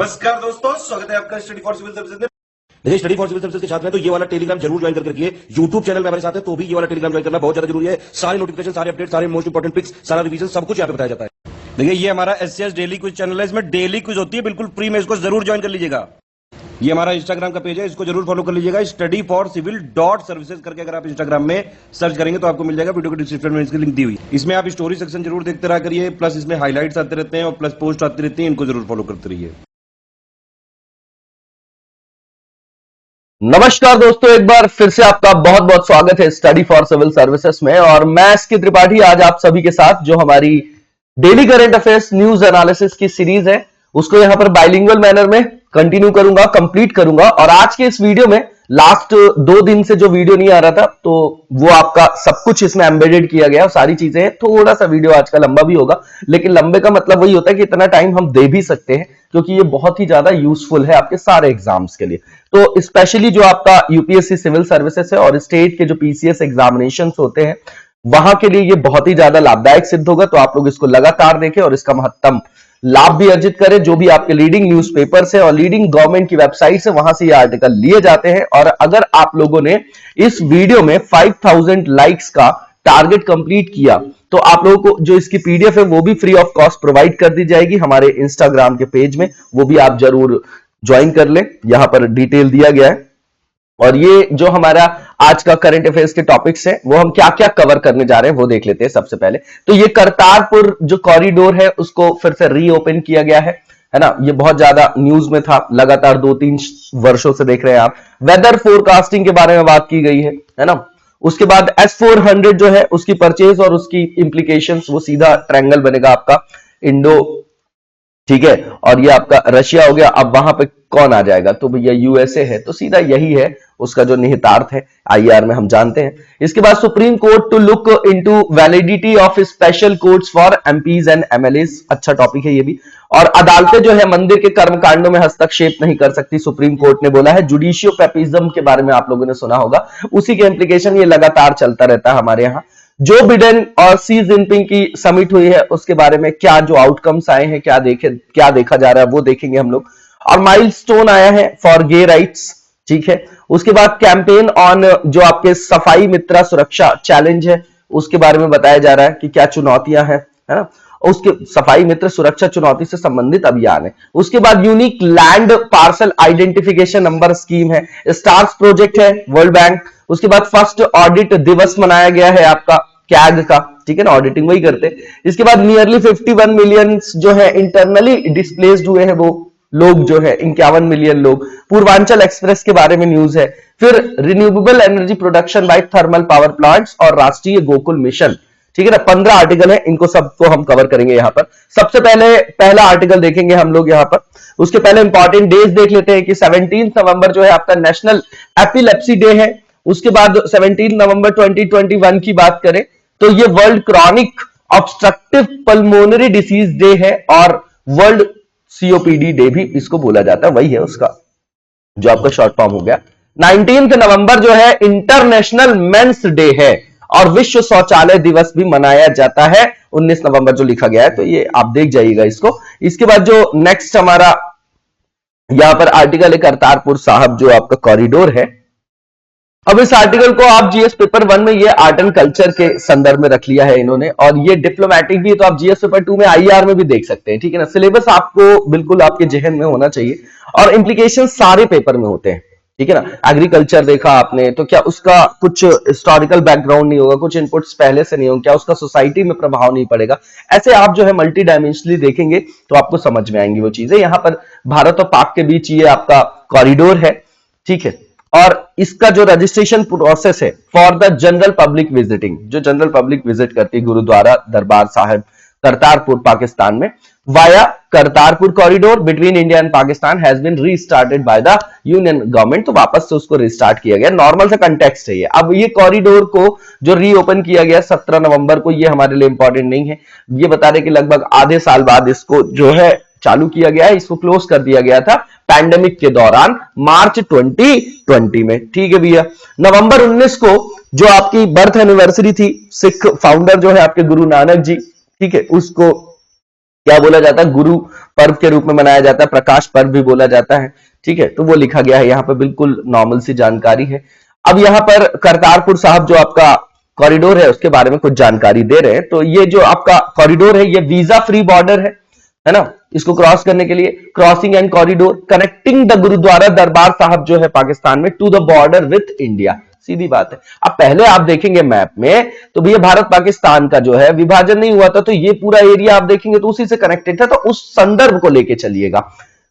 नमस्कार दोस्तों, स्वागत है आपका स्टडी फॉर सिविल सर्विसेज में। देखिए, स्टडी फॉर सिविल सर्विसेज के छात्र हैं तो ये वाला टेलीग्राम जरूर ज्वाइन करके रखिए। यूट्यूब चैनल में हमारे साथ है तो भी ये वाला टेलीग्राम ज्वाइन करना बहुत ज्यादा जरूरी है। सारे नोटिफिकेशन, सारे अपडेट, सारे मोस्ट इंपोर्टेंट पिक्स, सारा रिवीजन सब कुछ यहाँ पे बताया जाता है। देखिए, ये हमारा एससीएस डेली क्विज चैनल है, इसमें डेली क्विज होती है, बिल्कुल फ्री में, इसको जरूर ज्वाइन कर लीजिएगा। ये हमारा इंस्टाग्राम का पेज है, इसको जरूर फॉलो कर लीजिएगा। स्टडी फॉर सिविल .सर्विसेज करके अगर आप इंस्टाग्राम में सर्च करेंगे तो आपको मिल जाएगा। वीडियो के डिस्क्रिप्शन में इसकी लिंक दी हुई। इसमें आप स्टोरी सेक्शन जरूर देखते रहा करिए, प्लस इसमें हाईलाइट्स आते रहते हैं और प्लस पोस्ट आती रहती है, इनको जरूर फॉलो करते रहिए। नमस्कार दोस्तों, एक बार फिर से आपका बहुत बहुत स्वागत है स्टडी फॉर सिविल सर्विसेज में। और मैं एसके त्रिपाठी आज आप सभी के साथ जो हमारी daily current affairs news analysis की सीरीज है उसको यहां पर बाइलिंगुअल मैनर में कंटिन्यू करूंगा, कंप्लीट करूंगा। और आज के इस वीडियो में लास्ट 2 दिन से जो वीडियो नहीं आ रहा था तो वो आपका सब कुछ इसमें एम्बेडेड किया गया, सारी चीजें हैं। थोड़ा सा वीडियो आज का लंबा भी होगा, लेकिन लंबे का मतलब वही होता है कि इतना टाइम हम दे भी सकते हैं क्योंकि ये बहुत ही ज्यादा यूजफुल है आपके सारे एग्जाम्स के लिए। तो स्पेशली जो आपका यूपीएससी सिविल सर्विसेज है और स्टेट के जो पीसीएस एग्जामिनेशन होते हैं वहां के लिए ये बहुत ही ज्यादा लाभदायक सिद्ध होगा। तो आप लोग इसको लगातार देखें और इसका महत्तम लाभ भी अर्जित करें। जो भी आपके लीडिंग न्यूज़पेपर से और लीडिंग गवर्नमेंट की वेबसाइट से वहां से ये आर्टिकल लिए जाते हैं। और अगर आप लोगों ने इस वीडियो में 5000 लाइक्स का टारगेट कंप्लीट किया तो आप लोगों को जो इसकी पीडीएफ है वो भी फ्री ऑफ कॉस्ट प्रोवाइड कर दी जाएगी हमारे इंस्टाग्राम के पेज में। वो भी आप जरूर ज्वाइन कर लें, यहां पर डिटेल दिया गया है। और ये जो हमारा आज का करंट अफेयर्स के टॉपिक्स है वो हम क्या क्या कवर करने जा रहे हैं वो देख लेते हैं। सबसे पहले तो ये करतारपुर जो कॉरिडोर है उसको फिर से रीओपन किया गया है ना। ये बहुत ज्यादा न्यूज में था, लगातार 2-3 वर्षों से देख रहे हैं आप। वेदर फोरकास्टिंग के बारे में बात की गई है ना। उसके बाद S-400 जो है उसकी परचेज और उसकी इंप्लीकेशंस, वो सीधा ट्रायंगल बनेगा आपका इंडो, ठीक है। और ये आपका रशिया हो गया। अब वहां पे कौन आ जाएगा तो भैया यूएसए है, तो सीधा यही है उसका जो निहितार्थ है आईआर में हम जानते हैं। इसके बाद Supreme court to look into validity of special courts for MPs and MLAs, अच्छा टॉपिक है ये भी। और अदालतें जो है मंदिर के कर्मकांडों में हस्तक्षेप नहीं कर सकती, सुप्रीम कोर्ट ने बोला है। जुडिशियो पेपिज्म के बारे में आप लोगों ने सुना होगा, उसी के इंप्लीकेशन ये लगातार चलता रहता है हमारे यहाँ। जो बिडेन और सी जिनपिंग की समिट हुई है उसके बारे में क्या जो आउटकम्स आए हैं, क्या देखा जा रहा है वो देखेंगे हम लोग। और माइलस्टोन आया है फॉर गे राइट्स, ठीक है। उसके बाद कैंपेन ऑन जो आपके सफाई मित्रा सुरक्षा चैलेंज है उसके बारे में बताया जा रहा है कि क्या चुनौतियां हैं, है ना। उसके सफाई मित्र सुरक्षा चुनौती से संबंधित अभियान है। उसके बाद unique land parcel identification number scheme है, स्टार्स प्रोजेक्ट है, वर्ल्ड बैंक। उसके बाद फर्स्ट ऑडिट दिवस मनाया गया है आपका कैग का, ठीक है ना, ऑडिटिंग वही करते। इसके बाद नियरली 51 मिलियन जो है इंटरनली डिस्प्लेस्ड हुए हैं वो लोग जो है, 51 मिलियन लोग। पूर्वांचल एक्सप्रेस के बारे में न्यूज है। फिर renewable energy production by thermal power plants और राष्ट्रीय गोकुल मिशन, ठीक है ना। 15 आर्टिकल है, इनको सबको हम कवर करेंगे यहां पर। सबसे पहले पहला आर्टिकल देखेंगे हम लोग यहां पर। उसके पहले इंपॉर्टेंट डेज देख लेते हैं कि 17 नवंबर जो है आपका नेशनल एपिलेप्सी डे है। उसके बाद 17 नवंबर 2021 की बात करें तो ये world chronic obstructive pulmonary disease day है और वर्ल्ड सीओपीडी डे भी इसको बोला जाता है, वही है उसका जो आपका शॉर्ट फॉर्म हो गया। 19 नवंबर जो है इंटरनेशनल मेंस डे है और विश्व शौचालय दिवस भी मनाया जाता है 19 नवंबर जो लिखा गया है, तो ये आप देख जाइएगा इसको। इसके बाद जो नेक्स्ट हमारा यहां पर आर्टिकल है करतारपुर साहब जो आपका कॉरिडोर है। अब इस आर्टिकल को आप जीएस पेपर 1 में ये आर्ट एंड कल्चर के संदर्भ में रख लिया है इन्होंने, और ये डिप्लोमेटिक भी है तो आप जीएस पेपर 2 में आईआर में भी देख सकते हैं, ठीक है ना। सिलेबस आपको बिल्कुल आपके जहन में होना चाहिए और इंप्लीकेशन सारे पेपर में होते हैं, ठीक है ना। एग्रीकल्चर देखा आपने तो क्या उसका कुछ हिस्टोरिकल बैकग्राउंड नहीं होगा, कुछ इनपुट्स पहले से नहीं होंगे, क्या उसका सोसाइटी में प्रभाव नहीं पड़ेगा। ऐसे आप जो है मल्टी डायमेंशनली देखेंगे तो आपको समझ में आएंगी वो चीजें। यहां पर भारत और पाक के बीच ये आपका कॉरिडोर है, ठीक है। और इसका जो रजिस्ट्रेशन प्रोसेस है for the general public visiting, जो जनरल पब्लिक विजिट करती है गुरुद्वारा दरबार साहिब करतारपुर पाकिस्तान में, via Kartarpur corridor between India and Pakistan has been restarted by the union government, तो वापस से उसको रिस्टार्ट किया गया। नॉर्मल सा कंटेक्स्ट है ये। अब ये कॉरिडोर को जो रीओपन किया गया 17 नवंबर को, ये हमारे लिए इंपॉर्टेंट नहीं है, ये बता रहे कि लगभग आधे साल बाद इसको जो है चालू किया गया है। इसको क्लोज कर दिया गया था पैंडेमिक के दौरान मार्च 2020 में, ठीक है भैया। नवंबर 19 को जो आपकी बर्थ एनिवर्सरी थी सिख फाउंडर जो है आपके गुरु नानक जी, ठीक है, उसको क्या बोला जाता है, गुरु पर्व के रूप में मनाया जाता है, प्रकाश पर्व भी बोला जाता है। ठीक है, तो वो लिखा गया है यहाँ पे, बिल्कुल नॉर्मल सी जानकारी है। अब यहाँ पर करतारपुर साहब जो आपका कॉरिडोर है उसके बारे में कुछ जानकारी दे रहे हैं। तो ये जो आपका कॉरिडोर है ये वीजा फ्री बॉर्डर है ना, इसको क्रॉस करने के लिए crossing and corridor connecting the gurdwara Darbar Sahib जो है पाकिस्तान में to the border with India. सीधी बात है। अब पहले आप देखेंगे मैप में तो भैया भारत पाकिस्तान का जो है विभाजन नहीं हुआ था, तो ये पूरा एरिया आप देखेंगे तो उसी से कनेक्टेड था, तो उस संदर्भ को लेके चलिएगा।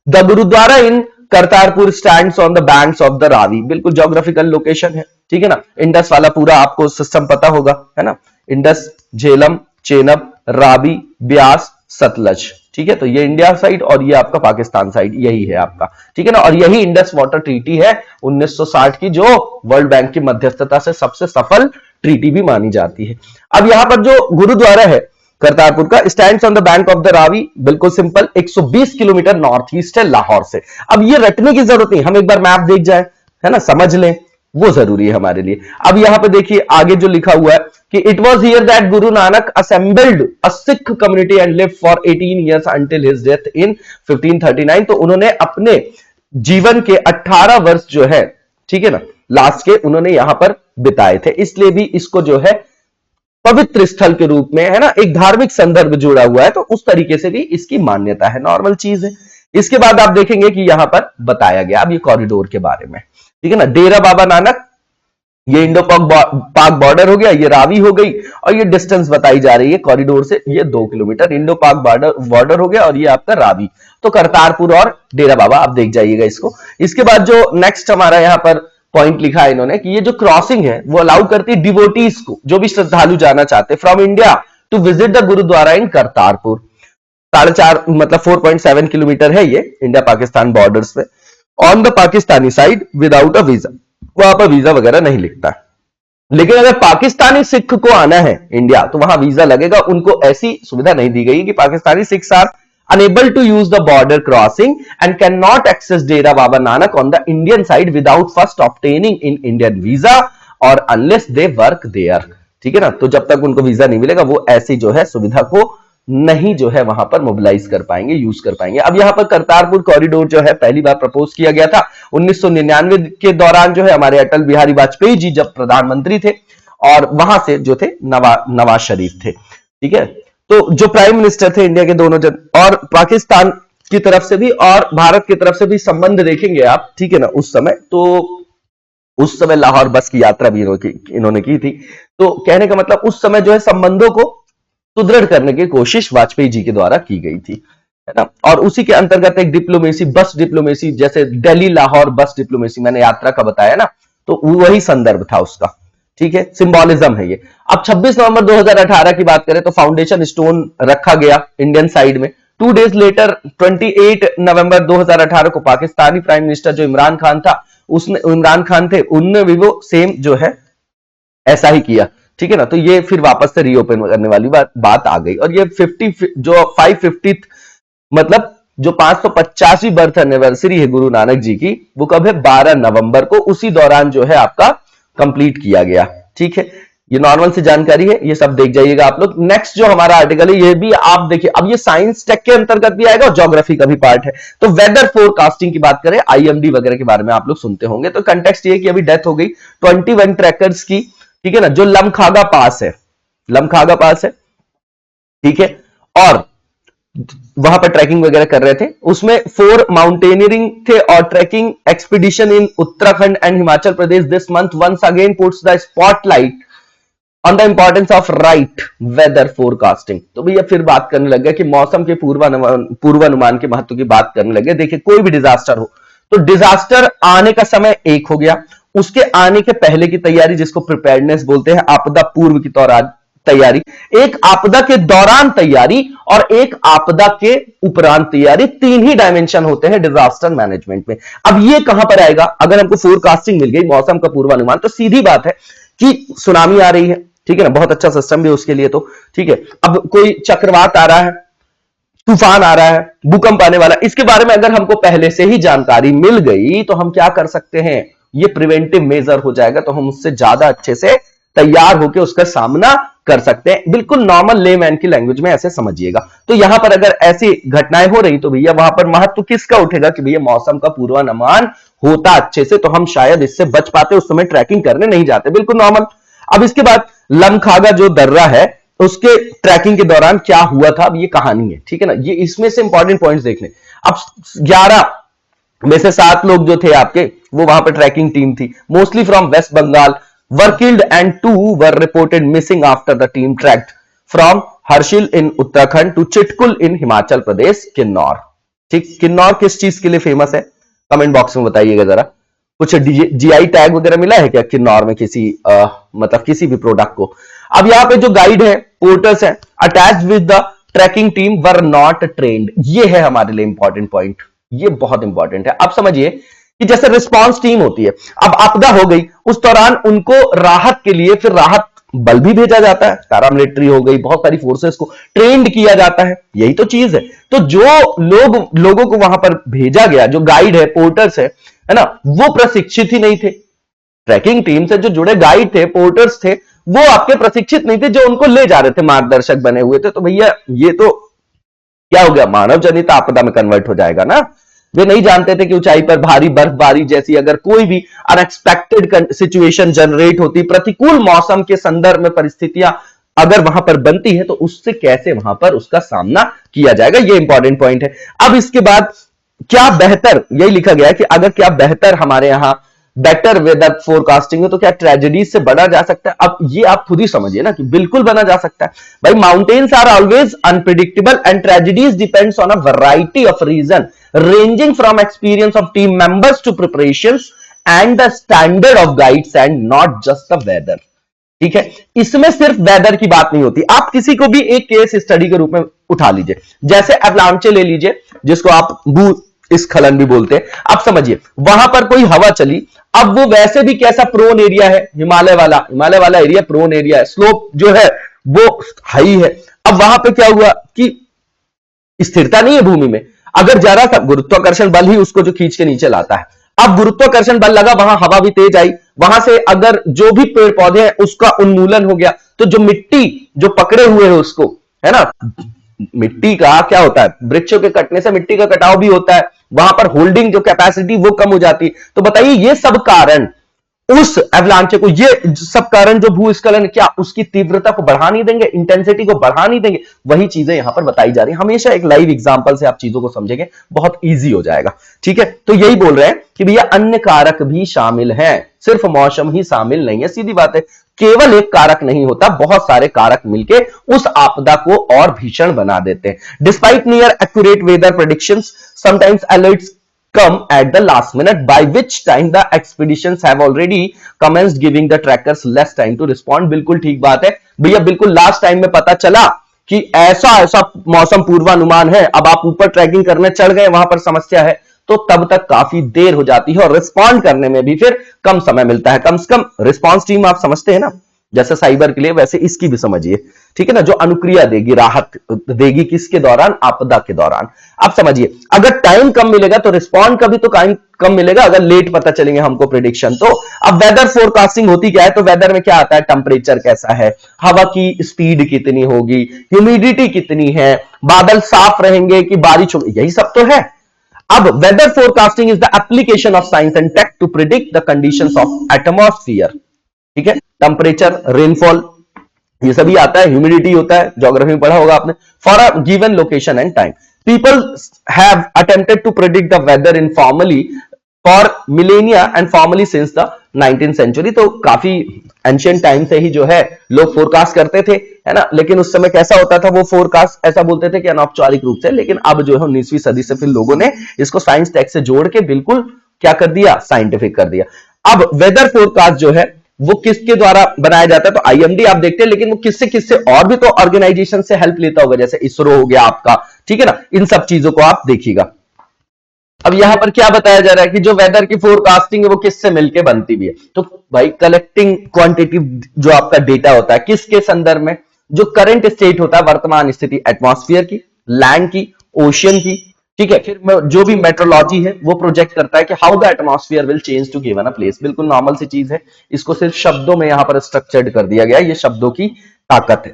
The gurdwara in Kartarpur stands on the banks of the Ravi, बिल्कुल ज्योग्राफिकल लोकेशन है, ठीक है ना। इंडस वाला पूरा आपको सिस्टम पता होगा, है ना, इंडस, झेलम, चेनाब, रावी, ब्यास, सतलज, ठीक है। तो ये इंडिया साइड और ये आपका पाकिस्तान साइड, यही है आपका, ठीक है ना। और यही इंडस वाटर ट्रीटी है 1960 की, जो वर्ल्ड बैंक की मध्यस्थता से सबसे सफल ट्रीटी भी मानी जाती है। अब यहां पर जो गुरुद्वारा है करतारपुर का, stands on the bank of the Ravi, बिल्कुल सिंपल, 120 किलोमीटर नॉर्थ ईस्ट है लाहौर से। अब ये रटने की जरूरत नहीं, हम एक बार मैप देख जाए, है ना, समझ लें, वो जरूरी है हमारे लिए। अब यहां पे देखिए आगे जो लिखा हुआ है कि it was here that Guru Nanak assembled a Sikh community and live for 18 years until his death in 1539। तो उन्होंने अपने जीवन के 18 वर्ष जो है, ठीक है ना, लास्ट के उन्होंने यहां पर बिताए थे, इसलिए भी इसको जो है पवित्र स्थल के रूप में, है ना, एक धार्मिक संदर्भ जुड़ा हुआ है, तो उस तरीके से भी इसकी मान्यता है, नॉर्मल चीज है। इसके बाद आप देखेंगे कि यहां पर बताया गया अब ये कॉरिडोर के बारे में, ठीक है ना। डेरा बाबा नानक, ये इंडो पाक बॉर्डर हो गया, ये रावी हो गई, और ये डिस्टेंस बताई जा रही है कॉरिडोर से, ये 2 किलोमीटर इंडो पाक बॉर्डर हो गया, और ये आपका रावी। तो करतारपुर और डेरा बाबा आप देख जाइएगा इसको। इसके बाद जो नेक्स्ट हमारा यहां पर पॉइंट लिखा है इन्होंने कि ये जो क्रॉसिंग है वो अलाउ करती है डिवोटीज को, जो भी श्रद्धालु जाना चाहते from India to visit the gurdwara in Kartarpur. 4.5 मतलब 4.7 किलोमीटर है ये इंडिया पाकिस्तान बॉर्डर्स पे, on the Pakistani side without a visa, वहां पर वीजा वगैरह नहीं लिखता। लेकिन अगर पाकिस्तानी सिख को आना है इंडिया तो वहां वीजा लगेगा। उनको ऐसी सुविधा नहीं दी गई कि Pakistani Sikhs are unable to use the border crossing and cannot access Dera Baba Nanak on the Indian side without first obtaining in Indian visa or unless they work there, ठीक है ना। तो जब तक उनको वीजा नहीं मिलेगा वो ऐसी जो है सुविधा को नहीं जो है वहां पर मोबिलाइज कर पाएंगे, यूज कर पाएंगे। अब यहां पर करतारपुर कॉरिडोर जो है पहली बार प्रपोज किया गया था 1999 के दौरान, जो है हमारे अटल बिहारी वाजपेयी जी जब प्रधानमंत्री थे, और वहां से जो थे नवाज शरीफ थे, ठीक है। तो जो प्राइम मिनिस्टर थे इंडिया के दोनों जन, और पाकिस्तान की तरफ से भी और भारत की तरफ से भी संबंध देखेंगे आप, ठीक है ना, उस समय। तो उस समय लाहौर बस की यात्रा भी इन्होंने की थी। तो कहने का मतलब उस समय जो है संबंधों को सुदृढ़ करने की कोशिश वाजपेयी जी के द्वारा की गई थी, है ना। और उसी के अंतर्गत एक डिप्लोमेसी, बस डिप्लोमेसी, जैसे दिल्ली लाहौर बस डिप्लोमेसी मैंने यात्रा का बताया ना, तो वही संदर्भ था उसका, ठीक है, सिंबॉलिज्म है ये। अब 26 नवंबर 2018 की बात करें तो फाउंडेशन स्टोन रखा गया इंडियन साइड में। 2 डेज लेटर 28 नवंबर 2018 को पाकिस्तानी प्राइम मिनिस्टर जो इमरान खान थे, उनने भी वो सेम जो है ऐसा ही किया, ठीक है ना। तो ये फिर वापस से रीओपन करने वाली बात आ गई। और ये 550 मतलब जो 550वीं बर्थ एनिवर्सरी है गुरु नानक जी की, वो कब है, 12 नवंबर को, उसी दौरान जो है आपका कंप्लीट किया गया, ठीक है। ये नॉर्मल सी जानकारी है, ये सब देख जाइएगा आप लोग। नेक्स्ट जो हमारा आर्टिकल है ये भी आप देखिए, अब ये साइंस टेक के अंतर्गत भी आएगा और ज्योग्राफी का भी पार्ट है। तो वेदर फोरकास्टिंग की बात करें, आईएमडी वगैरह के बारे में आप लोग सुनते होंगे। तो कंटेक्स्ट ये कि अभी डेथ हो गई 21 ट्रैकर्स की, ठीक है ना, जो लमखागा पास है, ठीक है, और वहां पर ट्रैकिंग वगैरह कर रहे थे। उसमें 4 माउंटेनियरिंग थे और trekking expedition in Uttarakhand and Himachal Pradesh this month once again puts the spotlight on the importance of right weather forecasting. तो भैया फिर बात करने लग गया कि मौसम के पूर्वानुमान के महत्व की बात करने लगे। देखिए कोई भी डिजास्टर हो तो डिजास्टर आने का समय एक हो गया, उसके आने के पहले की तैयारी जिसको प्रिपेयर्डनेस बोलते हैं, आपदा पूर्व की तैयारी, एक आपदा के दौरान तैयारी और एक आपदा के उपरांत तैयारी, 3 ही डायमेंशन होते हैं डिजास्टर मैनेजमेंट में। अब ये कहां पर आएगा, अगर हमको फोरकास्टिंग मिल गई, मौसम का पूर्वानुमान, तो सीधी बात है कि सुनामी आ रही है, ठीक है ना, बहुत अच्छा सिस्टम भी उसके लिए, तो ठीक है। अब कोई चक्रवात आ रहा है, तूफान आ रहा है, भूकंप आने वाला, इसके बारे में अगर हमको पहले से ही जानकारी मिल गई तो हम क्या कर सकते हैं, ये प्रिवेंटिव मेजर हो जाएगा, तो हम उससे ज्यादा अच्छे से तैयार होकर उसका सामना कर सकते हैं। बिल्कुल नॉर्मल लेमैन की लैंग्वेज में ऐसे समझिएगा। तो यहां पर अगर ऐसी घटनाएं हो रही तो भैया वहां पर महत्व किसका उठेगा कि भैया मौसम का पूर्वानुमान होता अच्छे से, तो हम शायद इससे बच पाते, उस समय ट्रैकिंग करने नहीं जाते, बिल्कुल नॉर्मल। अब इसके बाद लमखागा जो दर्रा है उसके ट्रैकिंग के दौरान क्या हुआ था, अब ये कहानी है, ठीक है ना। ये इसमें से इंपॉर्टेंट पॉइंट्स देख लें। अब 11 में से 7 लोग जो थे आपके, वो वहां पर ट्रैकिंग टीम थी, mostly from West Bengal, were killed and 2 were reported missing after the team trekked from Harsil in Uttarakhand to Chitkul in Himachal Pradesh, Kinnaur. ठीक, किन्नौर किस चीज के लिए फेमस है, कमेंट बॉक्स में बताइएगा जरा। कुछ जीआई टैग वगैरह मिला है क्या किन्नौर में किसी मतलब किसी भी प्रोडक्ट को। अब यहाँ पे जो गाइड है, पोर्टर्स है, attached with the trekking team were not trained. ये है हमारे लिए इंपॉर्टेंट पॉइंट, ये बहुत इंपॉर्टेंट है। अब समझिए कि जैसे रिस्पांस टीम होती है, अब आपदा हो गई, उस दौरान उनको राहत के लिए फिर राहत बल भी भेजा जाता है, पैरामिलिट्री हो गई, बहुत सारी फोर्सेस को ट्रेंड किया जाता है, यही तो चीज है। तो जो लोगों को वहां पर भेजा गया, जो गाइड है, पोर्टर्स है ना, वो प्रशिक्षित ही नहीं थे। ट्रैकिंग टीम से जो जुड़े गाइड थे, पोर्टर्स थे, वो आपके प्रशिक्षित नहीं थे, जो उनको ले जा रहे थे, मार्गदर्शक बने हुए थे। तो भैया ये तो क्या हो गया, मानव जनित आपदा में कन्वर्ट हो जाएगा ना। वे नहीं जानते थे कि ऊंचाई पर भारी बर्फबारी जैसी अगर कोई भी अनएक्सपेक्टेड सिचुएशन जनरेट होती, प्रतिकूल मौसम के संदर्भ में परिस्थितियां अगर वहां पर बनती है, तो उससे कैसे वहां पर उसका सामना किया जाएगा, ये इंपॉर्टेंट पॉइंट है। अब इसके बाद क्या बेहतर, यही लिखा गया है कि अगर क्या बेहतर हमारे यहां बेटर वेदर फोरकास्टिंग है, तो क्या ट्रेजेडीज से बढ़ा जा सकता है। अब ये आप खुद ही समझिए ना कि बिल्कुल बना जा सकता है भाई। Mountains are always unpredictable and tragedies depends on a variety of reason ranging from experience of team members to preparations and the standard of guides and not just the weather। ठीक है, इसमें सिर्फ वेदर की बात नहीं होती। आप किसी को भी एक केस स्टडी के रूप में उठा लीजिए, जैसे एवलांचे ले लीजिए, जिसको आप भूस्खलन भी बोलते हैं। आप समझिए वहां पर कोई हवा चली, अब वो वैसे भी कैसा प्रोन एरिया है, हिमालय वाला एरिया प्रोन एरिया है, स्लोप जो है वो हाई है। अब वहां पे क्या हुआ कि स्थिरता नहीं है भूमि में, अगर जरा सा गुरुत्वाकर्षण बल ही उसको जो खींच के नीचे लाता है। अब गुरुत्वाकर्षण बल लगा, वहां हवा भी तेज आई, वहां से अगर जो भी पेड़ पौधे हैं उसका उन्मूलन हो गया, तो जो मिट्टी जो पकड़े हुए है उसको, है ना, मिट्टी का क्या होता है, वृक्षों के कटने से मिट्टी का कटाव भी होता है, वहां पर होल्डिंग जो कैपेसिटी वो कम हो जाती है। तो बताइए ये सब कारण उस एवलांचे को, ये सब कारण जो भूस्खलन, क्या उसकी तीव्रता को बढ़ा नहीं देंगे, इंटेंसिटी को बढ़ा नहीं देंगे। वही चीजें यहां पर बताई जा रही है। हमेशा एक लाइव एग्जांपल से आप चीजों को समझेंगे, बहुत इजी हो जाएगा। ठीक है, तो यही बोल रहे हैं कि भैया अन्य कारक भी शामिल हैं, सिर्फ मौसम ही शामिल नहीं है। सीधी बात है, केवल एक कारक नहीं होता, बहुत सारे कारक मिलके उस आपदा को और भीषण बना देते हैं। Despite near accurate weather predictions, sometimes alerts come at the last minute, by which time the expeditions have already commenced, giving the trackers less time to respond। बिल्कुल ठीक बात है भैया, बिल्कुल लास्ट टाइम में पता चला कि ऐसा मौसम पूर्वानुमान है, अब आप ऊपर ट्रैकिंग करने चढ़ गए, वहां पर समस्या है, तो तब तक काफी देर हो जाती है और रिस्पॉन्ड करने में भी फिर कम समय मिलता है। कम से कम रिस्पॉन्स टीम आप समझते हैं ना, जैसे साइबर के लिए, वैसे इसकी भी समझिए। ठीक है ना, जो अनुक्रिया देगी, राहत देगी, किसके दौरान, आपदा के दौरान। आप समझिए अगर टाइम कम मिलेगा तो रिस्पॉन्ड का भी तो कम मिलेगा, अगर लेट पता चलेंगे हमको प्रेडिक्शन। तो अब वेदर फोरकास्टिंग होती क्या है, तो वेदर में क्या आता है, टेम्परेचर कैसा है, हवा की स्पीड कितनी होगी, ह्यूमिडिटी कितनी है, बादल साफ रहेंगे कि बारिश होगी, यही सब तो है। अब weather forecasting is the application of science and tech to predict the conditions of atmosphere. ठीक है, टेम्परेचर, रेनफॉल, ये सभी आता है, ह्यूमिडिटी होता है, ज्योग्राफी में पढ़ा होगा आपने, for a given location and time. People have attempted to predict the weather informally for millennia and formally since the 19th century. तो काफी एंशियंट टाइम से ही जो है लोग फोरकास्ट करते थे, है ना। लेकिन उस समय कैसा होता था, वो फोरकास्ट ऐसा बोलते थे कि अनौपचारिक रूप से, लेकिन अब जो है 19वीं सदी से फिर लोगों ने इसको साइंस टेक से जोड़ के बिल्कुल क्या कर दिया, साइंटिफिक कर दिया। अब वेदर फोरकास्ट जो है वो किसके द्वारा बनाया जाता है, तो आईएमडी आप देखते हैं, लेकिन वो किससे और भी तो ऑर्गेनाइजेशन से हेल्प लेता होगा, जैसे इसरो हो गया आपका। ठीक है ना, इन सब चीजों को आप देखिएगा। अब यहां पर क्या बताया जा रहा है कि जो वेदर की फोरकास्टिंग है वो किससे मिलके बनती भी है, तो भाई कलेक्टिंग क्वांटिटी जो आपका डेटा होता है, किसके संदर्भ में, जो करंट स्टेट होता है, वर्तमान स्थिति एटमॉस्फेयर की, लैंड की, ओशियन की, ठीक है। फिर जो भी मेट्रोलॉजी है वो प्रोजेक्ट करता है कि how the atmosphere will change to given a place. बिल्कुल नॉर्मल सी चीज है, इसको सिर्फ शब्दों में यहां पर स्ट्रक्चर्ड कर दिया गया है, ये शब्दों की ताकत है,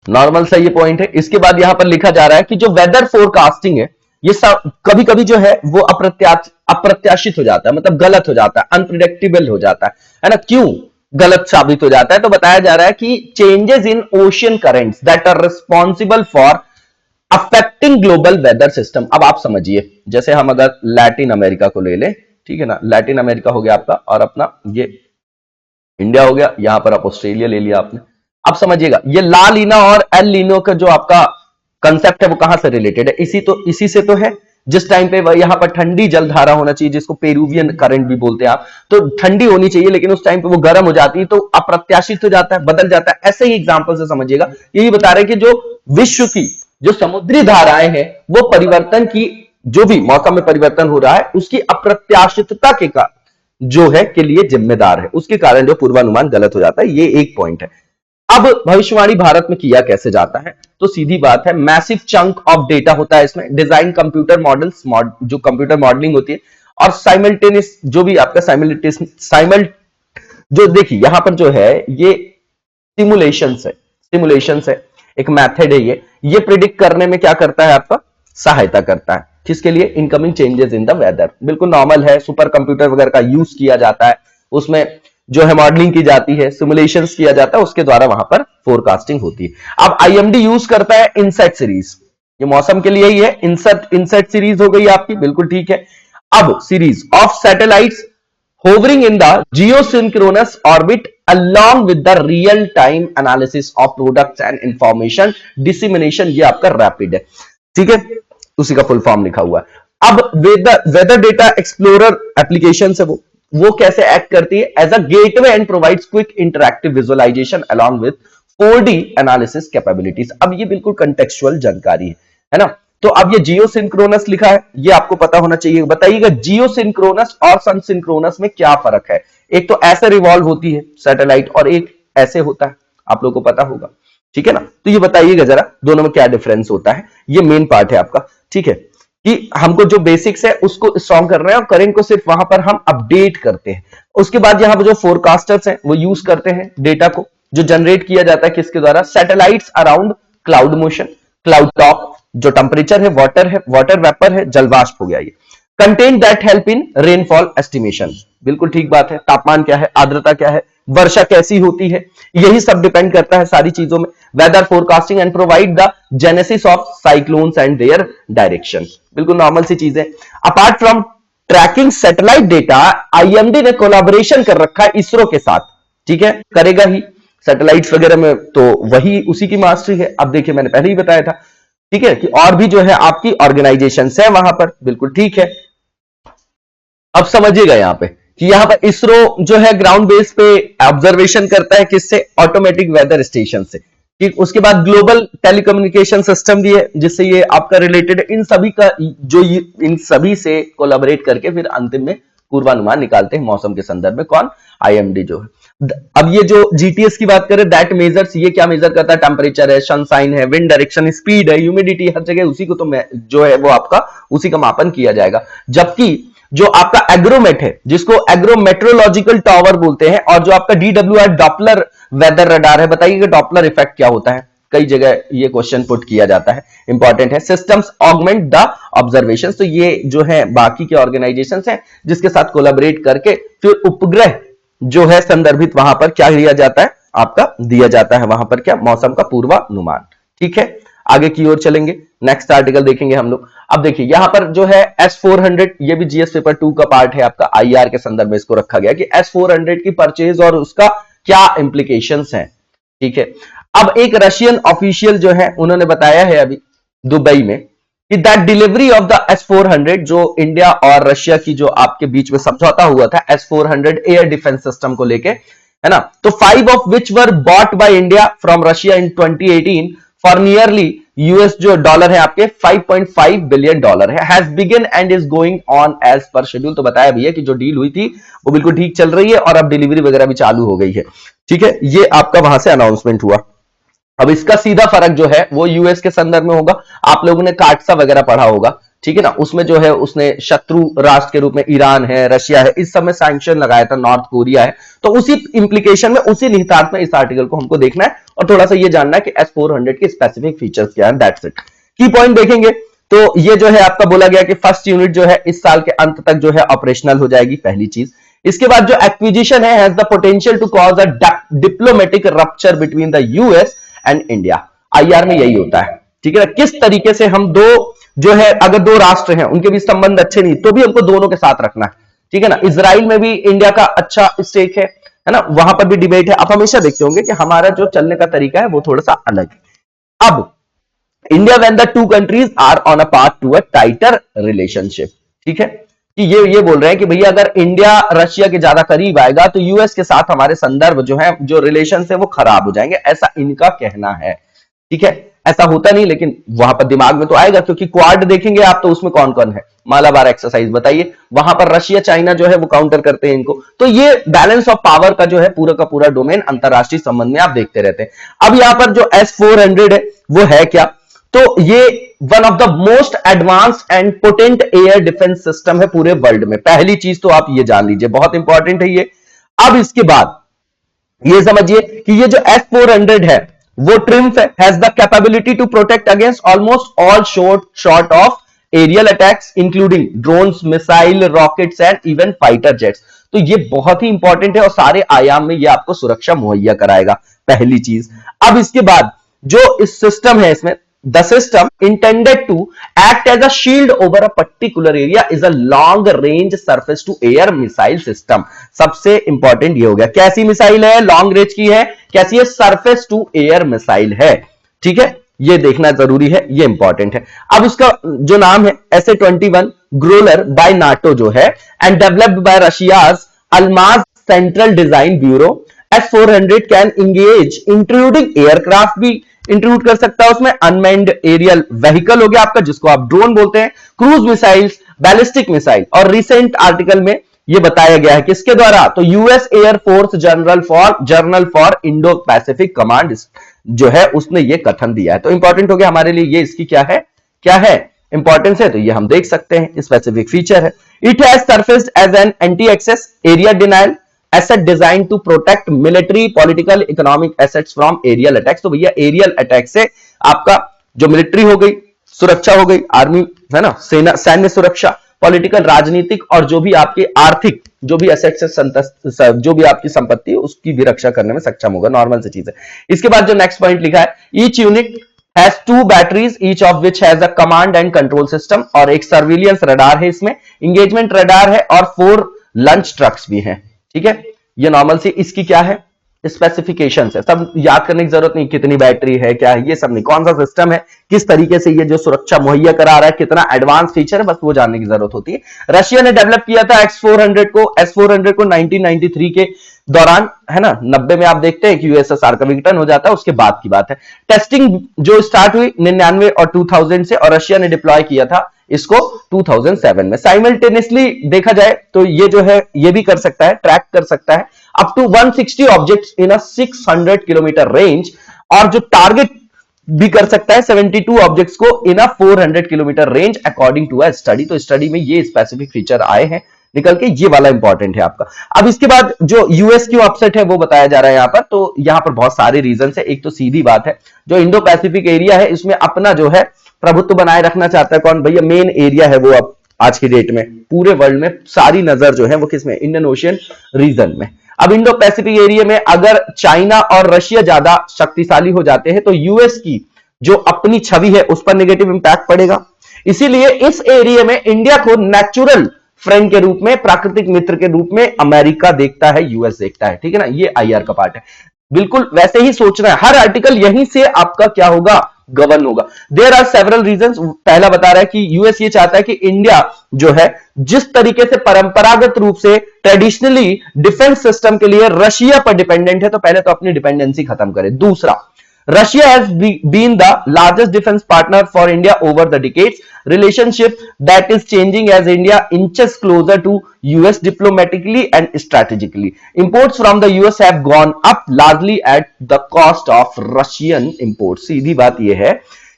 नॉर्मल सा ये पॉइंट है। इसके बाद यहां पर लिखा जा रहा है कि जो वेदर फोरकास्टिंग है ये कभी कभी जो है वो अप्रत्याशित हो जाता है, मतलब गलत हो जाता है, अनप्रिडिक्टेबल हो जाता है ना। क्यों गलत साबित हो जाता है? तो बताया जा रहा है कि changes in ocean currents that are responsible for affecting global weather system. अब आप समझिए, जैसे हम अगर लैटिन अमेरिका को ले ले, ठीक है ना, लैटिन अमेरिका हो गया आपका, और अपना ये इंडिया हो गया, यहां पर आप ऑस्ट्रेलिया ले लिया आपने। अब समझिएगा ये ला लीना और एल लीनो का जो आपका कंसेप्ट है वो कहां से रिलेटेड है? इसी से तो है। जिस टाइम पे यहां पर ठंडी जलधारा होना चाहिए, जिसको पेरुवियन करंट भी बोलते हैं आप, तो ठंडी होनी चाहिए, लेकिन उस टाइम पे वो गर्म हो जाती है तो अप्रत्याशित हो जाता है, बदल जाता है। ऐसे ही एग्जांपल से समझिएगा, यही बता रहे हैं कि जो विश्व की जो समुद्री धाराएं हैं वो परिवर्तन की, जो भी मौसम में परिवर्तन हो रहा है उसकी अप्रत्याशितता के कारण जो है के लिए जिम्मेदार है, उसके कारण जो पूर्वानुमान गलत हो जाता है। ये एक पॉइंट है। अब भविष्यवाणी भारत में किया कैसे जाता है? तो सीधी बात है, मैसिव चंक ऑफ डेटा होता है इसमें, डिजाइन कंप्यूटर मॉडल्स, जो कंप्यूटर मॉडलिंग होती है, और साइमल्टेनियस जो भी आपका जो देखिए यहां पर जो है ये सिमुलेशंस है, एक मेथड है ये प्रिडिक्ट करने में क्या करता है आपका, सहायता करता है। किसके लिए? Incoming changes in the weather. बिल्कुल नॉर्मल है, सुपर कंप्यूटर वगैरह का यूज किया जाता है, उसमें जो है मॉडलिंग की जाती है, सिमुलेशंस किया जाता है, उसके द्वारा वहां पर फोरकास्टिंग होती है। अब आईएमडी यूज करता है इनसेट सीरीज, ये मौसम के लिए ही है, इनसेट सीरीज हो गई आपकी, बिल्कुल ठीक है। अब series of satellites hovering in the geosynchronous orbit along with the real time analysis of products and information dissemination, ये आपका रैपिड है, ठीक है, उसी का फुल फॉर्म लिखा हुआ है। अब वेदर डेटा एक्सप्लोरर एप्लीकेशन है वो कैसे एक्ट करती है? As a gateway and provides quick interactive visualization along with 4D analysis capabilities. अब ये बिल्कुल कंटेक्चुअल जानकारी है ना। तो अब ये जियो सिंक्रोनस लिखा है, ये आपको पता होना चाहिए। बताइएगा जियो सिंक्रोनस और सन सिंक्रोनस में क्या फर्क है? एक तो ऐसे रिवॉल्व होती है सैटेलाइट और एक ऐसे होता है, आप लोगों को पता होगा, ठीक है ना। तो ये बताइएगा जरा दोनों में क्या डिफरेंस होता है, ये मेन पार्ट है आपका, ठीक है, कि हमको जो बेसिक्स है उसको स्ट्रॉन्ग कर रहे हैं और करंट को सिर्फ वहां पर हम अपडेट करते हैं। उसके बाद यहां पर जो फोरकास्टर्स हैं वो यूज करते हैं डेटा को, जो जनरेट किया जाता है किसके द्वारा? Satellites around cloud motion, cloud top, जो टेम्परेचर है, वाटर वेपर है, जलवाष्प हो गया ये। Content that help in rainfall estimation, बिल्कुल ठीक बात है। तापमान क्या है, आर्द्रता क्या है, वर्षा कैसी होती है, यही सब डिपेंड करता है सारी चीजों में। Weather forecasting and provide the genesis of cyclones and their direction, बिल्कुल नॉर्मल सी चीज है। Apart from tracking satellite data, IMD ने कोलैबोरेशन कर रखा है इसरो के साथ, ठीक है, करेगा ही सैटेलाइट्स वगैरह में, तो वही उसी की मास्टरी है। अब देखिए मैंने पहले ही बताया था, ठीक है, कि और भी जो है आपकी ऑर्गेनाइजेशन है वहां पर, बिल्कुल ठीक है। अब समझिएगा यहां पे कि यहां पर इसरो जो है ग्राउंड बेस पे ऑब्जर्वेशन करता है, किससे? ऑटोमेटिक वेदर स्टेशन से, ठीक। उसके बाद ग्लोबल टेलीकम्युनिकेशन सिस्टम भी है जिससे ये आपका रिलेटेड है। इन सभी का इन सभी से कोलैबोरेट करके फिर अंतिम में पूर्वानुमान निकालते हैं मौसम के संदर्भ में, कौन? आईएमडी जो है। अब ये जो जीटीएस की बात करें, दैट मेजर्स, ये क्या मेजर करता है? टेम्परेचर है, सनसाइन है, विंड डायरेक्शन, स्पीड है, ह्यूमिडिटी, हर जगह उसी को तो जो है वो आपका उसी का मापन किया जाएगा। जबकि जो आपका एग्रोमेट है, जिसको एग्रोमेट्रोलॉजिकल टावर बोलते हैं, और जो आपका डीडब्ल्यूआर डॉपलर वेदर रडार है, बताइए डॉपलर इफेक्ट क्या होता है? कई जगह ये क्वेश्चन पुट किया जाता है, इंपॉर्टेंट है। सिस्टम्स ऑगमेंट द ऑब्जर्वेशन, तो ये जो है बाकी के ऑर्गेनाइजेशंस हैं जिसके साथ कोलैबोरेट करके फिर उपग्रह जो है संदर्भित वहां पर क्या दिया जाता है? आपका दिया जाता है वहां पर क्या? मौसम का पूर्वानुमान, ठीक है। आगे की ओर चलेंगे, नेक्स्ट आर्टिकल देखेंगे हम लोग। अब देखिए यहां पर जो है S400, ये भी जीएस पेपर 2 का पार्ट है आपका, आईआर के संदर्भ में इसको रखा गया कि S400 की परचेज और उसका क्या इंप्लीकेशंस हैं, ठीक है। अब एक रशियन ऑफिशियल जो है उन्होंने बताया है अभी दुबई में कि that delivery of the S400, जो इंडिया और रशिया की जो आपके बीच में समझौता हुआ था S400 एयर डिफेंस सिस्टम को लेके, है ना, तो 5 of which were bought by India from Russia in 2018 for nearly US जो डॉलर है आपके $5.5 बिलियन है, has begin and is going on as per schedule. तो बताया भैया कि जो डील हुई थी वो बिल्कुल ठीक चल रही है और अब डिलीवरी वगैरह भी चालू हो गई है, ठीक है। ये आपका वहां से अनाउंसमेंट हुआ। अब इसका सीधा फर्क जो है वो यूएस के संदर्भ में होगा। आप लोगों ने काटसा वगैरह पढ़ा होगा, ठीक है ना, उसमें जो है उसने शत्रु राष्ट्र के रूप में ईरान है, रशिया है, इस सब में सैंक्शन लगाया था, नॉर्थ कोरिया है। तो उसी इंप्लीकेशन में, उसी निहितार्थ में इस आर्टिकल को हमको देखना है और थोड़ा सा ये जानना है कि S-400 के स्पेसिफिक फीचर्स क्या है। That's it. की पॉइंट देखेंगे तो ये जो है आपका बोला गया कि फर्स्ट यूनिट जो है इस साल के अंत तक जो है ऑपरेशनल हो जाएगी, पहली चीज। इसके बाद जो एक्विजिशन है has the potential to cause a diplomatic rupture between the US and India. IR में यही होता है, ठीक है ना, किस तरीके से हम दो जो है, अगर दो राष्ट्र हैं उनके भी संबंध अच्छे नहीं तो भी हमको दोनों के साथ रखना है, ठीक है ना। इजराइल में भी इंडिया का अच्छा स्टेक है ना, वहां पर भी डिबेट है। आप हमेशा देखते होंगे कि हमारा जो चलने का तरीका है वो थोड़ा सा अलग है। अब India when the two countries are on a path to a tighter relationship, ठीक है, कि ये बोल रहे हैं कि भैया अगर इंडिया रशिया के ज्यादा करीब आएगा तो यूएस के साथ हमारे संदर्भ जो है, जो रिलेशन है वो खराब हो जाएंगे, ऐसा इनका कहना है, ठीक है। ऐसा होता नहीं लेकिन वहां पर दिमाग में तो आएगा, क्योंकि क्वाड देखेंगे आप तो उसमें कौन कौन है, मालाबार एक्सरसाइज बताइए, वहां पर रशिया चाइना जो है वो काउंटर करते हैं इनको। तो ये बैलेंस ऑफ पावर का जो है पूरा का पूरा डोमेन अंतरराष्ट्रीय संबंध में आप देखते रहते हैं। अब यहां पर जो S-400 है वो है क्या, तो ये one of the most advanced and potent air defence system है पूरे वर्ल्ड में। पहली चीज तो आप ये जान लीजिए, बहुत इंपॉर्टेंट है ये। अब इसके बाद ये समझिए कि ये जो S-400 है वो ट्रिम्फ है, has the capability to protect against almost all short of aerial attacks including drones, missile, rockets and even fighter jets. तो ये बहुत ही इंपॉर्टेंट है और सारे आयाम में ये आपको सुरक्षा मुहैया कराएगा, पहली चीज। अब इसके बाद जो इस सिस्टम है, इसमें the system intended to act as a shield over a particular area is a long range surface to air missile system। सबसे इंपॉर्टेंट ये हो गया, कैसी मिसाइल है, लॉन्ग रेंज की है, कैसी है, सरफेस टू एयर मिसाइल है, ठीक है, ये देखना जरूरी है, ये इंपॉर्टेंट है। अब इसका जो नाम है SA-21 ग्रोलर बाय नाटो जो है and developed by Russia's Almaz central design bureau. S-400 can engage including aircraft भी इंक्लूड कर सकता है उसमें, अनमैन्ड एरियल व्हीकल हो गया आपका जिसको आप ड्रोन बोलते हैं, क्रूज मिसाइल्स, बैलिस्टिक मिसाइल। और रिसेंट आर्टिकल में यह बताया गया है किसके द्वारा, तो US air force journal for Indo Pacific command जो है उसने ये कथन दिया है। तो इंपॉर्टेंट हो गया हमारे लिए ये, इसकी क्या है इंपॉर्टेंस है, तो ये हम देख सकते हैं, स्पेसिफिक फीचर है। It has surfaced as an anti access area denial asset design to protect military, political, economic assets from aerial attacks. तो भैया एरियल अटैक से आपका जो मिलिट्री हो गई, सुरक्षा हो गई, आर्मी है ना, सेना, सैन्य सुरक्षा, पॉलिटिकल, राजनीतिक और जो भी आपके आर्थिक जो भी एसेट्स है, जो भी आपकी संपत्ति है उसकी भी रक्षा करने में सक्षम होगा, नॉर्मल सी चीज है। इसके बाद जो नेक्स्ट पॉइंट लिखा है, each unit has 2 batteries each of which has a command and control system. और एक सर्विलियंस रडार है इसमें, इंगेजमेंट रडार है और 4 लंच ट्रक्स भी हैं, ठीक है। ये नॉर्मल सी इसकी क्या है, स्पेसिफिकेशन है, सब याद करने की जरूरत नहीं, कितनी बैटरी है, क्या है, ये सब नहीं, कौन सा सिस्टम है, किस तरीके से ये जो सुरक्षा मुहैया करा रहा है, कितना एडवांस फीचर है, बस वो जानने की जरूरत होती है। रशिया ने डेवलप किया था S-400 को 1993 के दौरान, है ना, 90 में आप देखते हैं कि यूएसएसआर का विघटन हो जाता है, उसके बाद की बात है। टेस्टिंग जो स्टार्ट हुई 99 और 2000 से, और रशिया ने डिप्लॉय किया था इसको 2007 में। साइमल्टेनियसली देखा जाए तो ये जो है ये भी कर सकता है, ट्रैक कर सकता है up to 160 objects in a 600 kilometre range, और जो टारगेट भी कर सकता है 72 ऑब्जेक्ट्स को in a 400 kilometre range according to a study. तो स्टडी में ये स्पेसिफिक फीचर आए हैं निकल के, ये वाला इंपॉर्टेंट है आपका। अब इसके बाद जो यूएस क्यों अपसेट है वो बताया जा रहा है यहां पर। तो यहां पर बहुत सारे रीजन है। एक तो सीधी बात है, जो इंडो पैसिफिक एरिया है इसमें अपना जो है प्रभुत्व बनाए रखना चाहता है कौन, भैया मेन एरिया है वो अब आज की डेट में पूरे वर्ल्ड में सारी नजर जो है वो किसमें, इंडियन ओशियन रीजन में। अब इंडो पैसिफिक एरिया में अगर चाइना और रशिया ज्यादा शक्तिशाली हो जाते हैं तो यूएस की जो अपनी छवि है उस पर नेगेटिव इंपैक्ट पड़ेगा। इसीलिए इस एरिया में इंडिया को नेचुरल फ्रेंड के रूप में, प्राकृतिक मित्र के रूप में अमेरिका देखता है, यूएस देखता है, ठीक है ना, ये आईआर का पार्ट है। बिल्कुल वैसे ही सोचना है, हर आर्टिकल यहीं से आपका क्या होगा, गवर्न होगा। There are several reasons. पहला बता रहा है कि यूएस ये चाहता है कि इंडिया जो है जिस तरीके से परंपरागत रूप से ट्रेडिशनली डिफेंस सिस्टम के लिए रशिया पर डिपेंडेंट है, तो पहले तो अपनी डिपेंडेंसी खत्म करे। दूसरा, Russia has been the largest defense partner for India over the decades, relationship that is changing as India inches closer to US diplomatically and strategically. Imports from the US have gone up largely at the cost of Russian imports. सीधी बात यह है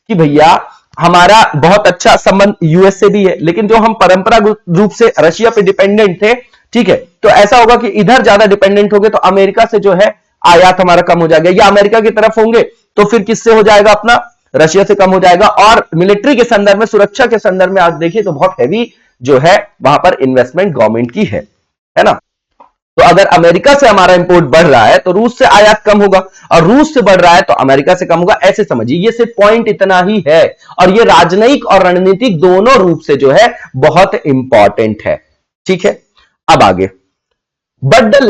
कि भैया हमारा बहुत अच्छा संबंध US से भी है, लेकिन जो हम परंपरागत रूप से रशिया पे डिपेंडेंट थे, ठीक है, तो ऐसा होगा कि इधर ज्यादा डिपेंडेंट हो गए तो अमेरिका से जो है आयात हमारा कम हो जाएगा, या अमेरिका की तरफ होंगे तो फिर किससे हो जाएगा, अपना रशिया से कम हो जाएगा। और मिलिट्री के संदर्भ में, सुरक्षा के संदर्भ में आज देखिए तो बहुत हैवी जो है वहां पर इन्वेस्टमेंट गवर्नमेंट की है ना। तो अगर अमेरिका से हमारा इंपोर्ट बढ़ रहा है तो रूस से आयात कम होगा, और रूस से बढ़ रहा है तो अमेरिका से कम होगा। ऐसे समझिए, ये सिर्फ पॉइंट इतना ही है, और ये राजनयिक और रणनीतिक दोनों रूप से जो है बहुत इंपॉर्टेंट है, ठीक है। अब आगे, but the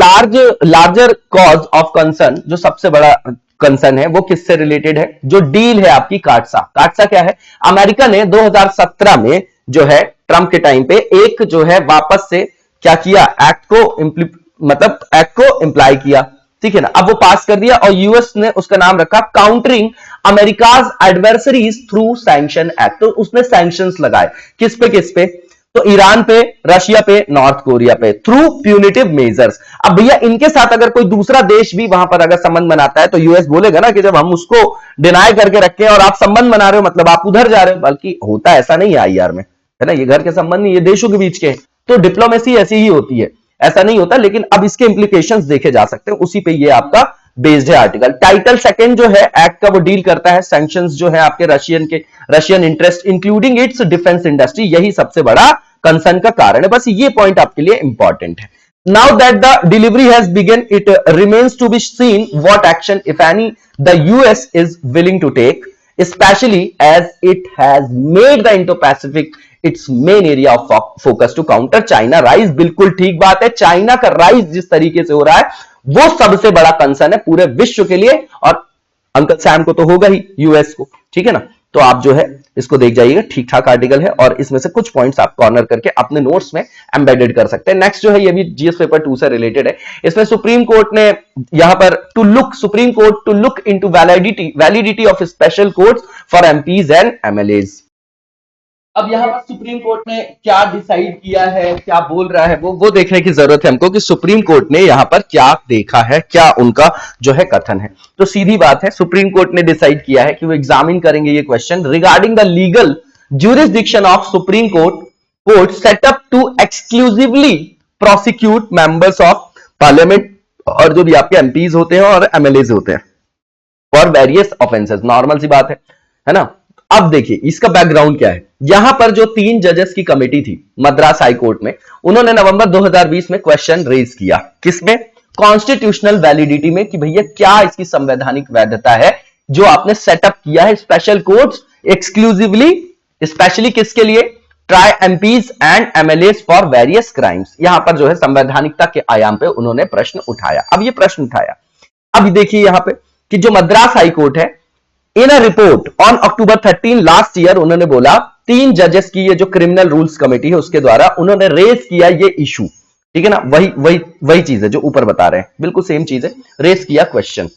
larger cause of concern, जो सबसे बड़ा कंसर्न है वो किससे रिलेटेड है, जो डील है आपकी काटसा। काटसा क्या है, अमेरिका ने 2017 में जो है ट्रंप के टाइम पे एक जो है वापस से क्या किया, एक्ट को इंप्लाई किया, ठीक है ना। अब वो पास कर दिया और यूएस ने उसका नाम रखा countering America's adversaries through sanction act. तो उसने सैंक्शंस लगाए, किस पे, तो ईरान पे, रशिया पे, नॉर्थ कोरिया पे, थ्रू प्यूनिटिव मेजर्स। अब भैया इनके साथ अगर कोई दूसरा देश भी वहां पर अगर संबंध बनाता है तो यूएस बोलेगा ना कि जब हम उसको डिनाई करके रखे और आप संबंध बना रहे हो मतलब आप उधर जा रहे हो, बल्कि होता ऐसा नहीं है आईआर में, है ना, ये घर के संबंध नहीं, ये देशों के बीच के हैं, तो डिप्लोमेसी ऐसी ही होती है, ऐसा नहीं होता। लेकिन अब इसके इंप्लीकेशंस देखे जा सकते हैं, उसी पे ये आपका बेस्ड है आर्टिकल। टाइटल सेकंड जो है एक्ट का वो डील करता है सैंक्शंस जो है आपके Russian interest including it's defence industry, यही सबसे बड़ा कंसर्न का कारण है। बस ये पॉइंट आपके लिए इंपॉर्टेंट है। Now that the delivery has begun, it remains to be seen what action if any the US is willing to take, especially as it has made the Indo Pacific its main area of focus to counter China rise. बिल्कुल ठीक बात है, China का rise जिस तरीके से हो रहा है वो सबसे बड़ा कंसर्न है पूरे विश्व के लिए, और अंकल सैम को तो होगा ही, यूएस को, ठीक है ना। तो आप जो है इसको देख जाइएगा, ठीक ठाक आर्टिकल है, और इसमें से कुछ पॉइंट्स आप कॉर्नर करके अपने नोट्स में एम्बेडेड कर सकते हैं। नेक्स्ट जो है ये भी जीएस पेपर 2 से रिलेटेड है। इसमें सुप्रीम कोर्ट ने यहां पर supreme court to look into validity of special courts for MPs and MLAs. अब यहां पर सुप्रीम कोर्ट ने क्या डिसाइड किया है, क्या बोल रहा है, वो देखने की जरूरत है हमको कि सुप्रीम कोर्ट ने यहां पर क्या देखा है, क्या उनका जो है कथन है। तो सीधी बात है, सुप्रीम कोर्ट ने डिसाइड किया है कि वो एग्जामिन करेंगे ये question regarding the legal jurisdiction of supreme court set up to exclusively prosecute members of parliament, और जो भी आपके एमपीज होते हैं और एमएलएज होते हैं, फॉर वेरियस ऑफेंसेस। नॉर्मल सी बात है ना। अब देखिए इसका बैकग्राउंड क्या है। यहां पर जो 3 जजेस की कमेटी थी मद्रास हाई कोर्ट में, उन्होंने नवंबर 2020 में क्वेश्चन रेज किया, किसमें, कॉन्स्टिट्यूशनल वैलिडिटी में, कि भैया क्या इसकी संवैधानिक वैधता है जो आपने सेटअप किया है स्पेशल कोर्ट्स एक्सक्लूसिवली, स्पेशली किसके लिए, try MPs and MLAs for various crimes. यहां पर जो है संवैधानिकता के आयाम पे उन्होंने प्रश्न उठाया। अब ये प्रश्न उठाया, अब देखिए यहां पे कि जो मद्रास हाई कोर्ट है, in a report on October 13 last year, उन्होंने बोला 3 जजेस की ये जो क्रिमिनल रूल्स कमेटी है उसके द्वारा उन्होंने रेज किया ये इशू, ठीक है ना। वही चीज है जो ऊपर बता रहे हैं, बिल्कुल सेम चीज है, रेज किया क्वेश्चन,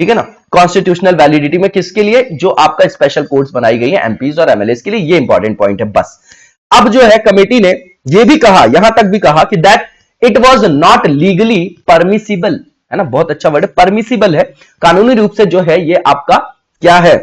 ठीक है ना। कॉन्स्टिट्यूशनल वैलिडिटी में किसके लिए, जो आपका स्पेशल कोर्ट्स बनाई गई है एमपीज और एमएलएस के लिए, ये इंपॉर्टेंट पॉइंट है बस। अब जो है कमेटी ने ये भी कहा, यहां तक भी कहा कि that it was not legally permissible, है ना, बहुत अच्छा वर्ड है, परमिसिबल है, कानूनी रूप से जो है ये आपका क्या है,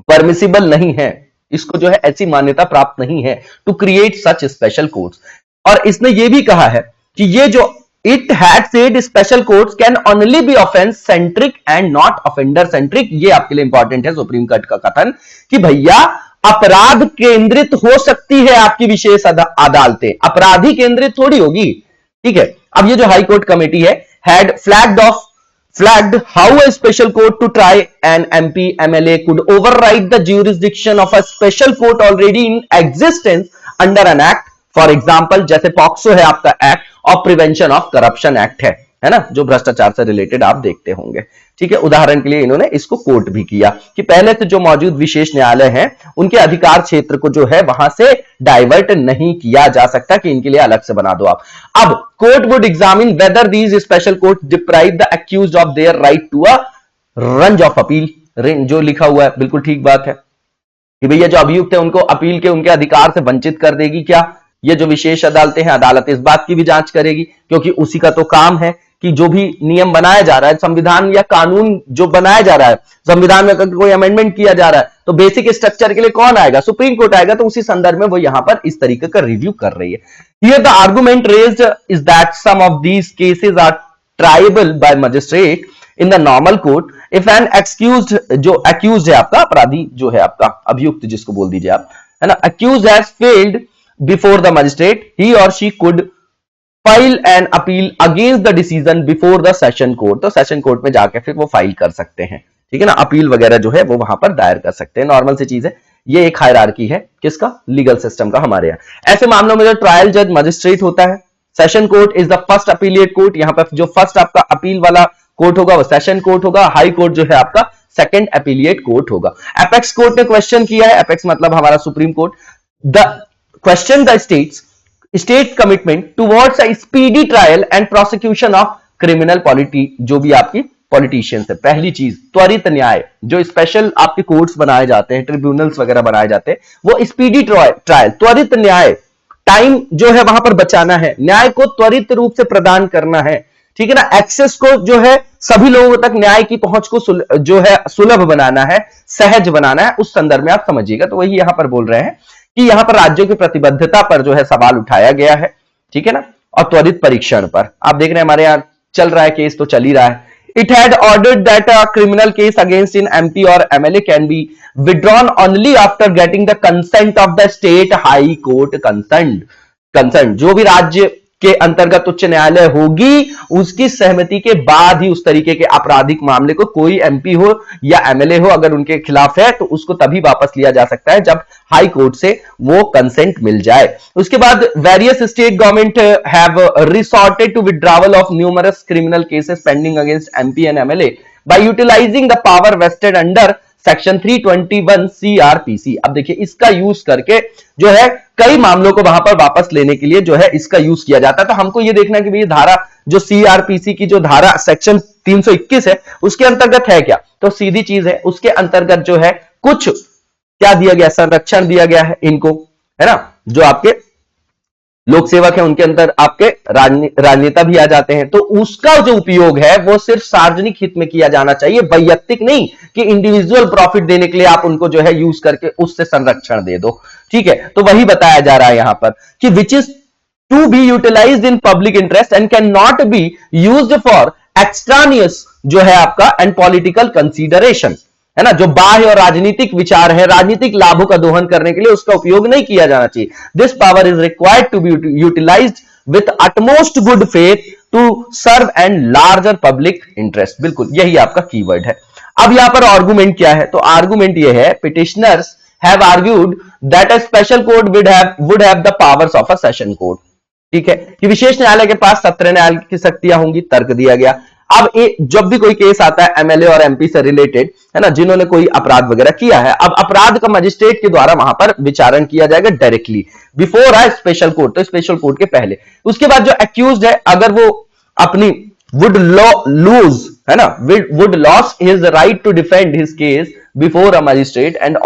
परमिसिबल नहीं है, इसको जो है ऐसी मान्यता प्राप्त नहीं है to create such special courts. और इसने ये भी कहा है कि ये जो it had said special courts can only be offence centric and not offender centric. ये आपके लिए इंपॉर्टेंट है सुप्रीम कोर्ट का कथन कि भैया अपराध केंद्रित हो सकती है आपकी विशेष अदालतें, अपराधी केंद्रित थोड़ी होगी, ठीक है। अब ये जो हाई कोर्ट कमेटी है had flagged how a special court to try an MP MLA could override the jurisdiction of a special court already in existence under an act, for example जैसे पॉक्सो है आपका act और prevention of corruption act है ना, जो भ्रष्टाचार से related आप देखते होंगे, ठीक है। उदाहरण के लिए इन्होंने इसको कोर्ट भी किया कि पहले से जो मौजूद विशेष न्यायालय हैं उनके अधिकार क्षेत्र को जो है वहां से डाइवर्ट नहीं किया जा सकता कि इनके लिए अलग से बना दो आप। अब court would examine whether these special court deprive the accused of their right to a range of appeal, जो लिखा हुआ है बिल्कुल ठीक बात है कि भैया जो अभियुक्त है उनको अपील के उनके अधिकार से वंचित कर देगी क्या, ये जो विशेष अदालतें हैं, अदालत इस बात की भी जांच करेगी क्योंकि उसी का तो काम है कि जो भी नियम बनाया जा रहा है, संविधान या कानून जो बनाया जा रहा है, संविधान में अगर कोई अमेंडमेंट किया जा रहा है तो बेसिक स्ट्रक्चर के लिए कौन आएगा? सुप्रीम कोर्ट आएगा। तो उसी संदर्भ में वो यहां पर इस तरीके का रिव्यू कर रही है। Here the argument raised is that some of these cases are tribal by magistrate in the normal court if an excused, जो अक्यूज्ड है आपका, अपराधी जो है आपका, अभियुक्त जिसको बोल दीजिए आप, है ना, accused has failed before the magistrate, he और she could file an appeal against the decision before the session court. तो सेशन कोर्ट में जाके फिर वो फाइल कर सकते हैं, ठीक है ना, अपील वगैरह जो है वो वहां पर दायर कर सकते हैं। नॉर्मल सी चीज है, ये एक हायरार्की है किसका? लीगल सिस्टम का हमारे यहाँ। ऐसे मामलों में जो ट्रायल जज मजिस्ट्रेट होता है, session court is the first appellate court, यहां पर जो फर्स्ट आपका अपील वाला कोर्ट होगा वो सेशन कोर्ट होगा, हाई कोर्ट जो है आपका सेकंड अपीलिएट कोर्ट होगा। एपेक्स कोर्ट ने क्वेश्चन किया है, एपेक्स मतलब हमारा supreme court, the question the state commitment towards a speedy trial and prosecution of criminal जो भी आपकी पॉलिटिशियंस है। पहली चीज त्वरित न्याय, जो स्पेशल आपके कोर्ट्स बनाए जाते हैं, ट्रिब्यूनल्स वगैरह बनाए जाते हैं, वो स्पीडी ट्रायल, त्वरित न्याय, टाइम जो है वहां पर बचाना है, न्याय को त्वरित रूप से प्रदान करना है, ठीक है ना, एक्सेस को जो है सभी लोगों तक न्याय की पहुंच को जो है सुलभ बनाना है, सहज बनाना है, उस संदर्भ में आप समझिएगा। तो वही यहां पर बोल रहे हैं कि यहां पर राज्यों की प्रतिबद्धता पर जो है सवाल उठाया गया है, ठीक है ना, और त्वरित परीक्षण पर। आप देख रहे हैं हमारे यहां चल रहा है केस, तो चल ही रहा है। It had ordered that a criminal case against an MP or MLA can be withdrawn only after getting the consent of the state high court concerned। जो भी राज्य के अंतर्गत उच्च न्यायालय होगी उसकी सहमति के बाद ही उस तरीके के आपराधिक मामले को कोई एमपी हो या एमएलए हो अगर उनके खिलाफ है तो उसको तभी वापस लिया जा सकता है जब हाई कोर्ट से वो कंसेंट मिल जाए। उसके बाद various state government have resorted to withdrawal of numerous criminal cases pending against MP and MLA by utilising the power vested under section 321 CrPC. अब देखिए इसका यूज करके जो है कई मामलों को वहां पर वापस लेने के लिए जो है इसका यूज किया जाता है। तो हमको ये देखना है कि भाई धारा जो सीआरपीसी की जो धारा सेक्शन 321 है उसके अंतर्गत है क्या, तो सीधी चीज है उसके अंतर्गत जो है कुछ क्या दिया गया, संरक्षण दिया गया है इनको, है ना, जो आपके लोक सेवक है उनके अंदर आपके राजनेता भी आ जाते हैं। तो उसका जो उपयोग है वो सिर्फ सार्वजनिक हित में किया जाना चाहिए, वैयक्तिक नहीं कि इंडिविजुअल प्रॉफिट देने के लिए आप उनको जो है यूज करके उससे संरक्षण दे दो, ठीक है। तो वही बताया जा रहा है यहां पर कि which is to be utilised in public interest and can not be used for extraneous जो है आपका एंड पॉलिटिकल कंसीडरेशन, है ना, जो बाह्य और राजनीतिक विचार है, राजनीतिक लाभों का दोहन करने के लिए उसका उपयोग नहीं किया जाना चाहिए। This power is required to be utilised with utmost good faith to serve and larger public interest. बिल्कुल यही आपका कीवर्ड है। अब यहां पर आर्गुमेंट क्या है, तो आर्गुमेंट यह है petitioners have argued that a special court would have the powers of a session court, ठीक है, कि विशेष न्यायालय के पास सत्र न्यायालय की शक्तियां होंगी, तर्क दिया गया। अब जब भी कोई केस आता है एमएलए और एमपी से रिलेटेड, है ना, जिन्होंने कोई अपराध वगैरह किया है, अब अपराध का मजिस्ट्रेट के द्वारा वहां पर विचारण किया जाएगा directly before a special court, तो स्पेशल कोर्ट के पहले। उसके बाद जो एक्यूज्ड है अगर वो अपनी वुड लूज, है ना, would loss his right to defend his case before a magistrate and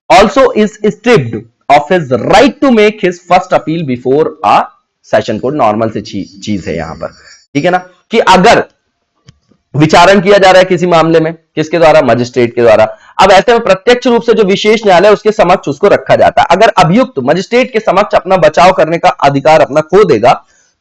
also is stripped of his right to make his first appeal before a session court. Normal से चीज है यहां पर, ठीक है ना, कि अगर विचारण किया जा रहा है किसी मामले में किसके द्वारा, मजिस्ट्रेट के द्वारा, अब ऐसे में प्रत्यक्ष रूप से जो विशेष न्यायालय उसके समक्ष उसको रखा जाता है। अगर अभियुक्त मजिस्ट्रेट के समक्ष अपना बचाव करने का अधिकार अपना खो देगा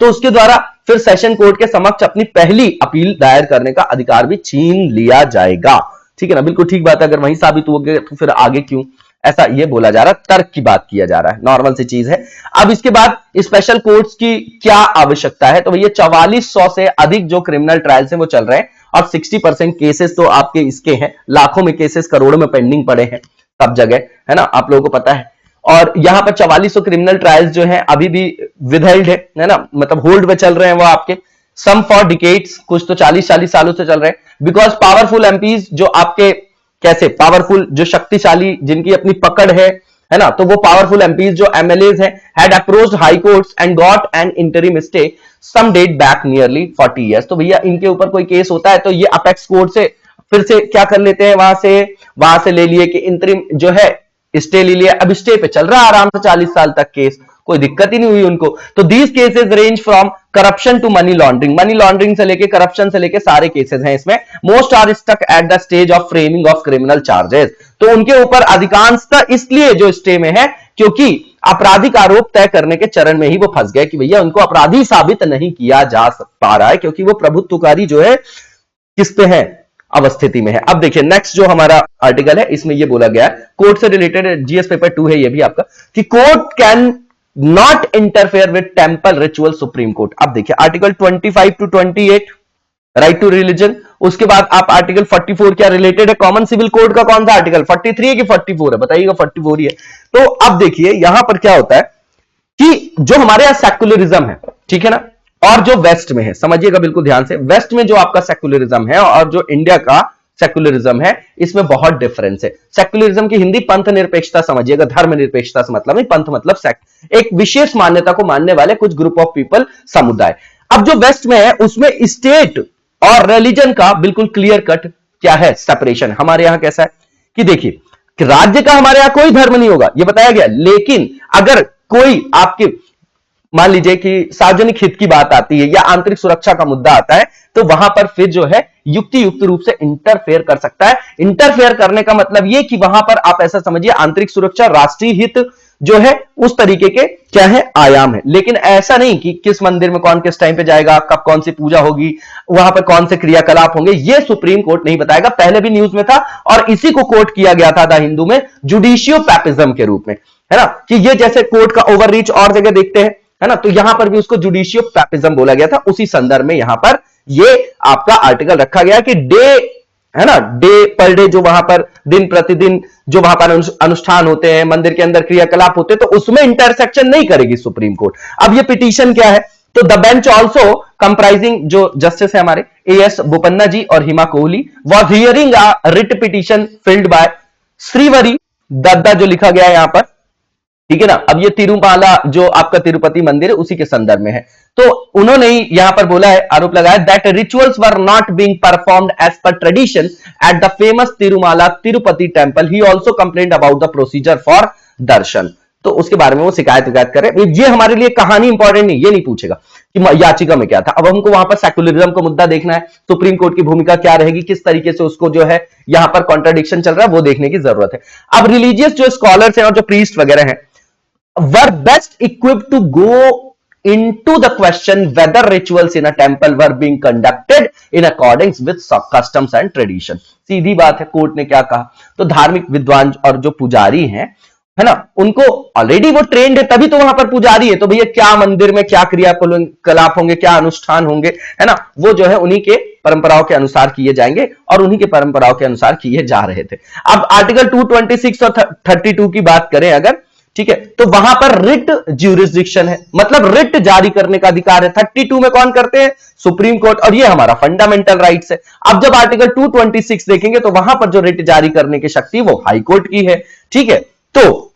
तो उसके द्वारा फिर सेशन कोर्ट के समक्ष अपनी पहली अपील दायर करने का अधिकार भी छीन लिया जाएगा, ठीक है ना, बिल्कुल ठीक बात है। अगर वही साबित हो गया तो फिर आगे क्यों, ऐसा ये बोला जा रहा है, तर्क की बात किया जा रहा है, नॉर्मल सी चीज है। अब इसके बाद स्पेशल कोर्ट्स की क्या आवश्यकता है, तो ये 4400 से अधिक जो क्रिमिनल ट्रायल्स हैं वो चल रहे हैं और 60% केसेस तो आपके इसके हैं, लाखों में केसेस करोड़ों में पेंडिंग पड़े हैं सब जगह, है ना, आप लोगों को पता है। और यहां पर 4400 क्रिमिनल ट्रायल्स जो हैं अभी भी विदहेल्ड है ना, मतलब होल्ड में चल रहे हैं वो आपके, सम फॉर डिकेड्स, कुछ तो 40 सालों से चल रहे हैं, बिकॉज पावरफुल एमपीज जो आपके कैसे पावरफुल जो शक्तिशाली जिनकी अपनी पकड़ है ना, तो वो पावरफुल एमपीज जो एमएलएज हैं had approached high courts and got an interim stay some date back nearly 40 years. तो भैया इनके ऊपर कोई केस होता है तो ये अपेक्स कोर्ट से फिर से क्या कर लेते हैं, वहां से ले लिए कि इंटरिम जो है स्टे ले लिया, अब स्टे पे चल रहा है आराम से 40 साल तक केस, कोई दिक्कत ही नहीं हुई उनको। तो these cases range from corruption to money laundering, money laundering से लेके करप्शन से लेके सारे केसेस हैं इसमें। Most are stuck at the stage of framing of criminal charges, तो उनके ऊपर अधिकांशतः इसलिए जो स्टे में है क्योंकि आपराधिक आरोप तय करने के चरण में ही वो फंस गए कि भैया उनको अपराधी साबित नहीं किया जा पा रहा है, क्योंकि वो प्रभुत्वकारी जो है किस पे है, अवस्थिति में है। अब देखिए नेक्स्ट जो हमारा आर्टिकल है इसमें ये बोला गया है, कोर्ट से रिलेटेड जीएस पेपर 2 है ये भी आपका, कि court can not interfere with temple ritual supreme court. अब देखिए article 25 to 28 right to religion, उसके बाद आप आर्टिकल 44 क्या रिलेटेड है, कॉमन सिविल कोड का कौन सा आर्टिकल 43 है कि 44 है, बताइएगा 44 ही है। तो अब देखिए यहां पर क्या होता है कि जो हमारे यहां सेक्युलरिज्म है, ठीक है ना, और जो वेस्ट में है, समझिएगा बिल्कुल ध्यान से, वेस्ट में जो आपका सेक्युलरिज्म है और जो इंडिया का सेक्युलरिज्म है इसमें बहुत डिफरेंस है। सेक्युलरिज्म की हिंदी पंथ निरपेक्षता समझिएगा, धर्म निरपेक्षता से मतलब नहीं, पंथ मतलब सेक्ट, एक विशेष मान्यता को मानने वाले कुछ ग्रुप ऑफ पीपल, समुदाय। अब जो वेस्ट में है उसमें स्टेट और रिलीजन का बिल्कुल क्लियर कट क्या है, सेपरेशन। हमारे यहां कैसा है कि देखिए कि राज्य का हमारे यहां कोई धर्म नहीं होगा, यह बताया गया, लेकिन अगर कोई आपके मान लीजिए कि सार्वजनिक हित की बात आती है या आंतरिक सुरक्षा का मुद्दा आता है तो वहां पर फिर जो है युक्ति युक्त रूप से इंटरफेयर कर सकता है। इंटरफेयर करने का मतलब यह कि वहां पर आप ऐसा समझिए आंतरिक सुरक्षा, राष्ट्रीय हित जो है उस तरीके के क्या है, आयाम है। लेकिन ऐसा नहीं कि किस मंदिर में कौन किस टाइम पे जाएगा, कब कौन सी पूजा होगी, वहां पर कौन से क्रियाकलाप होंगे, यह सुप्रीम कोर्ट नहीं बताएगा। पहले भी न्यूज में था और इसी को कोर्ट किया गया था द हिंदू में जुडिशियो पैपिज्म के रूप में, है ना, कि ये जैसे कोर्ट का ओवररीच और जगह देखते हैं, है ना, तो यहां पर भी उसको जुडिशियो पैपिज्म बोला गया था। उसी संदर्भ में यहां पर ये आपका आर्टिकल रखा गया कि डे, है ना, डे पर डे जो वहां पर दिन प्रतिदिन जो वहां पर अनुष्ठान होते हैं, मंदिर के अंदर क्रियाकलाप होते हैं, तो उसमें इंटरसेक्शन नहीं करेगी सुप्रीम कोर्ट। अब ये पिटीशन क्या है, तो द बेंच ऑल्सो कंप्राइजिंग जो जस्टिस है हमारे एएस बोपन्ना जी और Hima Kohli was hearing a writ petition filed by Srivari Dadda, जो लिखा गया है यहां पर, ठीक है ना। अब ये तिरुमाला जो आपका तिरुपति मंदिर है उसी के संदर्भ में है, तो उन्होंने ही यहां पर बोला है, आरोप लगाया that rituals were not being performed as per tradition at the famous Tirumala Tirupati temple. He also complained about the procedure for darshan, तो उसके बारे में वो शिकायत करे। ये हमारे लिए कहानी इंपॉर्टेंट नहीं, ये नहीं पूछेगा कि याचिका में क्या था। अब हमको वहां पर सेक्युलरिज्म का मुद्दा देखना है, सुप्रीम कोर्ट की भूमिका क्या रहेगी, किस तरीके से उसको जो है यहां पर कॉन्ट्राडिक्शन चल रहा है वो देखने की जरूरत है। अब रिलीजियस जो स्कॉलर्स हैं और जो प्रीस्ट वगैरह हैं were best equipped to go into the question whether rituals in a temple were being conducted in accordance with customs and tradition। सीधी बात है, कोर्ट ने क्या कहा, तो धार्मिक विद्वान और जो पुजारी हैं, है ना, उनको ऑलरेडी वो ट्रेंड है, तभी तो वहां पर पुजारी है, तो भैया क्या मंदिर में क्या क्रियाकलाप होंगे, क्या अनुष्ठान होंगे, है ना, वो जो है उन्हीं के परंपराओं के अनुसार किए जाएंगे और उन्हीं के परंपराओं के अनुसार किए जा रहे थे। अब आर्टिकल 226 और 32 की बात करें अगर, ठीक है, तो वहां पर रिट ज्यूरिसडिक्शन है, मतलब रिट जारी करने का अधिकार है। 32 में कौन करते हैं, सुप्रीम कोर्ट, और ये हमारा फंडामेंटल राइट्स है। अब जब आर्टिकल 226 देखेंगे तो वहां पर जो रिट जारी करने की शक्ति वो हाई कोर्ट की है, ठीक है। तो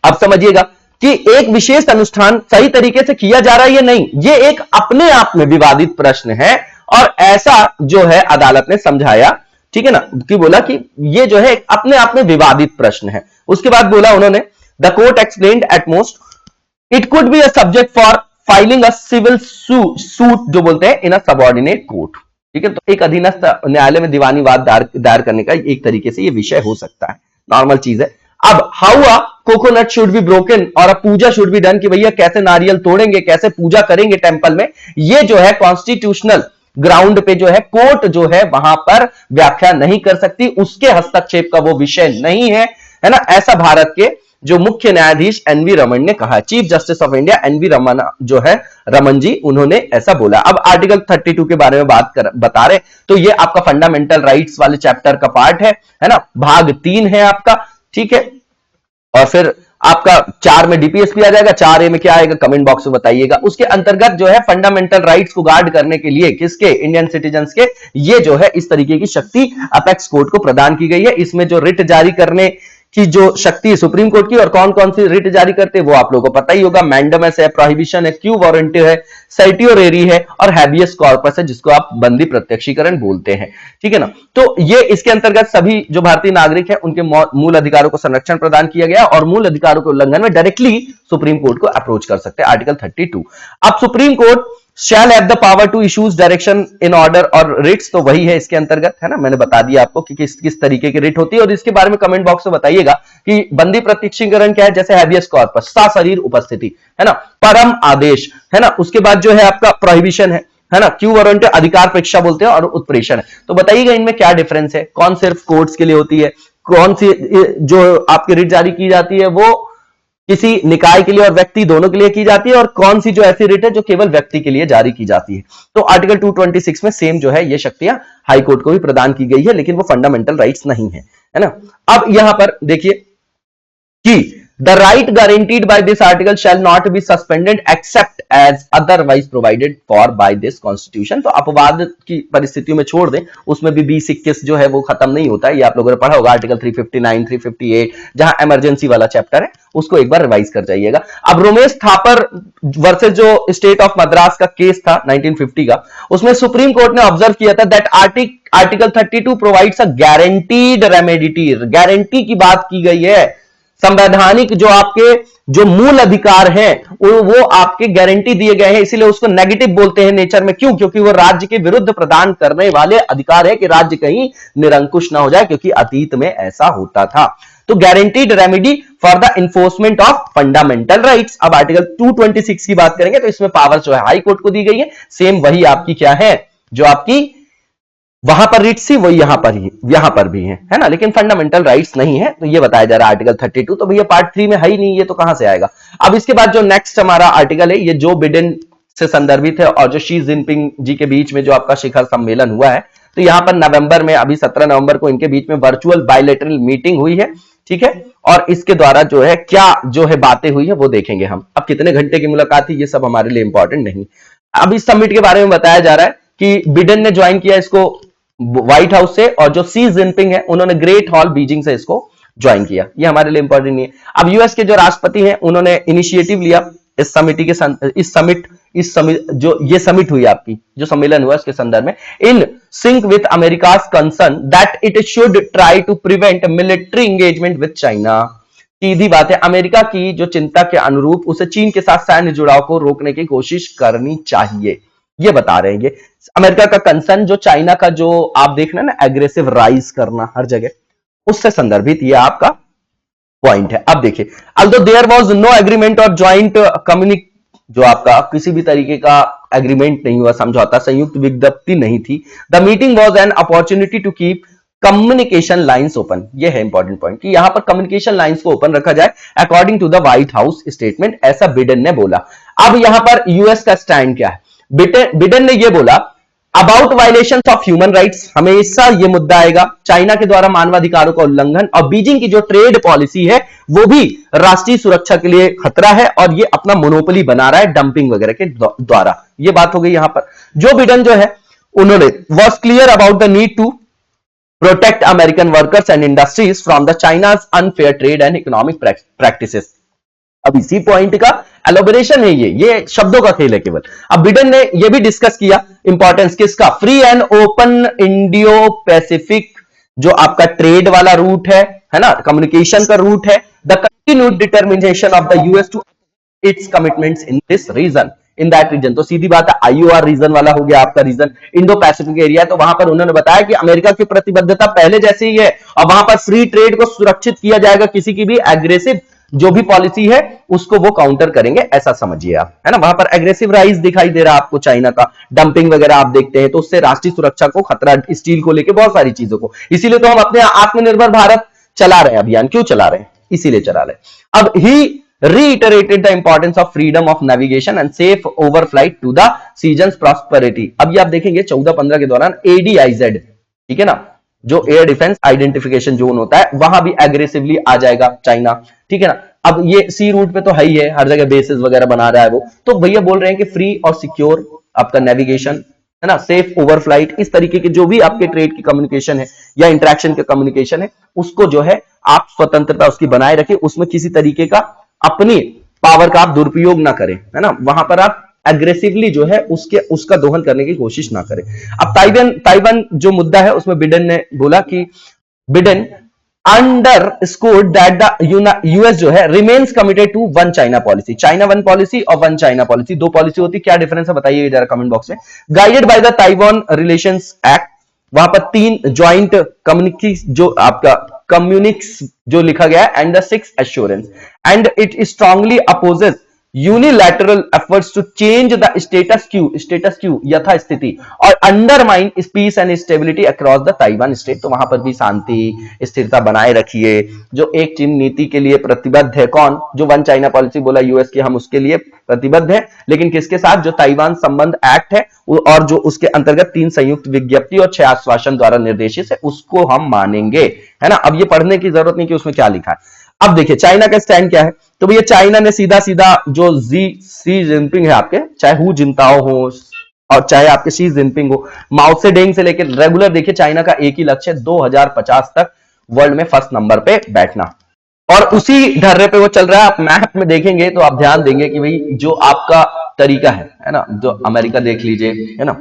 अब समझिएगा कि एक विशेष अनुष्ठान सही तरीके से किया जा रहा है या नहीं, ये एक अपने आप में विवादित प्रश्न है और ऐसा जो है अदालत ने समझाया, ठीक है ना, कि बोला कि ये जो है अपने आप में विवादित प्रश्न है। उसके बाद बोला उन्होंने, The court explained at most it could be a subject for filing a civil suit जो बोलते हैं in a subordinate court, ठीक है, तो एक अधीनस्थ न्यायालय में दीवानी वाद दायर करने का एक तरीके से ये विषय हो सकता है, नॉर्मल चीज है। अब how a coconut should be broken और अ पूजा शुड बी डन, कि भैया कैसे नारियल तोड़ेंगे, कैसे पूजा करेंगे टेंपल में, ये जो है कॉन्स्टिट्यूशनल ग्राउंड पे जो है कोर्ट जो है वहां पर व्याख्या नहीं कर सकती, उसके हस्तक्षेप का वो विषय नहीं है, है ना। ऐसा भारत के जो मुख्य न्यायाधीश एनवी रमन ने कहा, chief justice of India NV Ramana जो है, रमन जी, उन्होंने ऐसा बोला। अब आर्टिकल 32 के बारे में बता रहे, तो ये आपका फंडामेंटल राइट्स वाले चैप्टर का पार्ट है ना, भाग 3 है आपका, ठीक है। और फिर आपका 4 में डीपीएसपी आ जाएगा, 4A में क्या आएगा कमेंट बॉक्स में बताइएगा। उसके अंतर्गत जो है फंडामेंटल राइट्स को गार्ड करने के लिए किसके, इंडियन सिटीजन्स के, ये जो है इस तरीके की शक्ति अपेक्स कोर्ट को प्रदान की गई है। इसमें जो रिट जारी करने की जो शक्ति है सुप्रीम कोर्ट की, और कौन कौन सी रिट जारी करते हैं वो आप लोगों को पता ही होगा। मैंडमस है, प्रोहिबिशन है, क्यू वारंटी है, सर्टियोरेरी है और हैबियस कॉर्पस है, जिसको आप बंदी प्रत्यक्षीकरण बोलते हैं, ठीक है ना। तो ये इसके अंतर्गत सभी जो भारतीय नागरिक है उनके मूल अधिकारों को संरक्षण प्रदान किया गया और मूल अधिकारों के उल्लंघन में डायरेक्टली सुप्रीम कोर्ट को अप्रोच कर सकते हैं, आर्टिकल 32। अब supreme court shall have the power to issues direction in order और रिट्स, तो वही है इसके अंतर्गत, है ना। मैंने बता दिया आपको कि किस तरीके की रिट होती है, और इसके बारे में कमेंट बॉक्स में बताइएगा कि बंदी प्रत्यक्षीकरण क्या है, जैसे हैबियस कॉर्पस, सशरीर उपस्थिति, है ना, परम आदेश, है ना, उसके बाद जो है आपका प्रोहिबिशन है ना, क्यू वारंट अधिकार प्रेक्षा बोलते हैं, और उत्प्रेषण है। तो बताइएगा इनमें क्या डिफरेंस है, कौन सिर्फ कोर्ट्स के लिए होती है, कौन सी जो आपकी रिट जारी की जाती है वो किसी निकाय के लिए और व्यक्ति दोनों के लिए की जाती है, और कौन सी जो ऐसी रिट है जो केवल व्यक्ति के लिए जारी की जाती है। तो आर्टिकल 226 में सेम जो है ये शक्तियां हाई कोर्ट को भी प्रदान की गई है, लेकिन वो फंडामेंटल राइट्स नहीं है, है ना। अब यहां पर देखिए कि the right guaranteed by this article shall not be suspended except as otherwise provided for by this constitution. तो अपवाद की परिस्थितियों में छोड़ दें, उसमें भी 20-21 जो है वो खत्म नहीं होता है, ये आप लोगों ने पढ़ा होगा, आर्टिकल 359, 358 जहां इमरजेंसी वाला चैप्टर है उसको एक बार रिवाइज कर जाइएगा। अब रोमेश थापर वर्सेस जो स्टेट ऑफ मद्रास का केस था 1950 का, उसमें सुप्रीम कोर्ट ने ऑब्जर्व किया था that article 32 provides a guaranteed remedy. Guarantee की बात की गई है, संवैधानिक जो आपके जो मूल अधिकार हैं वो आपके गारंटी दिए गए हैं, इसीलिए उसको नेगेटिव बोलते हैं नेचर में। क्यों? क्योंकि वो राज्य के विरुद्ध प्रदान करने वाले अधिकार है कि राज्य कहीं निरंकुश ना हो जाए, क्योंकि अतीत में ऐसा होता था। तो guaranteed remedy for the enforcement of fundamental rights. अब आर्टिकल 226 की बात करेंगे तो इसमें पावर जो है हाई कोर्ट को दी गई है, सेम वही आपकी क्या है जो आपकी वहां पर रिट्स थी वही यहां पर भी है ना, लेकिन फंडामेंटल राइट्स नहीं है। तो ये बताया जा रहा है आर्टिकल 32, तो भैया पार्ट 3 में है ही नहीं, ये तो कहां से आएगा। अब इसके बाद जो नेक्स्ट हमारा आर्टिकल है ये जो बिडेन से संदर्भित है और जो शी जिनपिंग जी के बीच में जो आपका शिखर सम्मेलन हुआ है, तो यहां पर नवंबर में अभी 17 नवंबर को इनके बीच में वर्चुअल बायलैटरल मीटिंग हुई है, ठीक है, और इसके द्वारा जो है क्या जो है बातें हुई है वो देखेंगे हम। अब कितने घंटे की मुलाकात थी ये सब हमारे लिए इंपॉर्टेंट नहीं। अब इस समिट के बारे में बताया जा रहा है कि बिडेन ने ज्वाइन किया इसको व्हाइट हाउस से, और जो सी जिनपिंग है उन्होंने ग्रेट हॉल बीजिंग से इसको ज्वाइन किया। ये हमारे लिए इंपॉर्टेंट नहीं है। अब यूएस के जो राष्ट्रपति हैं उन्होंने इनिशिएटिव लिया इस समिति के जो ये समिट हुई आपकी जो सम्मेलन हुआ उसके संदर्भ में, in sync with America's concern that it should try to prevent military engagement with China. सीधी बात है, अमेरिका की जो चिंता के अनुरूप उसे चीन के साथ सैन्य जुड़ाव को रोकने की कोशिश करनी चाहिए, ये बता रहे हैं। ये अमेरिका का कंसर्न जो चाइना का जो आप देखना ना एग्रेसिव राइज करना हर जगह, उससे संदर्भित ये आपका पॉइंट है। अब देखिए, although there was no agreement और ज्वाइंट कम्युनिक जो आपका किसी भी तरीके का एग्रीमेंट नहीं हुआ, समझौता संयुक्त विज्ञप्ति नहीं थी। The meeting was an opportunity to keep communication lines open. ये है इंपॉर्टेंट पॉइंट कि यहां पर कम्युनिकेशन लाइंस को ओपन रखा जाए according to the White House statement, ऐसा बिडेन ने बोला। अब यहां पर यूएस का स्टैंड क्या है, बिडेन ने यह बोला about violation of human rights, हमेशा यह मुद्दा आएगा, चाइना के द्वारा मानवाधिकारों का उल्लंघन, और बीजिंग की जो ट्रेड पॉलिसी है वो भी राष्ट्रीय सुरक्षा के लिए खतरा है और ये अपना मोनोपोली बना रहा है डंपिंग वगैरह के द्वारा। ये बात हो गई। यहां पर जो बिडेन जो है उन्होंने was clear about the need to protect American workers and industries from the China's unfair trade and economic practices. अब इसी पॉइंट का एलोबरेशन है, ये शब्दों का खेल है केवल। अब बिडेन ने यह भी डिस्कस किया इंपॉर्टेंस किसका, free and open Indo Pacific जो आपका ट्रेड वाला रूट है ना, कम्युनिकेशन का रूट है, the continued determination of the US to its commitments in this region, in that region. तो सीधी बात है, आईओआर रीजन वाला हो गया आपका रीजन, इंडो पैसिफिक एरिया। तो वहां पर उन्होंने बताया कि अमेरिका की प्रतिबद्धता पहले जैसे ही है और वहां पर फ्री ट्रेड को सुरक्षित किया जाएगा, किसी की भी एग्रेसिव जो भी पॉलिसी है उसको वो काउंटर करेंगे, ऐसा समझिए आप, है ना। वहां पर एग्रेसिव राइज दिखाई दे रहा है आपको चाइना का, डंपिंग वगैरह आप देखते हैं, तो उससे राष्ट्रीय सुरक्षा को खतरा, स्टील को लेकर बहुत सारी चीजों को, इसीलिए तो हम अपने आत्मनिर्भर भारत चला रहे हैं अभियान। क्यों चला रहे हैं? इसीलिए चला रहे हैं। अब ही reiterated the importance of freedom of navigation and safe overflight to the season's prosperity। अब ये आप देखेंगे 14-15 के दौरान ADIZ, ठीक है ना, जो एयर डिफेंस आइडेंटिफिकेशन जोन होता है वहां भी एग्रेसिवली आ जाएगा चाइना, ठीक है ना। अब ये सी रूट पे तो है ही है, हर जगह बेसिस वगैरह बना रहा है वो, तो भैया बोल रहे हैं कि फ्री और सिक्योर आपका नेविगेशन है ना, सेफ ओवरफ्लाइट, इस तरीके के जो भी आपके ट्रेड की कम्युनिकेशन है या इंटरेक्शन के कम्युनिकेशन है, उसको जो है आप स्वतंत्रता उसकी बनाए रखें, उसमें किसी तरीके का अपनी पावर का आप दुरुपयोग ना करें, है ना, वहां पर आप एग्रेसिवली जो है उसका दोहन करने की कोशिश ना करें। अब ताइवान जो मुद्दा है उसमें बिडेन ने बोला कि Biden underscored that the US जो है remains committed to one China policy, China one policy और one China policy, दो पॉलिसी होती, क्या डिफरेंस है बताइए जरा कमेंट बॉक्स में। Guided by the Taiwan relations act, वहां पर 3 ज्वाइंट कम्युनिकी जो आपका कम्युनिक्स जो लिखा गया है, and the 6th assurance, and it strongly opposes unilateral efforts to change the status quo यथास्थिति और undermine peace and stability across the Taiwan strait. तो वहां पर भी शांति स्थिरता बनाए रखिए, जो एक चीन नीति के लिए प्रतिबद्ध है, कौन, जो वन चाइना पॉलिसी बोला यूएस की, हम उसके लिए प्रतिबद्ध है, लेकिन किसके साथ, जो ताइवान संबंध एक्ट है और जो उसके अंतर्गत 3 संयुक्त विज्ञप्ति और 6 आश्वासन द्वारा निर्देशित है, उसको हम मानेंगे, है ना। अब ये पढ़ने की जरूरत नहीं कि उसमें क्या लिखा है। अब देखिए चाइना का स्टैंड क्या है, तो भैया चाइना ने सीधा सीधा जो सी जिनपिंग है आपके, चाहे हु जिनताओ हो और चाहे आपके शी जिनपिंग हो, माओ से डेंग से लेकर रेगुलर, देखिए चाइना का एक ही लक्ष्य है 2050 तक वर्ल्ड में फर्स्ट नंबर पे बैठना, और उसी ढर्रे पे वो चल रहा है। आप मैप में देखेंगे तो आप ध्यान देंगे कि भाई जो आपका तरीका है ना, जो अमेरिका देख लीजिए, है ना,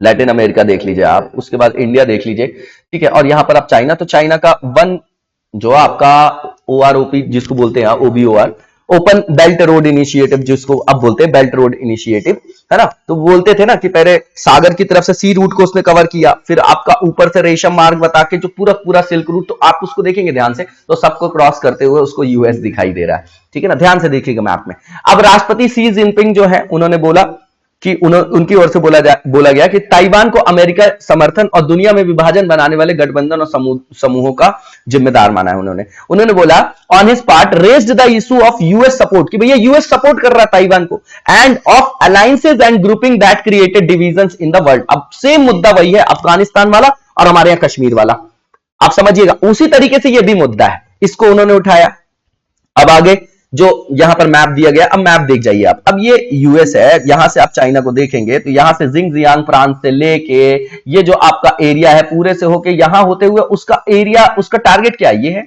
लैटिन अमेरिका देख लीजिए आप, उसके बाद इंडिया देख लीजिए, ठीक है, और यहां पर आप चाइना, तो चाइना का वन जो आपका OROP जिसको बोलते हैं OBOR, open belt road initiative, जिसको अब बोलते हैं बेल्ट रोड इनिशिएटिव, है ना, तो बोलते थे ना कि पहले सागर की तरफ से सी रूट को उसने कवर किया, फिर आपका ऊपर से रेशम मार्ग बता के जो पूरा सिल्क रूट, तो आप उसको देखेंगे ध्यान से तो सबको क्रॉस करते हुए उसको यूएस दिखाई दे रहा है, ठीक है ना, ध्यान से देखिएगा मैप में। अब राष्ट्रपति शी जिनपिंग जो है उन्होंने बोला कि उनकी ओर से बोला गया कि ताइवान को अमेरिका समर्थन और दुनिया में विभाजन बनाने वाले गठबंधन और समूहों का जिम्मेदार माना है। उन्होंने बोला on his part raised the issue of US support, कि भैया यूएस सपोर्ट कर रहा है ताइवान को, end of alliances and grouping that created divisions in the world. अब सेम मुद्दा वही है, अफगानिस्तान वाला और हमारे यहां कश्मीर वाला, आप समझिएगा उसी तरीके से यह भी मुद्दा है, इसको उन्होंने उठाया। अब आगे जो यहां पर मैप दिया गया, अब मैप देख जाइए आप, अब ये यूएस है, यहां से आप चाइना को देखेंगे तो यहां से जिंगजियांग प्रांत से लेके ये जो आपका एरिया है पूरे से होके यहां होते हुए उसका एरिया, उसका टारगेट क्या है, ये है।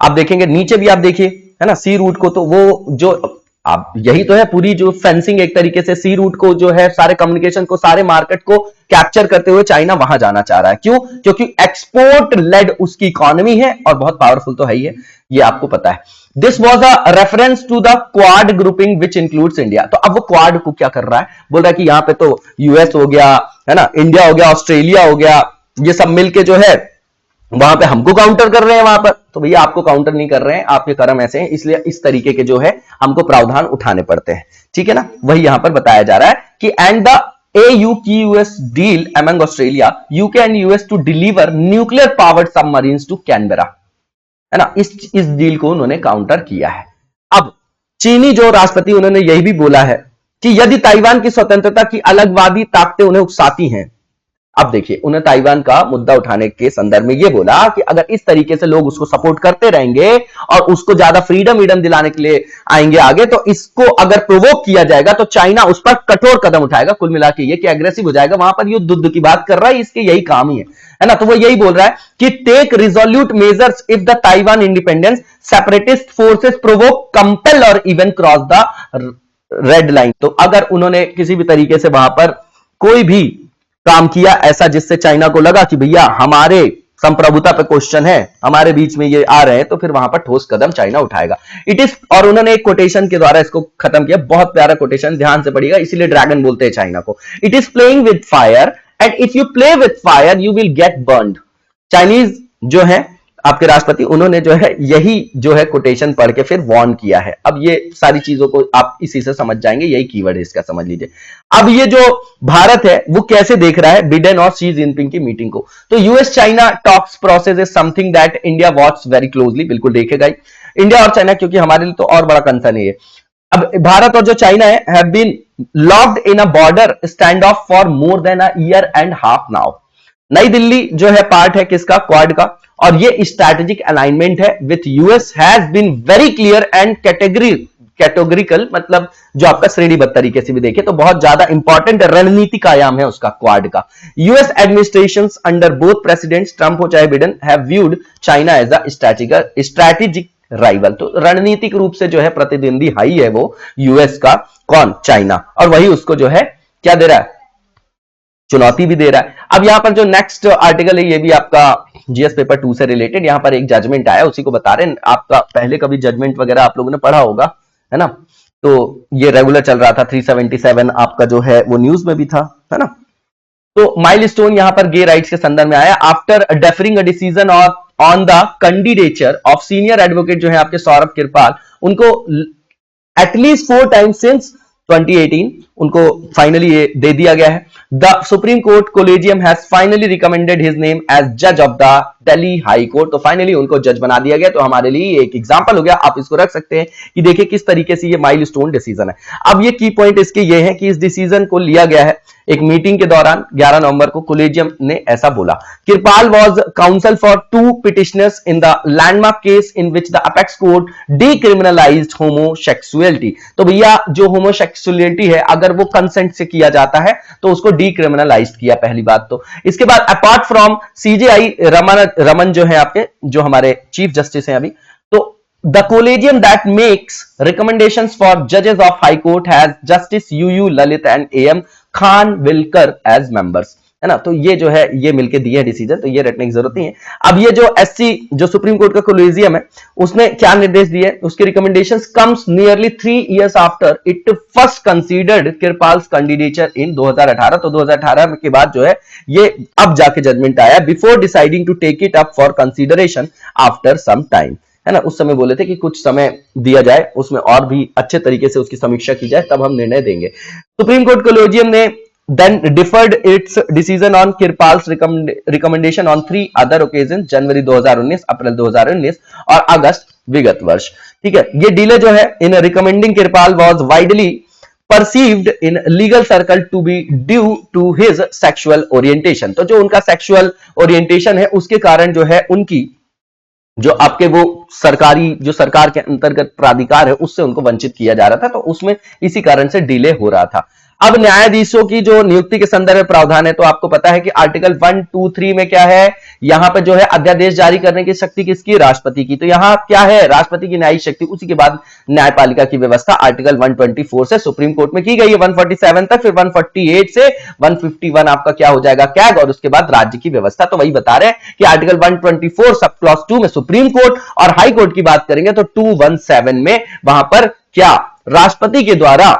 आप देखेंगे नीचे भी आप देखिए, है ना, सी रूट को, तो वो जो आप यही तो है पूरी जो फेंसिंग, एक तरीके से सी रूट को जो है सारे कम्युनिकेशन को, सारे मार्केट को कैप्चर करते हुए चाइना वहां जाना चाह रहा है। क्यों? क्योंकि एक्सपोर्ट लेड उसकी इकोनॉमी है और बहुत पावरफुल तो है ही है, ये आपको पता है। This was a reference to the Quad grouping which includes India. तो अब वो क्वाड को क्या कर रहा है, बोल रहा है कि यहां पे तो यूएस हो गया, है ना, इंडिया हो गया, ऑस्ट्रेलिया हो गया, ये सब मिलके जो है वहां पे हमको काउंटर कर रहे हैं वहां पर। तो भैया आपको काउंटर नहीं कर रहे हैं, आपके कर्म ऐसे हैं, इसलिए इस तरीके के जो है हमको प्रावधान उठाने पड़ते हैं, ठीक है ना। वही यहां पर बताया जा रहा है कि and the AUKUS deal among Australia, UK and US to deliver nuclear powered submarines to Canberra, है ना, इस डील को उन्होंने काउंटर किया है। अब चीनी जो राष्ट्रपति, उन्होंने यही भी बोला है कि यदि ताइवान की स्वतंत्रता की अलगवादी ताकतें उन्हें उकसाती हैं, अब देखिए उन्हें ताइवान का मुद्दा उठाने के संदर्भ में यह बोला कि अगर इस तरीके से लोग उसको सपोर्ट करते रहेंगे और उसको ज्यादा फ्रीडम दिलाने के लिए आएंगे आगे, तो इसको अगर प्रोवोक किया जाएगा तो चाइना उस पर कठोर कदम उठाएगा। कुल मिला के ये कि एग्रेसिव हो जाएगा, वहां पर युद्ध की बात कर रहा है, इसके यही काम ही है ना। तो वो यही बोल रहा है कि take resolute measures if the Taiwan independence separatist forces provoke, compel और even cross the red line. तो अगर उन्होंने किसी भी तरीके से वहां पर कोई भी काम किया ऐसा जिससे चाइना को लगा कि भैया हमारे संप्रभुता पे क्वेश्चन है, हमारे बीच में ये आ रहे हैं, तो फिर वहां पर ठोस कदम चाइना उठाएगा। इट इज, और उन्होंने एक कोटेशन के द्वारा इसको खत्म किया, बहुत प्यारा कोटेशन, ध्यान से पढ़िएगा, इसीलिए ड्रैगन बोलते हैं चाइना को। It is playing with fire and if you play with fire you will get burned. Chinese जो है आपके राष्ट्रपति, उन्होंने जो है यही जो है कोटेशन पढ़ के फिर वार्न किया है। अब ये सारी चीजों को आप इसी से समझ जाएंगे, यही कीवर्ड है इसका, समझ लीजिए। अब ये जो भारत है वो कैसे देख रहा है बिडेन और शी जिनपिंग की मीटिंग को, तो US China talks process is something that India watch very closely, बिल्कुल देखेगा ही इंडिया और चाइना, क्योंकि हमारे लिए तो और बड़ा कंसर्न है ये। अब भारत और जो चाइना है have been locked in a border stand off for more than a year and half now. New Delhi जो है पार्ट है किसका, क्वाड का, और ये स्ट्रैटेजिक अलाइनमेंट है with US has been very clear and categorical, मतलब जो आपका श्रेणीबद्ध तरीके से भी देखे तो बहुत ज्यादा इंपॉर्टेंट रणनीतिक आयाम है उसका क्वाड का। US administrations under both presidents Trump हो चाहे Biden have viewed China as a strategic rival. तो रणनीतिक रूप से जो है प्रतिद्वंदी हाई है वो यूएस का, कौन? चाइना, और वही उसको जो है क्या दे रहा है? चुनौती भी दे रहा है। अब यहां पर जो नेक्स्ट आर्टिकल है ये भी आपका जीएस पेपर 2 से रिलेटेड, यहां पर एक जजमेंट आया उसी को बता रहे हैं। आपका पहले कभी जजमेंट वगैरह आप लोगों ने पढ़ा होगा, है ना? तो ये रेगुलर चल रहा था, 377 आपका जो है वो न्यूज में भी था, है ना? तो माइलस्टोन यहां पर गे राइट्स के संदर्भ में आया। After deferring a decision on the candidature of senior advocate जो है आपके सौरभ किरपाल, उनको एटलीस्ट 4 टाइम्स सिंस 2018 उनको फाइनली ये दे दिया गया है। The supreme court collegium has finally recommended his name as जज of the Delhi high court. तो फाइनली उनको जज बना दिया गया। तो हमारे लिए एक एग्जांपल हो गया, आप इसको रख सकते हैं कि देखिए किस तरीके से ये माइलस्टोन डिसीजन है। अब ये की पॉइंट इसके ये है कि इस डिसीजन को लिया गया है एक मीटिंग के दौरान 11 नवंबर को। कोलेजियम ने ऐसा बोला, Kirpal was counsel for 2 petitioners in the landmark case in which the apex court decriminalised homosexuality. तो भैया जो होमोसेक्सुअलिटी है अगर वो कंसेंट से किया जाता है तो उसको डीक्रिमिनलाइज्ड किया, पहली बात तो। इसके बाद अपार्ट फ्रॉम सीजेआई रमन जो है आपके, जो हमारे चीफ जस्टिस हैं अभी, तो the collegium that makes recommendations for judges of high court has justice UU Lalit and AM Khanwilkar as members, है ना? तो ये जो है ये मिलके दिए डिसीजन, तो ये रटने की जरूरत नहीं है। अब ये जो एससी जो सुप्रीम कोर्ट का कोलेजियम है उसने क्या निर्देश दिए, उसके recommendations comes nearly 3 years after it first considered Kirpal's candidature in 2018। तो 2018 के बाद जो है ये अब जाके जजमेंट आया, before deciding to take it up for consideration after some time, है ना? उस समय बोले थे कि कुछ समय दिया जाए, उसमें और भी अच्छे तरीके से उसकी समीक्षा की जाए, तब हम निर्णय देंगे। सुप्रीम कोर्ट कोलेजियम ने then deferred its decision on Kirpal's recommendation on 3 other occasions, जनवरी 2019, अप्रैल 2019 और अगस्त विगत वर्ष। ठीक है, ये डिले जो है in recommending Kirpal was widely perceived in legal circle to be due to his sexual orientation। तो जो उनका सेक्सुअल ओरिएंटेशन है उसके कारण जो है उनकी जो आपके वो सरकारी जो सरकार के अंतर्गत प्राधिकार है उससे उनको वंचित किया जा रहा था, तो उसमें इसी कारण से डिले हो रहा था। अब न्यायाधीशों की जो नियुक्ति के संदर्भ में प्रावधान है, तो आपको पता है कि आर्टिकल 1, 2, 3 में क्या है, यहां पर जो है अध्यादेश जारी करने की शक्ति किसकी? राष्ट्रपति की। तो यहां क्या है? राष्ट्रपति की न्यायिक शक्ति। उसी के बाद न्यायपालिका की व्यवस्था आर्टिकल 124 से सुप्रीम कोर्ट में की गई है 147 तक, फिर 148 से 151 आपका क्या हो जाएगा? कैग, और उसके बाद राज्य की व्यवस्था। तो वही बता रहे हैं कि आर्टिकल 124 सब क्लॉज 2 में सुप्रीम कोर्ट और हाई कोर्ट की बात करेंगे तो 217 में वहां पर क्या राष्ट्रपति के द्वारा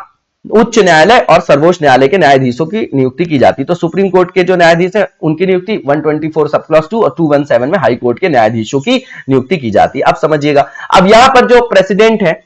उच्च न्यायालय और सर्वोच्च न्यायालय के न्यायाधीशों की नियुक्ति की जाती। तो सुप्रीम कोर्ट के जो न्यायाधीश हैं उनकी नियुक्ति 124 सब क्लॉज 2 और 217 में हाई कोर्ट के न्यायाधीशों की नियुक्ति की जाती। अब समझिएगा, अब यहां पर जो प्रेसिडेंट है,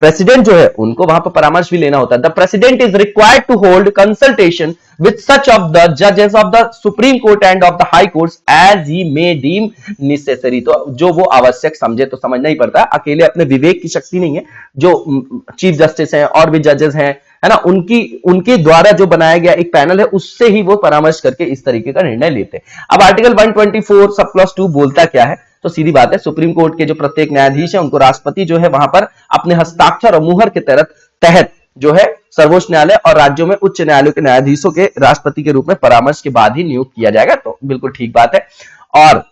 प्रेसिडेंट जो है उनको वहां पर परामर्श भी लेना होता है। The president is required to hold consultation with such of the जजेस of the supreme court and of the high courts as he may deem necessary. तो जो वो आवश्यक समझे तो समझना ही पड़ता है, अकेले अपने विवेक की शक्ति नहीं है। जो चीफ जस्टिस हैं और भी जजेस हैं, है ना, उनके द्वारा जो बनाया गया एक पैनल है उससे ही वो परामर्श करके इस तरीके का निर्णय लेते हैं। अब आर्टिकल 124 सब क्लॉज 2 बोलता क्या है? तो सीधी बात है, सुप्रीम कोर्ट के जो प्रत्येक न्यायाधीश है उनको राष्ट्रपति जो है वहां पर अपने हस्ताक्षर और मुहर के तहत जो है सर्वोच्च न्यायालय और राज्यों में उच्च न्यायालयों के न्यायाधीशों के राष्ट्रपति के रूप में परामर्श के बाद ही नियुक्त किया जाएगा। तो बिल्कुल ठीक बात है। और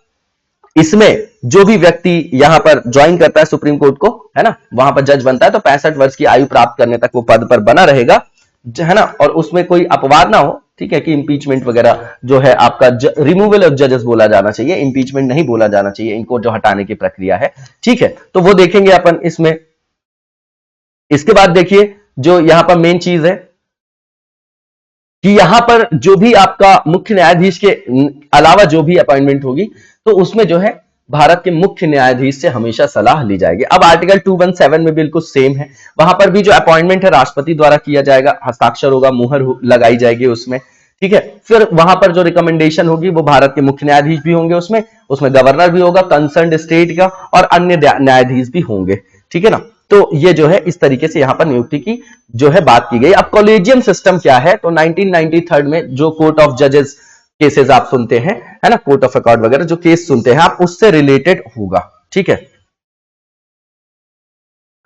इसमें जो भी व्यक्ति यहां पर ज्वाइन करता है सुप्रीम कोर्ट को, है ना, वहां पर जज बनता है तो 65 वर्ष की आयु प्राप्त करने तक वो पद पर बना रहेगा, है ना, और उसमें कोई अपवाद ना हो। ठीक है, कि इंपीचमेंट वगैरह जो है आपका रिमूवल ऑफ जजेस बोला जाना चाहिए, इंपीचमेंट नहीं बोला जाना चाहिए, इनको जो हटाने की प्रक्रिया है। ठीक है, तो वो देखेंगे अपन इसमें। इसके बाद देखिए जो यहां पर मेन चीज है कि यहां पर जो भी आपका मुख्य न्यायाधीश के अलावा जो भी अपॉइंटमेंट होगी तो उसमें जो है भारत के मुख्य न्यायाधीश से हमेशा सलाह ली जाएगी। अब आर्टिकल 217 में बिल्कुल सेम है, वहां पर भी जो अपॉइंटमेंट है राष्ट्रपति द्वारा किया जाएगा, हस्ताक्षर होगा, मुहर लगाई जाएगी उसमें। ठीक है, फिर वहां पर जो रिकमेंडेशन होगी वो भारत के मुख्य न्यायाधीश भी होंगे, उसमें गवर्नर भी होगा, कंसर्न स्टेट का, और अन्य न्यायाधीश भी होंगे। ठीक है ना, तो ये जो है इस तरीके से यहां पर नियुक्ति की जो है बात की गई। अब कॉलेजियम सिस्टम क्या है? तो 1993 में जो कोर्ट ऑफ जजेस केसेस आप सुनते हैं, है ना, कोर्ट ऑफ अकॉर्ड वगैरह जो केस सुनते हैं आप, उससे रिलेटेड होगा। ठीक है,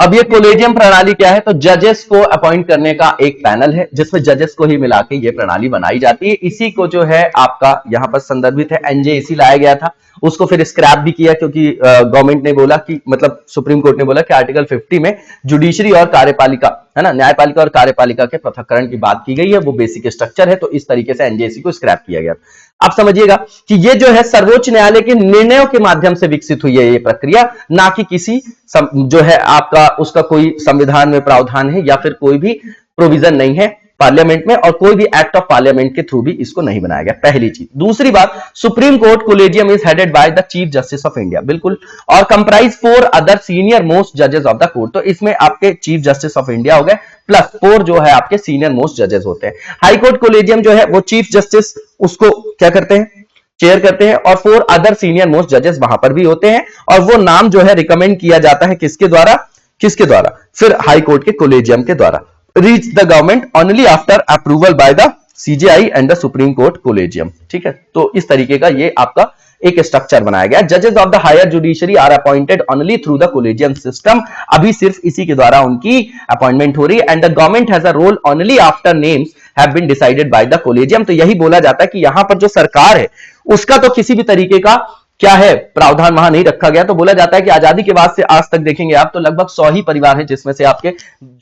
अब ये कोलेजियम प्रणाली क्या है? तो जजेस को अपॉइंट करने का एक पैनल है जिसमें जजेस को ही मिला के ये प्रणाली बनाई जाती है। इसी को जो है आपका यहां पर संदर्भित है, एनजेएसी लाया गया था, उसको फिर स्क्रैप भी किया क्योंकि गवर्नमेंट ने बोला कि मतलब सुप्रीम कोर्ट ने बोला कि आर्टिकल 50 में जुडिशरी और कार्यपालिका है ना, न्यायपालिका और कार्यपालिका के पृथक्करण की बात की गई है, वो बेसिक स्ट्रक्चर है, तो इस तरीके से एनजेएसी को स्क्रैप किया गया। आप समझिएगा कि ये जो है सर्वोच्च न्यायालय के निर्णयों के माध्यम से विकसित हुई है ये प्रक्रिया, ना कि किसी जो है आपका उसका कोई संविधान में प्रावधान है या फिर कोई भी प्रोविजन नहीं है पार्लियामेंट में, और कोई भी एक्ट ऑफ पार्लियामेंट के थ्रू भी इसको नहीं बनाया गया, पहली चीज। दूसरी बात, supreme court collegium is headed by the chief justice of India, बिल्कुल, और कंप्राइज 4 अदर सीनियर मोस्ट जजेस ऑफ द कोर्ट। तो इसमें आपके चीफ जस्टिस ऑफ इंडिया हो गए प्लस 4 जो है आपके सीनियर मोस्ट जजेस होते हैं। हाई कोर्ट कोलेजियम जो है वो चीफ जस्टिस उसको क्या करते हैं, चेयर करते हैं, और 4 अदर सीनियर मोस्ट जजेस वहां पर भी होते हैं, और वो नाम जो है रिकमेंड किया जाता है किसके द्वारा, फिर हाई कोर्ट के कोलेजियम के द्वारा। Reach the government only after approval by the CJI and the supreme court collegium, ठीक है। तो इस तरीके का ये आपका एक स्ट्रक्चर बनाया गया। जजेस of the higher judiciary are appointed only through the collegium system, अभी सिर्फ इसी के द्वारा उनकी अपॉइंटमेंट हो रही है। And the government has a role only after names have been decided by the collegium. तो यही बोला जाता है कि यहां पर जो सरकार है उसका तो किसी भी तरीके का क्या है प्रावधान वहां नहीं रखा गया। तो बोला जाता है कि आजादी के बाद से आज तक देखेंगे आप तो लगभग 100 ही परिवार है जिसमें से आपके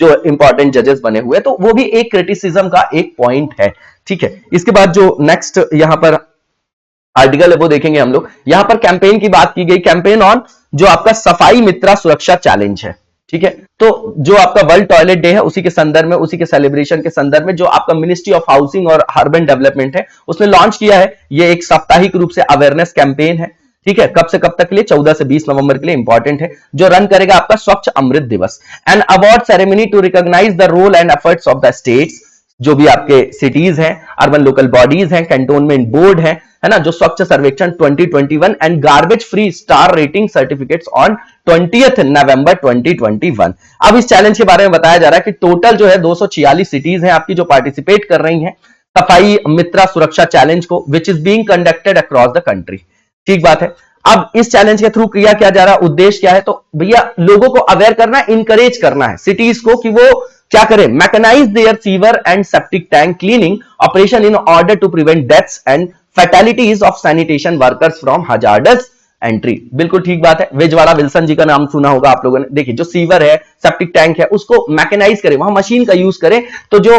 जो इंपॉर्टेंट जजेस बने हुए, तो वो भी एक क्रिटिसिज्म का एक पॉइंट है, ठीक है। इसके बाद जो नेक्स्ट यहां पर आर्टिकल है वो देखेंगे हम लोग। यहां पर कैंपेन की बात की गई, कैंपेन ऑन जो आपका सफाई मित्रा सुरक्षा चैलेंज है, ठीक है। तो जो आपका वर्ल्ड टॉयलेट डे है उसी के संदर्भ में, उसी के सेलिब्रेशन के संदर्भ में जो आपका मिनिस्ट्री ऑफ हाउसिंग और अर्बन डेवलपमेंट है उसने लॉन्च किया है। ये एक साप्ताहिक रूप से अवेयरनेस कैंपेन है, ठीक है। कब से कब तक के लिए? 14 से 20 नवंबर के लिए, इंपॉर्टेंट है, जो रन करेगा आपका Swachh Amrit Diwas. And award ceremony to recognise the role and efforts of the states, जो भी आपके सिटीज हैं, अर्बन लोकल बॉडीज हैं, कैंटोनमेंट बोर्ड है ना, जो Swachh Survekshan 2021 and garbage free star rating certificates on 20 November 2021। अब इस चैलेंज के बारे में बताया जा रहा है कि टोटल जो है 246 सिटीज हैं आपकी जो पार्टिसिपेट कर रही हैं सफाई मित्रा सुरक्षा चैलेंज को, which is being conducted across the country, ठीक बात है। अब इस चैलेंज के थ्रू किया क्या जा रहा है, उद्देश्य क्या है? तो भैया लोगों को अवेयर करना है, इंकरेज करना है सिटीज को कि वो क्या करें, mechanise their sewer and septic tank cleaning operation in order to prevent deaths and fatalities of sanitation workers from hazardous entry. बिल्कुल ठीक बात है। विजवाड़ा विल्सन जी का नाम सुना होगा आप लोगों ने। देखिए जो सीवर है, सेप्टिक टैंक है, उसको मैकेनाइज करें, वहां मशीन का यूज करें, तो जो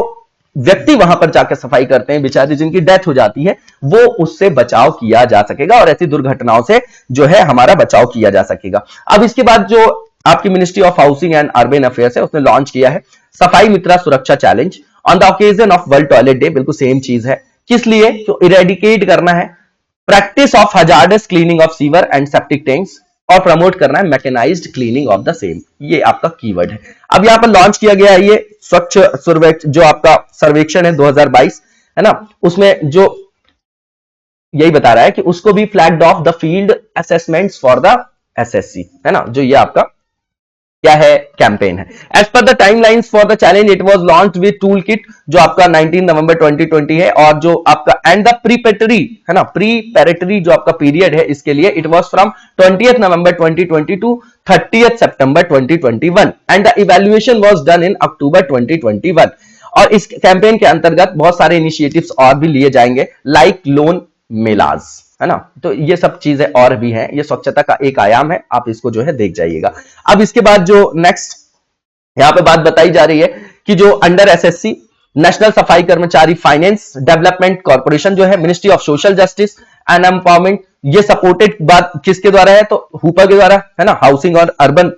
व्यक्ति वहां पर जाकर सफाई करते हैं बेचारे जिनकी डेथ हो जाती है, वो उससे बचाव किया जा सकेगा और ऐसी दुर्घटनाओं से जो है हमारा बचाव किया जा सकेगा। अब इसके बाद जो आपकी ministry of housing and urban affairs है उसने लॉन्च किया है Safai Mitra Suraksha challenge on the occasion of world toilet day. बिल्कुल सेम चीज है। किस लिए? तो इरेडिकेट करना है practice of hazardous cleaning of sewer and septic tanks और प्रमोट करना है mechanised cleaning of the same. ये आपका कीवर्ड है। अब यहां पर लॉन्च किया गया है ये स्वच्छ सर्वेक्षण, जो आपका सर्वेक्षण है 2022 है ना, उसमें जो यही बता रहा है कि उसको भी flagged of the field assessments for the assessee, है ना, जो ये आपका क्या है कैंपेन है। As per the timelines for the challenge it was launched with toolkit जो आपका 19 नवंबर 2020 है, और जो आपका एंड द प्रीपेटरी है ना, प्रीपेरेटरी जो आपका पीरियड है इसके लिए it was from 20 November 2020 to 30 September 2021 and the evaluation was done in October 2021। और इस कैंपेन के अंतर्गत बहुत सारे इनिशिएटिव्स और भी लिए जाएंगे लाइक लोन मेलाज, है ना। तो ये सब चीजें और भी हैं, ये स्वच्छता का एक आयाम है, आप इसको जो है देख जाइएगा। अब इसके बाद जो नेक्स्ट यहां पे बात बताई जा रही है कि जो अंडर एसएससी नेशनल सफाई कर्मचारी फाइनेंस डेवलपमेंट कॉर्पोरेशन जो है, ministry of social justice and empowerment, ये सपोर्टेड बात किसके द्वारा है? तो हुपा के द्वारा, है ना, हाउसिंग और अर्बन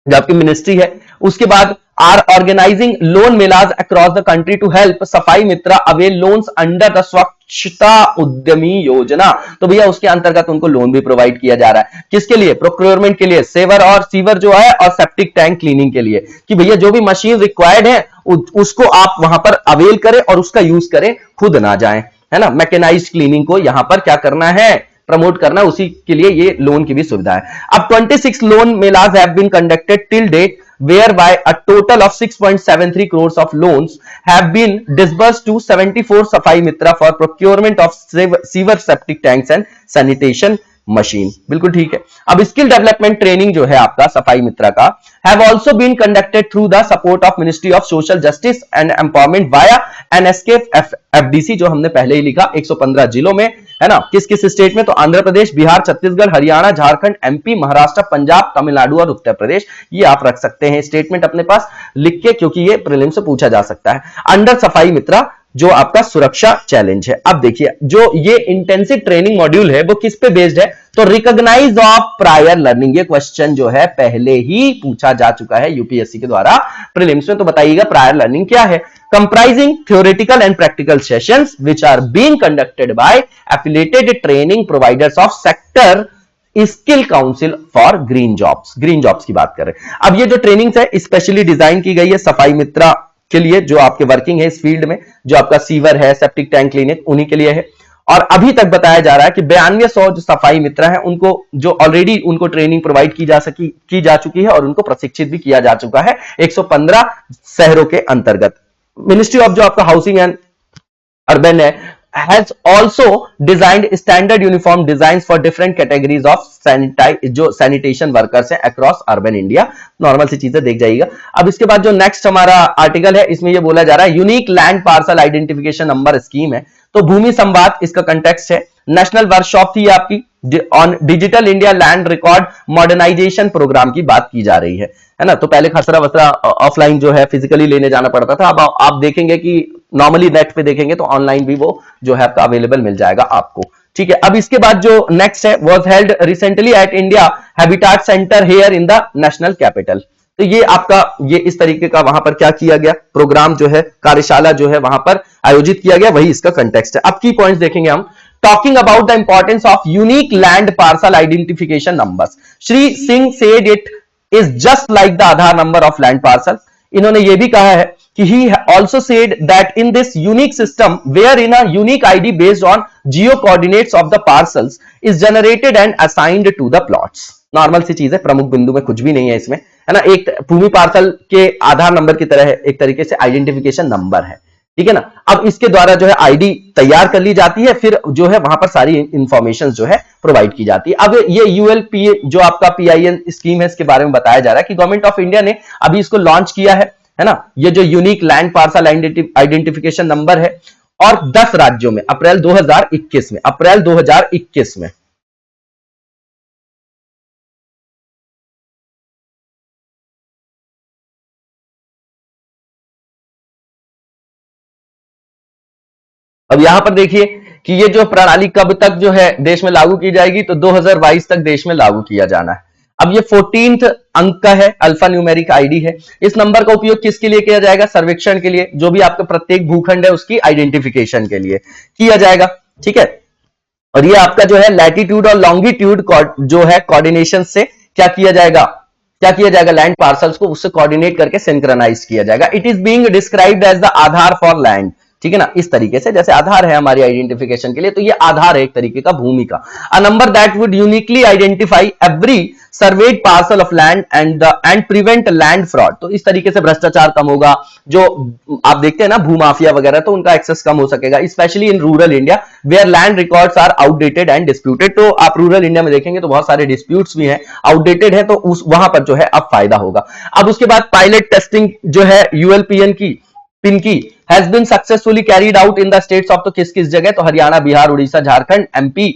जो आपकी मिनिस्ट्री है। उसके बाद are organising loan melas across the country to help Safai Mitra avail loans under the Swachhata Udyami योजना। तो भैया उसके अंतर्गत उनको लोन भी प्रोवाइड किया जा रहा है। किसके लिए? प्रोक्योरमेंट के लिए, सेवर और सीवर जो है, और सेप्टिक टैंक क्लीनिंग के लिए, कि भैया जो भी मशीन रिक्वायर्ड है उसको आप वहां पर अवेल करें और उसका यूज करें, खुद ना जाएं, है ना। मैकेनाइज्ड क्लीनिंग को यहां पर क्या करना है, प्रमोट करना, उसी के लिए ये लोन की भी सुविधा है। अब 26 loan melas have been conducted till date whereby a total of 6.73 crores of loans have been disbursed to 74 Safai Mitra for procurement of sewer septic tanks and sanitation machine. बिल्कुल ठीक है। अब स्किल डेवलपमेंट ट्रेनिंग जो है आपका सफाई मित्रा का have also been conducted through the support of ministry of social justice and empowerment via NSK FDC, जो हमने पहले ही लिखा 115 जिलों में, है ना। किस किस स्टेट में? तो आंध्र प्रदेश, बिहार, छत्तीसगढ़, हरियाणा, झारखंड, एमपी, महाराष्ट्र, पंजाब, तमिलनाडु और उत्तर प्रदेश। ये आप रख सकते हैं स्टेटमेंट अपने पास लिख के, क्योंकि ये प्रीलिम से पूछा जा सकता है। अंडर सफाई मित्रा जो आपका सुरक्षा चैलेंज है। अब देखिए जो ये इंटेंसिव ट्रेनिंग मॉड्यूल है वो किस पे बेस्ड है? तो रिकॉग्नाइज ऑफ प्रायर लर्निंग। ये क्वेश्चन जो है पहले ही पूछा जा चुका है यूपीएससी के द्वारा प्रीलिम्स में। तो बताइएगा प्रायर लर्निंग क्या है? Comprising theoretical and practical sessions which are being conducted by affiliated training providers of sector skill council for green jobs की बात कर रहे हैं। अब ये जो ट्रेनिंग्स है स्पेशली डिजाइन की गई है सफाई मित्रा के लिए, जो आपके वर्किंग है इस फील्ड में, जो आपका सीवर है, सेप्टिक टैंक क्लिनिक, उन्हीं के लिए है। और अभी तक बताया जा रहा है कि 9200 जो सफाई मित्र हैं उनको जो ऑलरेडी उनको ट्रेनिंग प्रोवाइड की जा चुकी है और उनको प्रशिक्षित भी किया जा चुका है 115 शहरों के अंतर्गत। मिनिस्ट्री ऑफ जो आपका हाउसिंग एंड अर्बन है has also designed standard uniform designs for different categories of जो sanitation workers हैं across urban India। नॉर्मल सी चीजें देख जाइएगा। अब इसके बाद जो नेक्स्ट हमारा आर्टिकल है इसमें ये बोला जा रहा है unique land parcel identification number scheme है। तो भूमि संवाद इसका कंटेक्स्ट है। नेशनल वर्कशॉप थी आपकी on digital India land record modernisation programme की बात की जा रही है ना। तो पहले खसरा वसरा ऑफलाइन जो है फिजिकली लेने जाना पड़ता था, अब आप देखेंगे कि नॉर्मली नेट पे देखेंगे तो ऑनलाइन भी वो जो है आपका अवेलेबल मिल जाएगा आपको। ठीक है। अब इसके बाद जो नेक्स्ट है was held recently eight India habitat centre here in the national capital. तो ये आपका ये इस तरीके का वहां पर क्या किया गया प्रोग्राम जो है कार्यशाला जो है वहां पर आयोजित किया गया, वही इसका कंटेक्स्ट है। अब की पॉइंट्स देखेंगे हम। Talking about the importance of unique land parcel identification numbers, Shri Singh said it is just like the Aadhaar number of land parcel. इन्होंने ये भी कहा है कि he also said that in this unique system wherein a unique ID based on geo coordinates of the parcels is generated and assigned to the plots। Normal सी चीज है, प्रमुख बिंदु में कुछ भी नहीं है इसमें, है ना। एक भूमि पार्सल के आधार नंबर की तरह है, एक तरीके से आइडेंटिफिकेशन नंबर है, ठीक है ना। अब इसके द्वारा जो है आईडी तैयार कर ली जाती है, फिर जो है वहां पर सारी इंफॉर्मेशन जो है प्रोवाइड की जाती है। अब ये यूएलपीए जो आपका पीआईएन स्कीम है इसके बारे में बताया जा रहा है कि गवर्नमेंट ऑफ इंडिया ने अभी इसको लॉन्च किया है ना। ये जो unique land parcel identification number है और 10 राज्यों में अप्रैल 2021 में अब यहां पर देखिए कि ये जो प्रणाली कब तक जो है देश में लागू की जाएगी, तो 2022 तक देश में लागू किया जाना है। अब ये 14th अंक का है, अल्फा न्यूमेरिक आईडी है। इस नंबर का उपयोग किसके लिए किया जाएगा? सर्वेक्षण के लिए, जो भी आपका प्रत्येक भूखंड है उसकी आइडेंटिफिकेशन के लिए किया जाएगा, ठीक है। और ये आपका जो है लैटिट्यूड और लॉन्गिट्यूड जो है कोऑर्डिनेशन से क्या किया जाएगा लैंड पार्सल्स को उससे कोऑर्डिनेट करके सिंक्रोनाइज किया जाएगा। It is being described as the Aadhaar for land, ठीक है ना। इस तरीके से जैसे आधार है हमारी आइडेंटिफिकेशन के लिए, तो ये आधार है एक तरीके का भूमि का। A number that would uniquely identify every served parcel of land and prevent land fraud. तो इस तरीके से भ्रष्टाचार कम होगा, जो आप देखते हैं ना भूमाफिया वगैरह, तो उनका एक्सेस कम हो सकेगा, especially in rural India where land records are outdated and disputed. तो आप रूरल इंडिया में देखेंगे तो बहुत सारे डिस्प्यूट्स भी हैं, आउटडेटेड है, तो उस वहां पर जो है अब फायदा होगा। अब उसके बाद पायलट टेस्टिंग जो है यूएलपीएन की पिन की has been successfully carried out in the states of, तो किस किस जगह? तो हरियाणा, बिहार, उड़ीसा, झारखंड, एमपी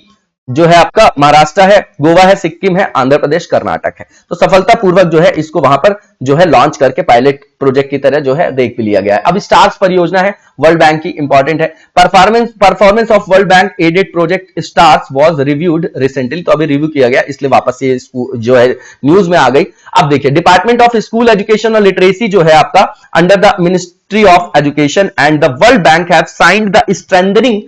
जो है आपका, महाराष्ट्र है, गोवा है, सिक्किम है, आंध्र प्रदेश, कर्नाटक है। तो सफलतापूर्वक जो है इसको वहां पर जो है लॉन्च करके पायलट प्रोजेक्ट की तरह जो है देख भी लिया गया है। अब स्टार्स परियोजना है वर्ल्ड बैंक की, इंपॉर्टेंट है। Performance of World Bank aided project STARS was reviewed recently. तो अभी रिव्यू किया गया, इसलिए वापस से जो है न्यूज में आ गई। अब देखिए डिपार्टमेंट ऑफ स्कूल एजुकेशन और लिटरेसी जो है आपका under the ministry of education and the World Bank have signed the strengthening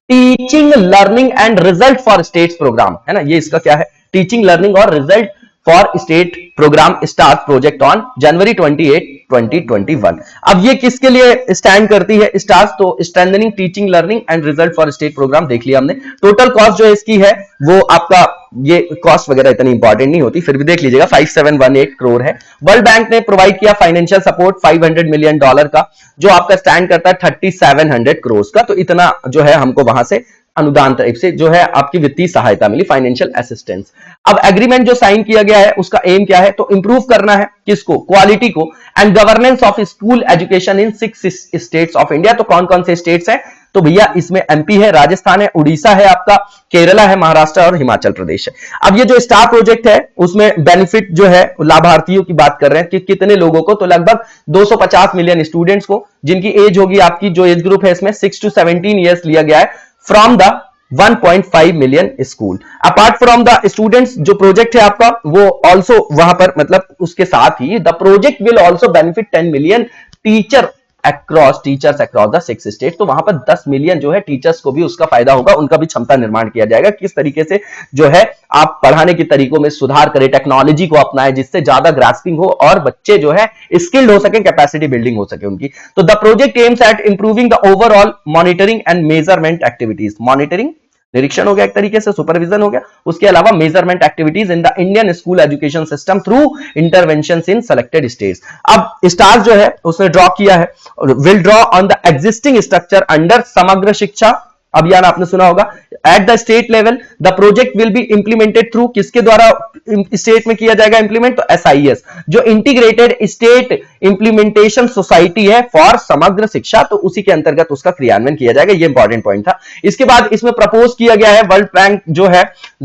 teaching learning and result for states programme, है ना। ये इसका क्या है? टीचिंग लर्निंग और result for state programme start project on January 28, 2021। अब ये किसके लिए स्टैंड करती है स्टार्स? तो strengthening teaching learning and result for state programme देख लिया हमने। टोटल कॉस्ट जो इसकी है वो आपका, ये कॉस्ट वगैरह इतनी इंपॉर्टेंट नहीं होती, फिर भी देख लीजिएगा 5718 करोड़ है। वर्ल्ड बैंक ने प्रोवाइड किया फाइनेंशियल सपोर्ट $500 मिलियन का, जो आपका स्टैंड करता है 3700 करोड़ का। तो इतना जो है हमको वहां से अनुदान टाइप से जो है आपकी वित्तीय सहायता मिली, फाइनेंशियल असिस्टेंस। अब एग्रीमेंट जो साइन किया गया है उसका एम क्या है, तो इंप्रूव करना है किसको, क्वालिटी को, and governance of school education in 6 states of India. तो कौन कौन से स्टेट्स हैं, तो भैया इसमें एमपी है, राजस्थान है, उड़ीसा है आपका, केरला है, महाराष्ट्र और हिमाचल प्रदेश है। अब ये जो स्टार प्रोजेक्ट है उसमें बेनिफिट जो है लाभार्थियों की बात कर रहे हैं कि कितने लोगों को, तो लगभग 250 मिलियन स्टूडेंट्स को, जिनकी एज होगी आपकी, जो एज ग्रुप है इसमें 6 to 17 ईयर्स लिया गया है, from the 1.5 million school. Apart from the students जो प्रोजेक्ट है आपका वो ऑल्सो वहां पर मतलब उसके साथ ही the project will also benefit 10 million teachers across the 6 state. तो वहां पर 10 मिलियन जो है टीचर्स को भी उसका फायदा होगा, उनका भी क्षमता निर्माण किया जाएगा, किस तरीके से जो है आप पढ़ाने के तरीकों में सुधार करें, टेक्नोलॉजी को अपनाएं जिससे ज्यादा ग्रास्पिंग हो और बच्चे जो है स्किल्ड हो सके, कैपेसिटी बिल्डिंग हो सके उनकी। तो the project aims at improving the overall monitoring and measurement activities. Monitoring निरीक्षण हो गया एक तरीके से, सुपरविजन हो गया, उसके अलावा measurement activities in the Indian school education system through interventions in selected states. अब स्टार जो है उसने ड्रॉ किया है, will draw on the existing structure under समग्र शिक्षा अभियान, आपने सुना होगा, at the state level the project will be implemented through, किसके द्वारा स्टेट में किया जाएगा इंप्लीमेंट, तो SIS जो इंटीग्रेटेड स्टेट इंप्लीमेंटेशन सोसाइटी है फॉर समग्र शिक्षा, तो उसी के अंतर्गत उसका क्रियान्वयन किया जाएगा। ये इंपॉर्टेंट पॉइंट था। इसके बाद इसमें प्रपोज किया गया है वर्ल्ड बैंक जो है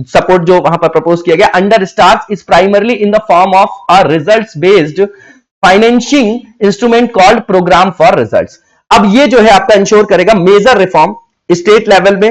सपोर्ट जो वहां पर प्रपोज किया गया under stars is primarily in the form of a results based financing instrument called programme for results. अब ये जो है आपका इंश्योर करेगा मेजर रिफॉर्म स्टेट लेवल में,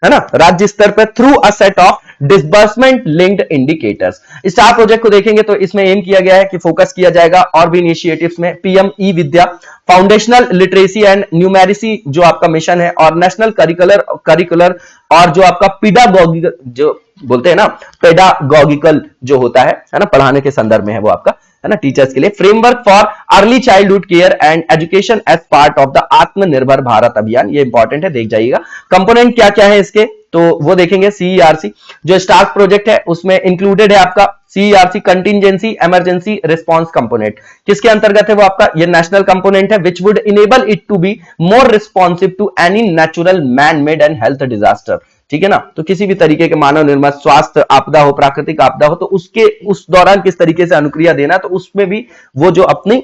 है ना, राज्य स्तर पर, through a set of disbursement linked indicators. Star project को देखेंगे तो इसमें एम किया गया है कि फोकस किया जाएगा और भी इनिशिएटिव्स में PM E Vidya, foundational literacy and numeracy जो आपका मिशन है, और नेशनल करिकुलर और जो आपका पेडागॉगिकल जो बोलते हैं ना, पेडागॉगिकल जो होता है ना, पढ़ाने के संदर्भ में है वो आपका, है ना, टीचर्स के लिए, framework for early childhood care and education as part of the Atmanirbhar Bharat अभियान। ये इंपॉर्टेंट है, देख जाइएगा। कंपोनेंट क्या क्या है इसके, तो वो देखेंगे। CERC जो स्टार प्रोजेक्ट है उसमें इंक्लूडेड है आपका CERC contingency emergency response component, किसके अंतर्गत है वो आपका, ये नेशनल कंपोनेंट है, which would enable it to be more responsive to any natural man made and health disaster. ठीक है ना, तो किसी भी तरीके के मानव निर्मित स्वास्थ्य आपदा हो, प्राकृतिक आपदा हो, तो उसके उस दौरान किस तरीके से अनुक्रिया देना, तो उसमें भी वो जो अपनी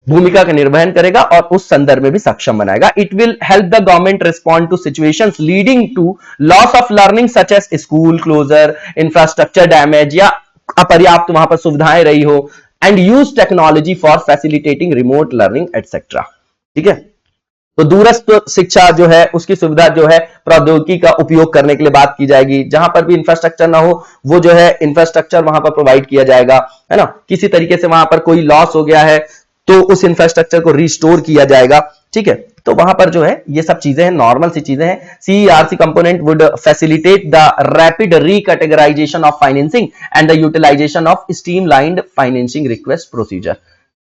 भूमिका का निर्वहन करेगा और उस संदर्भ में भी सक्षम बनाएगा। It will help the government respond to situations leading to loss of learning such as school closure, infrastructure damage या अपर्याप्त वहां पर सुविधाएं रही हो, and use technology for facilitating remote learning etcetera. ठीक है, तो दूरस्थ शिक्षा जो है उसकी सुविधा जो है प्रौद्योगिकी का उपयोग करने के लिए बात की जाएगी। जहां पर भी इंफ्रास्ट्रक्चर ना हो वो जो है इंफ्रास्ट्रक्चर वहां पर प्रोवाइड किया जाएगा, है ना, किसी तरीके से वहां पर कोई लॉस हो गया है तो उस इंफ्रास्ट्रक्चर को रिस्टोर किया जाएगा। ठीक है, तो वहां पर जो है ये सब चीजें हैं, नॉर्मल सी चीजें हैं। CERC component would facilitate the rapid recategorisation of financing and the utilisation of streamlined financing request procedure.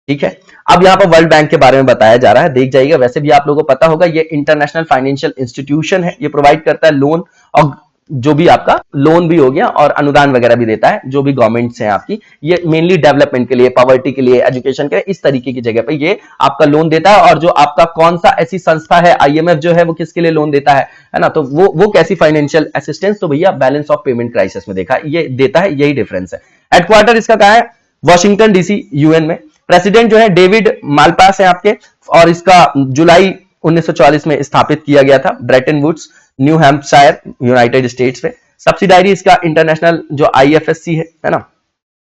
ठीक है, अब यहां पर वर्ल्ड बैंक के बारे में बताया जा रहा है, देख जाइएगा। वैसे भी आप लोगों को पता होगा ये इंटरनेशनल फाइनेंशियल इंस्टीट्यूशन है, ये प्रोवाइड करता है लोन, और जो भी आपका लोन भी हो गया और अनुदान वगैरह भी देता है, जो भी गवर्नमेंट्स हैं आपकी, ये मेनली डेवलपमेंट के लिए, पॉवर्टी के लिए, एजुकेशन के लिए, इस तरीके की जगह पे ये आपका लोन देता है। और जो आपका कौन सा ऐसी संस्था है, IMF जो है वो किसके लिए लोन देता है ना, तो वो कैसी फाइनेंशियल असिस्टेंस, तो भैया बैलेंस ऑफ पेमेंट क्राइसिस में देखा ये देता है, यही डिफरेंस है। हेडक्वार्टर इसका कहां है, वॉशिंगटन DC UN में। प्रेसिडेंट जो है डेविड मालपास है आपके, और इसका जुलाई 1944 में स्थापित किया गया था, Bretton Woods, New Hampshire, United States में। सब्सिडायरी इसका इंटरनेशनल जो IFSC है ना,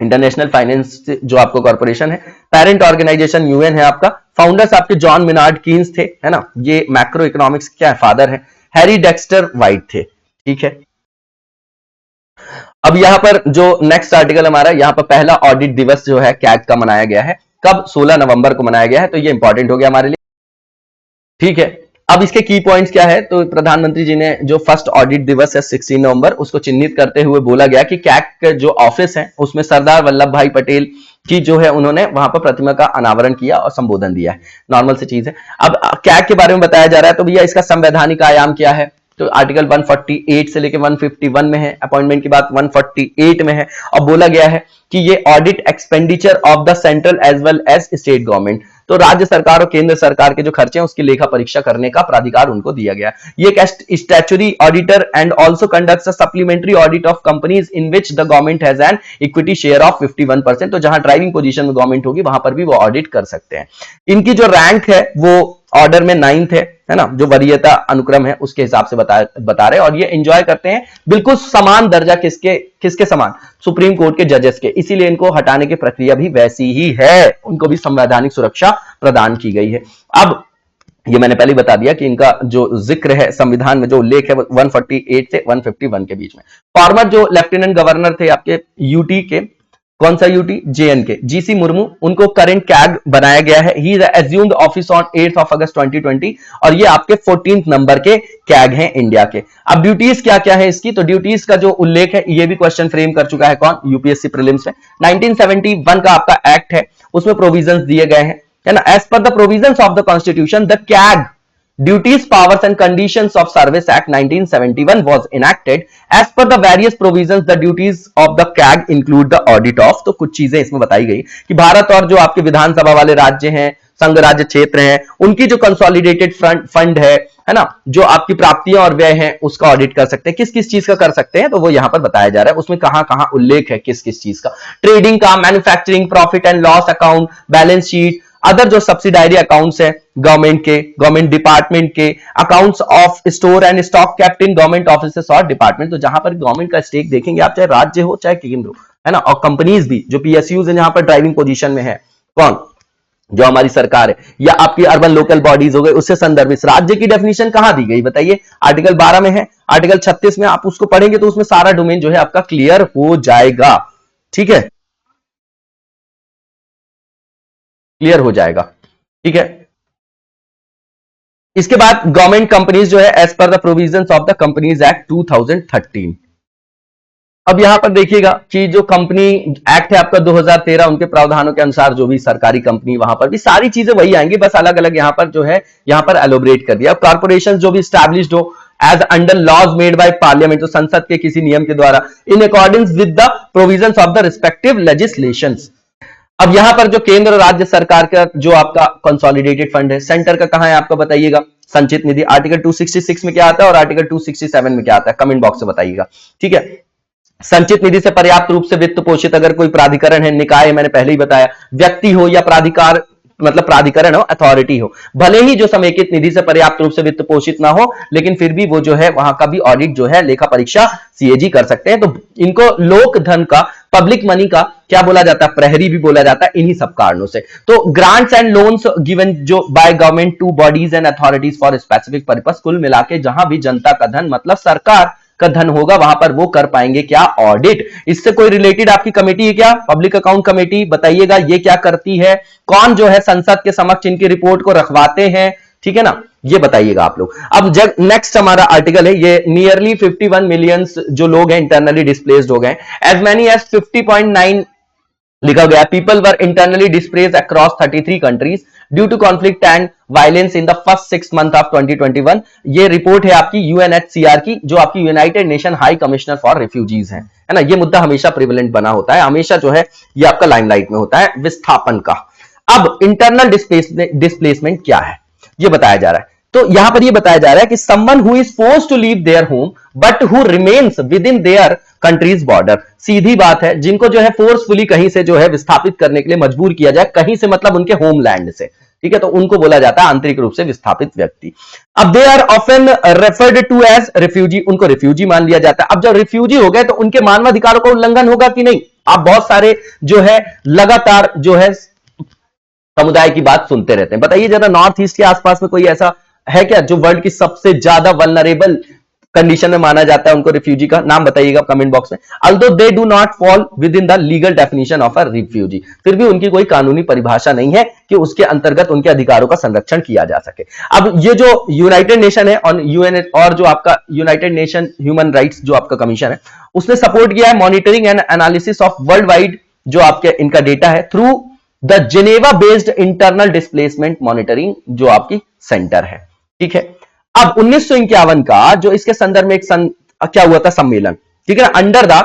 इंटरनेशनल फाइनेंस जो आपको कॉर्पोरेशन है। पेरेंट ऑर्गेनाइजेशन UN है आपका। फाउंडर्स आपके जॉन मिनार्ड कीन्स थे, है ना, ये मैक्रो इकोनॉमिक्स क्या है, फादर है। हैरी डेक्स्टर वाइट थे। ठीक है, अब यहां पर जो नेक्स्ट आर्टिकल हमारा, यहां पर पहला ऑडिट दिवस जो है कैग का मनाया गया है, कब, 16 नवंबर को मनाया गया है, तो ये इंपॉर्टेंट हो गया हमारे लिए। ठीक है, अब इसके की पॉइंट्स क्या है, तो प्रधानमंत्री जी ने जो फर्स्ट ऑडिट दिवस है 16 नवंबर, उसको चिन्हित करते हुए बोला गया कि कैग के जो ऑफिस है उसमें सरदार वल्लभ भाई पटेल की जो है उन्होंने वहां पर प्रतिमा का अनावरण किया और संबोधन दिया है, नॉर्मल सी चीज है। अब कैग के बारे में बताया जा रहा है, तो भैया इसका संवैधानिक आयाम क्या है, तो आर्टिकल 148 से लेकर 151 में है, अपॉइंटमेंट की बात 148 में है, और बोला गया है कि ये audit expenditure of the central as well as state government, तो राज्य सरकार और केंद्र सरकार के जो खर्चे हैं उसकी लेखा परीक्षा करने का प्राधिकार उनको दिया गया। ये एक statutory auditor and also conducts a supplementary audit of companies in which the government has an equity share of 51%। तो जहां ड्राइविंग पोजीशन में गवर्नमेंट होगी वहां पर भी वो ऑडिट कर सकते हैं। इनकी जो रैंक है वो ऑर्डर में 9th है ना, जो वरीयता अनुक्रम है उसके हिसाब से बता रहे हैं। और ये एंजॉय करते हैं बिल्कुल समान दर्जा किसके समान, सुप्रीम कोर्ट के जजेस के, इसीलिए इनको हटाने की प्रक्रिया भी वैसी ही है, उनको भी संवैधानिक सुरक्षा प्रदान की गई है। अब ये मैंने पहले बता दिया कि इनका जो जिक्र है संविधान में, जो उल्लेख है 148 से 151 के बीच में। फॉर्मर जो लेफ्टिनेंट गवर्नर थे आपके यूटी के, कौन सा यूटी, जेएनके, जीसी मुर्मू, उनको करंट कैग बनाया गया है। ही एज्यूम्ड ऑफिस ऑन 8 अगस्त 2020 और ये आपके 14th नंबर के कैग हैं इंडिया के। अब ड्यूटीज क्या क्या है इसकी, तो ड्यूटीज का जो उल्लेख है ये भी क्वेश्चन फ्रेम कर चुका है कौन, यूपीएससी प्रीलिम्स में। 1971 का आपका एक्ट है, उसमें प्रोविजंस दिए गए हैं, है ना। As per the provisions of the constitution the CAG Duties, Powers and Conditions of Service Act 1971 was enacted. As per the various provisions, the duties of the CAG include the audit of, तो कुछ चीजें इसमें बताई गई कि भारत और जो आपके विधानसभा वाले राज्य हैं, संघ राज्य क्षेत्र हैं, उनकी जो कंसोलिडेटेड फंड है ना, जो आपकी प्राप्तियां और व्यय हैं उसका ऑडिट कर सकते हैं। किस किस चीज का कर सकते हैं तो वो यहां पर बताया जा रहा है, उसमें कहां कहां उल्लेख है किस किस चीज का। ट्रेडिंग का, manufacturing, profit and loss account, balance sheet, other जो सब्सिडायरी अकाउंट्स है गवर्नमेंट के, गवर्नमेंट डिपार्टमेंट के, accounts of store and stock kept in government offices और डिपार्टमेंट, तो जहां पर गवर्नमेंट का स्टेक देखेंगे आप, चाहे राज्य हो चाहे केंद्र हो, है ना। और कंपनीज भी जो पीएसयूज है जहां पर ड्राइविंग पोजीशन में है, कौन, जो हमारी सरकार है या आपकी अर्बन लोकल बॉडीज हो गए, उससे संदर्भित राज्य की डेफिनेशन कहां दी गई बताइए, आर्टिकल 12 में है, आर्टिकल 36 में। आप उसको पढ़ेंगे तो उसमें सारा डोमेन जो है आपका क्लियर हो जाएगा, ठीक है, क्लियर हो जाएगा, ठीक है। इसके बाद गवर्नमेंट कंपनीज जो है as per the provisions of the companies act 2013। अब यहां पर देखिएगा कि जो कंपनी एक्ट है आपका 2013, उनके प्रावधानों के अनुसार जो भी सरकारी कंपनी, वहां पर भी सारी चीजें वही आएंगी, बस अलग अलग यहां पर जो है यहां पर एलोबरेट कर दिया। कॉर्पोरेशन जो भी स्टैब्लिश्ड हो as under laws made by parliament, तो संसद के किसी नियम के द्वारा, in according with the provisions of the respective legislations. अब यहां पर जो केंद्र और राज्य सरकार का जो आपका कंसोलिडेटेड फंड है, सेंटर का कहां है आपको बताइएगा, संचित निधि। आर्टिकल 266 में क्या आता है और आर्टिकल 267 में क्या आता है, कमेंट बॉक्स से बताइएगा, ठीक है। संचित निधि से पर्याप्त रूप से वित्त पोषित अगर कोई प्राधिकरण है, निकाय, मैंने पहले ही बताया, व्यक्ति हो या प्राधिकार, मतलब प्राधिकरण हो, अथॉरिटी हो, भले ही जो समेकित निधि से पर्याप्त रूप से वित्त पोषित ना हो, लेकिन फिर भी वो जो है वहां का भी ऑडिट जो है लेखा परीक्षा सीएजी कर सकते हैं। तो इनको लोक धन का, पब्लिक मनी का क्या बोला जाता है, प्रहरी भी बोला जाता है, इन्हीं सब कारणों से। तो ग्रांट्स एंड लोन्स गिवन जो by government two bodies and authorities for specific purpose, कुल मिला के जहां भी जनता का धन मतलब सरकार का धन होगा वहां पर वो कर पाएंगे क्या, ऑडिट। इससे कोई रिलेटेड आपकी कमेटी है क्या, पब्लिक अकाउंट कमेटी, बताइएगा ये क्या करती है, कौन जो है संसद के समक्ष इनकी रिपोर्ट को रखवाते हैं, ठीक है ना, ये बताइएगा आप लोग। अब जब नेक्स्ट हमारा आर्टिकल है, ये नियरली 51 मिलियन जो लोग हैं इंटरनली डिस्प्लेस्ड हो गए, एज मैनी एज 50.9 लिखा गया, people were internally displaced across 33 countries due to conflict and violence in the first 6 months of 2021। ये रिपोर्ट है आपकी यूएनएचसीआर की, जो आपकी United Nation High Commissioner for Refugees है ना। ये मुद्दा हमेशा प्रिवेलेंट बना होता है, हमेशा जो है ये आपका लाइमलाइट में होता है, विस्थापन का। अब इंटरनल डिस्प्लेसमेंट क्या है ये बताया जा रहा है, तो यहां पर ये बताया जा रहा है कि someone who is forced to leave their home but who remains within their country's border. सीधी बात है, जिनको जो है फोर्सफुली कहीं से जो है विस्थापित करने के लिए मजबूर किया जाए, कहीं से मतलब उनके होमलैंड से, ठीक है, तो उनको बोला जाता है आंतरिक रूप से विस्थापित व्यक्ति। अब they are often referred to as refugee, उनको रिफ्यूजी मान लिया जाता है। अब जब रिफ्यूजी हो गए तो उनके मानवाधिकारों का उल्लंघन होगा कि नहीं। आप बहुत सारे जो है लगातार जो है समुदाय की बात सुनते रहते हैं, बताइए जरा नॉर्थ ईस्ट के आसपास में कोई ऐसा है क्या जो वर्ल्ड की सबसे ज्यादा वल्नरेबल कंडीशन में माना जाता है उनको, रिफ्यूजी का नाम बताइएगा कमेंट बॉक्स में। Although they do not fall with in the legal definition of a refugee, फिर भी उनकी कोई कानूनी परिभाषा नहीं है कि उसके अंतर्गत उनके अधिकारों का संरक्षण किया जा सके। अब ये जो यूनाइटेड नेशन है और यूएन और जो आपका यूनाइटेड नेशन ह्यूमन राइट्स जो आपका कमीशन है, उसने सपोर्ट किया है monitoring and analysis of world wide जो आपके इनका डेटा है through the Geneva based internal displacement monitoring जो आपकी सेंटर है, ठीक है। अब 1951 का जो इसके संदर्भ में एक क्या हुआ था सम्मेलन, ठीक है, अंडर द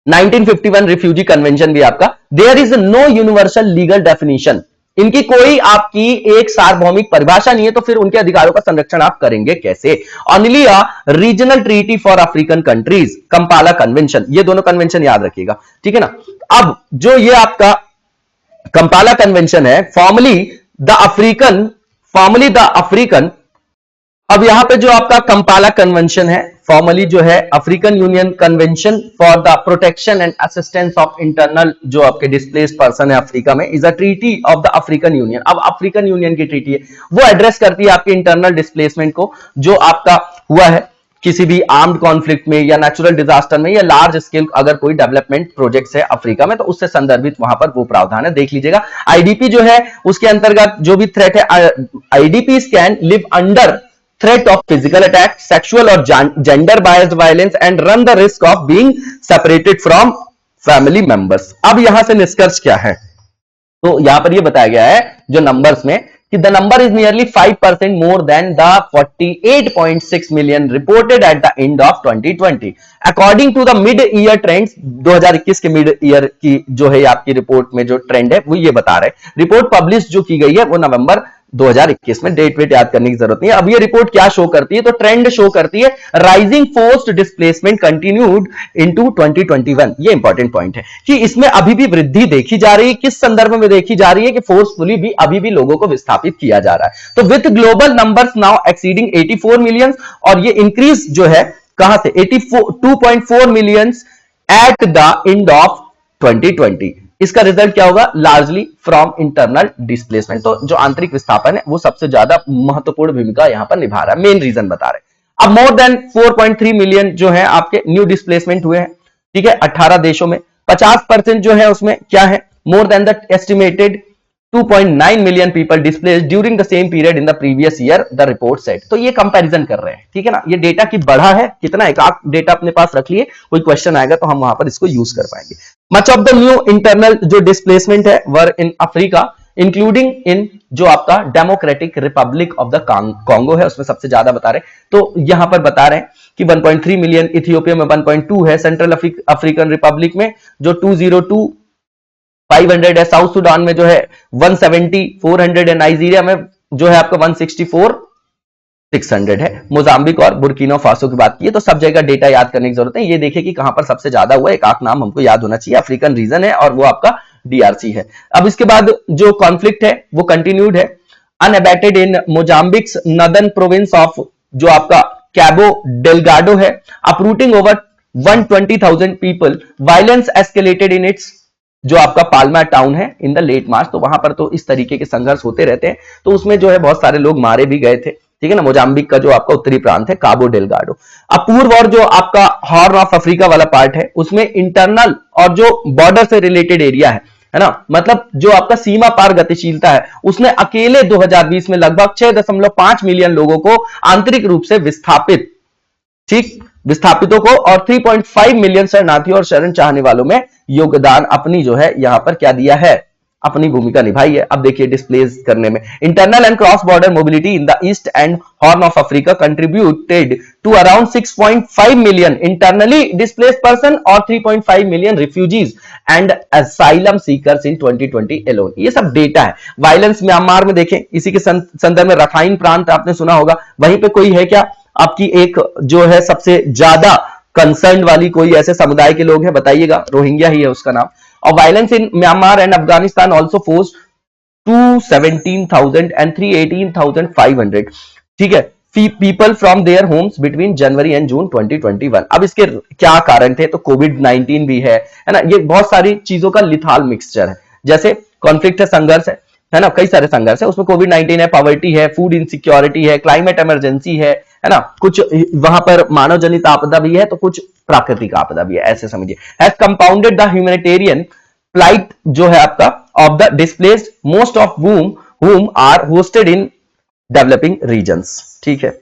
1951 रिफ्यूजी कन्वेंशन भी आपका, there is no universal legal definition इनकी कोई आपकी एक सार्वभौमिक परिभाषा नहीं है, तो फिर उनके अधिकारों का संरक्षण आप करेंगे कैसे? Only a regional treaty for African countries, Kampala convention, ये दोनों कन्वेंशन याद रखिएगा, ठीक है ना। अब जो ये आपका कंपाला कन्वेंशन है, फॉर्मली द अफ्रीकन, अब यहां पे जो आपका कंपाला कन्वेंशन है, फॉर्मली जो है African union convention for the protection and assistance of internal, जो आपके डिस्प्लेस्ड पर्सन है अफ्रीका में, is a treaty of the African union. अब अफ्रीकन यूनियन की ट्रीटी है, वो एड्रेस करती है आपके इंटरनल डिस्प्लेसमेंट को, जो आपका हुआ है किसी भी आर्म्ड कॉन्फ्लिक्ट में या नेचुरल डिजास्टर में या लार्ज स्केल अगर कोई डेवलपमेंट प्रोजेक्ट्स है अफ्रीका में, तो उससे संदर्भित वहां पर वो प्रावधान है, देख लीजिएगा। आईडीपी जो है उसके अंतर्गत जो भी थ्रेट है, IDPs can live under threat of physical attack, sexual or gender biased violence and run the risk of being separated from family members। अब यहां से निष्कर्ष क्या है? तो यहां पर यह बताया गया है जो नंबर्स में कि the number is nearly 5% more than the 48.6 million reported at the end of 2020 according to the mid year trends। 2021 के मिड ईयर की जो है आपकी रिपोर्ट में जो ट्रेंड है वो ये बता रहे हैं। रिपोर्ट पब्लिश जो की गई है वो नवंबर 2021 में, डेट वेट याद करने की जरूरत नहीं है। अब ये रिपोर्ट क्या शो करती है? तो ट्रेंड शो करती है rising forced displacement continued into 2021। ये इंपॉर्टेंट पॉइंट है कि इसमें अभी भी वृद्धि देखी जा रही है। किस संदर्भ में देखी जा रही है? कि फोर्सफुली भी अभी भी लोगों को विस्थापित किया जा रहा है। तो with global numbers now exceeding 84 million, और ये इंक्रीज जो है कहां से? 2.4 million at the end of 2020। इसका रिजल्ट क्या होगा? Largely from internal displacement. तो जो आंतरिक विस्थापन है वो सबसे ज्यादा महत्वपूर्ण भूमिका यहां पर निभा रहा है, मेन रीजन बता रहे हैं। अब मोर देन 4.3 मिलियन जो है आपके न्यू डिस्प्लेसमेंट हुए हैं, ठीक है, 18 देशों में। 50% जो है उसमें क्या है? More than the estimated 2.9 million people displaced during the same period in the previous year, the report said. तो ये कंपैरिजन कर रहे हैं, ठीक है ना। ये डेटा की बढ़ा है कितना, एक आख डेटा अपने पास रख लिए, कोई क्वेश्चन आएगा तो हम वहां पर इसको यूज कर पाएंगे। Much of the new internal जो डिस्प्लेसमेंट है वर इन अफ्रीका, इंक्लूडिंग इन जो आपका democratic Republic of the Congo है, उसमें सबसे ज्यादा बता रहे हैं। तो यहां पर बता रहे हैं कि 1.3 मिलियन, इथियोपिया में 1.2 है, सेंट्रल अफ्रीकन रिपब्लिक में जो 202,500 है, साउथ सुडान में जो है 170, 400 है, नाइजीरिया में जो है आपका 164, 600 है, मोजाम्बिक और बुर्किना फासो की बात की है। तो सब जगह डेटा याद करने की जरूरत है। ये देखिए कि कहां पर सबसे ज्यादा हुआ, एक आख नाम हमको याद होना चाहिए, अफ्रीकन रीजन है और वो आपका डीआरसी है। अब इसके बाद जो कॉन्फ्लिक्ट है वो कंटिन्यूड है, unabated in Mozambique's northern province of जो आपका कैबो डेलगाडो है, uprooting over 120,000 people, violence escalated in its जो आपका पाल्मा टाउन है इन द लेट मार्च। तो वहां पर तो इस तरीके के संघर्ष होते रहते हैं, तो उसमें जो है बहुत सारे लोग मारे भी गए थे, ठीक है ना। मोजाम्बिक का जो आपका उत्तरी प्रांत है काबो डेलगाडो। अब पूर्व और जो आपका हॉर्न ऑफ अफ्रीका वाला पार्ट है उसमें इंटरनल और जो बॉर्डर से रिलेटेड एरिया है ना, मतलब जो आपका सीमा पार गतिशीलता है, उसने अकेले 2020 में लगभग 6.5 मिलियन लोगों को आंतरिक रूप से विस्थापित, ठीक, विस्थापितों को और 3.5 मिलियन शरणार्थियों और शरण चाहने वालों में योगदान अपनी जो है यहां पर क्या दिया है, अपनी भूमिका निभाई है। अब देखिए डिस्प्लेस करने में internal and cross border mobility in the East and Horn of Africa contributed to around 6.5 million internally displaced person और 3.5 million refugees and asylum seekers in 2020 alone. ये सब डेटा है। वायलेंस म्यांमार में देखें, इसी के संदर्भ में रखाइन प्रांत आपने सुना होगा, वहीं पे कोई है क्या आपकी एक जो है सबसे ज्यादा कंसर्न वाली कोई ऐसे समुदाय के लोग हैं, बताइएगा, रोहिंग्या ही है उसका नाम। और violence in Myanmar and Afghanistan also force 217,000 and 318,500, ठीक है, people from their homes between January and June 2021। अब इसके क्या कारण थे? तो कोविड-19 भी है ना, ये बहुत सारी चीजों का लिथाल मिक्सचर है। जैसे कॉन्फ्लिक्ट है, संघर्ष है ना, कई सारे संघर्ष है, उसमें कोविड-19 है, पॉवर्टी है, फूड इनसिक्योरिटी है, क्लाइमेट इमरजेंसी है ना, कुछ वहां पर मानव जनित आपदा भी है तो कुछ प्राकृतिक आपदा भी है, ऐसे समझिए। Has compounded the humanitarian flight जो है आपका of the displaced, most of whom are hosted in developing regions, ठीक है।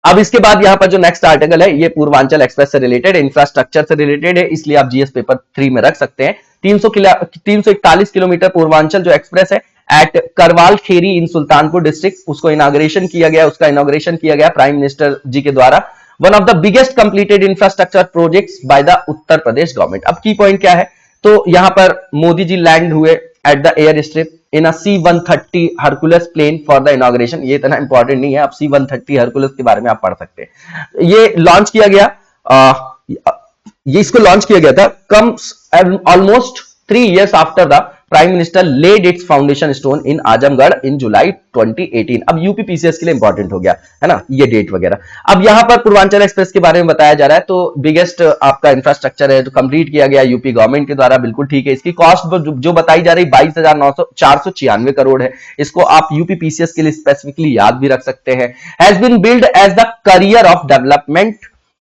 अब इसके बाद यहां पर जो नेक्स्ट आर्टिकल है ये पूर्वांचल एक्सप्रेस से रिलेटेड, इंफ्रास्ट्रक्चर से रिलेटेड है, इसलिए आप जीएस पेपर 3 में रख सकते हैं। 341 किलोमीटर पूर्वांचल जो एक्सप्रेस है एट करवाल खेरी इन सुल्तानपुर डिस्ट्रिक्ट, उसको इनॉग्रेशन किया गया, उसका इनॉग्रेशन किया गया प्राइम मिनिस्टर जी के द्वारा। One of the biggest completed infrastructure projects by the Uttar Pradesh government. अब की पॉइंट क्या है? तो यहां पर मोदी जी लैंड हुए at the air strip in a C-130 Hercules plane for the inauguration. ये इतना इंपॉर्टेंट नहीं है, आप C-130 Hercules के बारे में आप पढ़ सकते हैं। ये लॉन्च किया गया, ये इसको लॉन्च किया गया था comes almost 3 years after the prime minister laid its foundation stone in Azamgarh in July 2018। अब यूपी पीसीएस के लिए इंपॉर्टेंट हो गया है ना ये डेट वगैरह। अब यहां पर पूर्वांचल एक्सप्रेस के बारे में बताया जा रहा है, तो बिगेस्ट आपका इंफ्रास्ट्रक्चर है जो कंप्लीट किया गया यूपी गवर्नमेंट के द्वारा, बिल्कुल ठीक है। इसकी कॉस्ट जो बताई जा रही 22,496 करोड़ है। इसको आप यूपी पीसीएस के लिए स्पेसिफिकली याद भी रख सकते हैं। Has been build as the career of development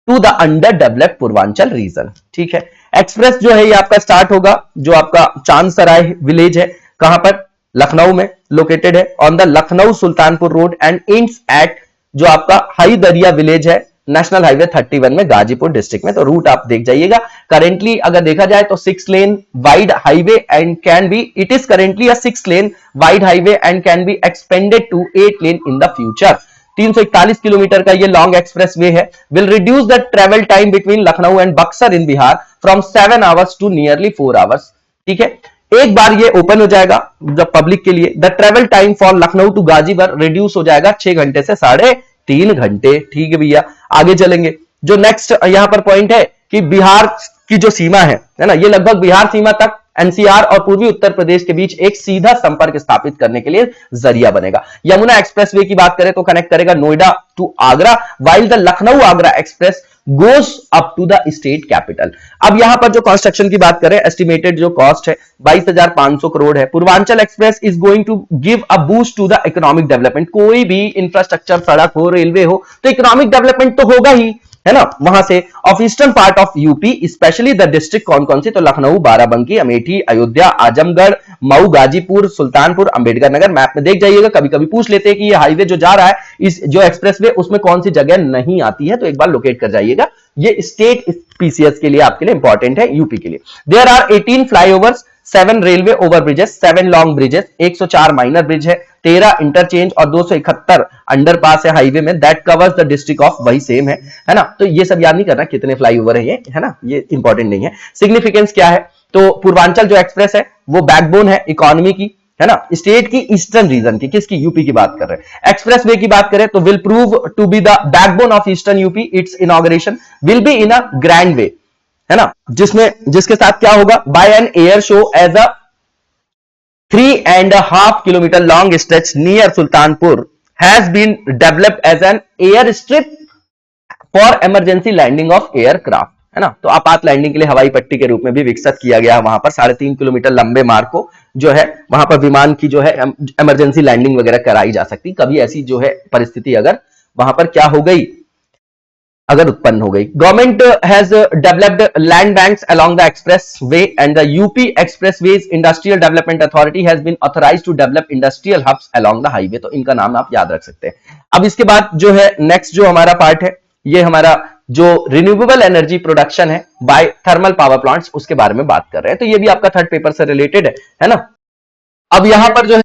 to the under developed Purvanchal region, ठीक है। एक्सप्रेस जो है ये आपका स्टार्ट होगा, जो आपका चांदसराय विलेज है, कहां पर, लखनऊ में लोकेटेड है, on the Lucknow Sultanpur road and ends at जो आपका हाई दरिया विलेज है, नेशनल हाईवे 31 में, गाजीपुर डिस्ट्रिक्ट में। तो रूट आप देख जाइएगा। करेंटली अगर देखा जाए तो 6 lane wide highway and can be, it is currently a 6 lane wide highway and can be expanded to 8 lane in the future. 341 kilometre का ये लॉन्ग एक्सप्रेस वे है। Will reduce the travel time between Lucknow and Buxar in Bihar from 7 hours to nearly 4 hours, ठीक है। एक बार ये open हो जाएगा जब पब्लिक के लिए, the travel time for Lucknow to Ghazipur reduce हो जाएगा 6 घंटे से 3.5 घंटे, ठीक है भैया। आगे चलेंगे, जो नेक्स्ट यहां पर पॉइंट है कि बिहार की जो सीमा है ना, ये लगभग बिहार सीमा तक एनसीआर और पूर्वी उत्तर प्रदेश के बीच एक सीधा संपर्क स्थापित करने के लिए जरिया बनेगा। यमुना एक्सप्रेसवे की बात करें तो कनेक्ट करेगा Noida to Agra, while the Lucknow Agra express goes up to the state capital. अब यहां पर जो कंस्ट्रक्शन की बात करें, एस्टिमेटेड जो कॉस्ट है 22,500 करोड़ है। Purvanchal express is going to give a boost to the economic development. कोई भी इंफ्रास्ट्रक्चर, सड़क हो, रेलवे हो, तो इकोनॉमिक डेवलपमेंट तो होगा ही, है ना, वहां से। Of eastern part of UP specially the district कौन सी, तो लखनऊ, बाराबंकी, अमेठी, अयोध्या, आजमगढ़, मऊ, गाजीपुर, सुल्तानपुर, अंबेडकर नगर। मैप में देख जाइएगा, कभी कभी पूछ लेते हैं कि ये हाईवे जो जा रहा है, इस जो एक्सप्रेसवे, उसमें कौन सी जगह नहीं आती है, तो एक बार लोकेट कर जाइएगा। ये स्टेट पीसीएस के लिए आपके लिए इंपॉर्टेंट है, यूपी के लिए। There are 18 flyovers, 7 railway over bridges, 7 long bridges, 104 minor bridge है, 13 इंटरचेंज और 271 अंडरपास है हाईवे में। That covers the district of, वही सेम है ना। तो ये सब याद नहीं करना कितने फ्लाईओवर है ये, है ना, ये इंपॉर्टेंट नहीं है। सिग्निफिकेंस क्या है, तो पूर्वांचल जो एक्सप्रेस है वो बैकबोन है इकोनॉमी की, है ना, स्टेट की, ईस्टर्न रीजन की, किसकी, यूपी की बात कर रहे हैं। एक्सप्रेस वे की बात करें तो will prove to be the backbone of eastern UP. Its inauguration will be in a grand way, है ना, जिसके साथ क्या होगा, by an air show as a 3.5 kilometre long stretch near Sultanpur has been developed as an air strip for emergency landing of aircraft, है ना। तो आपात लैंडिंग के लिए हवाई पट्टी के रूप में भी विकसित किया गया है वहां पर। 3.5 किलोमीटर लंबे मार्ग को जो है वहां पर विमान की जो है इमरजेंसी लैंडिंग वगैरह कराई जा सकती, कभी ऐसी जो है परिस्थिति अगर वहां पर क्या हो गई, अगर उत्पन्न हो गई। Government has developed land banks along the express way and the UP expressways industrial development authority has been authorised to develop industrial hubs along the highway. तो इनका नाम आप याद रख सकते हैं। अब इसके बाद जो है नेक्स्ट जो हमारा पार्ट है, ये हमारा जो रिन्यूएबल एनर्जी प्रोडक्शन है बाय थर्मल पावर प्लांट्स, उसके बारे में बात कर रहे हैं। तो ये भी आपका थर्ड पेपर से रिलेटेड है ना। अब यहां पर जो है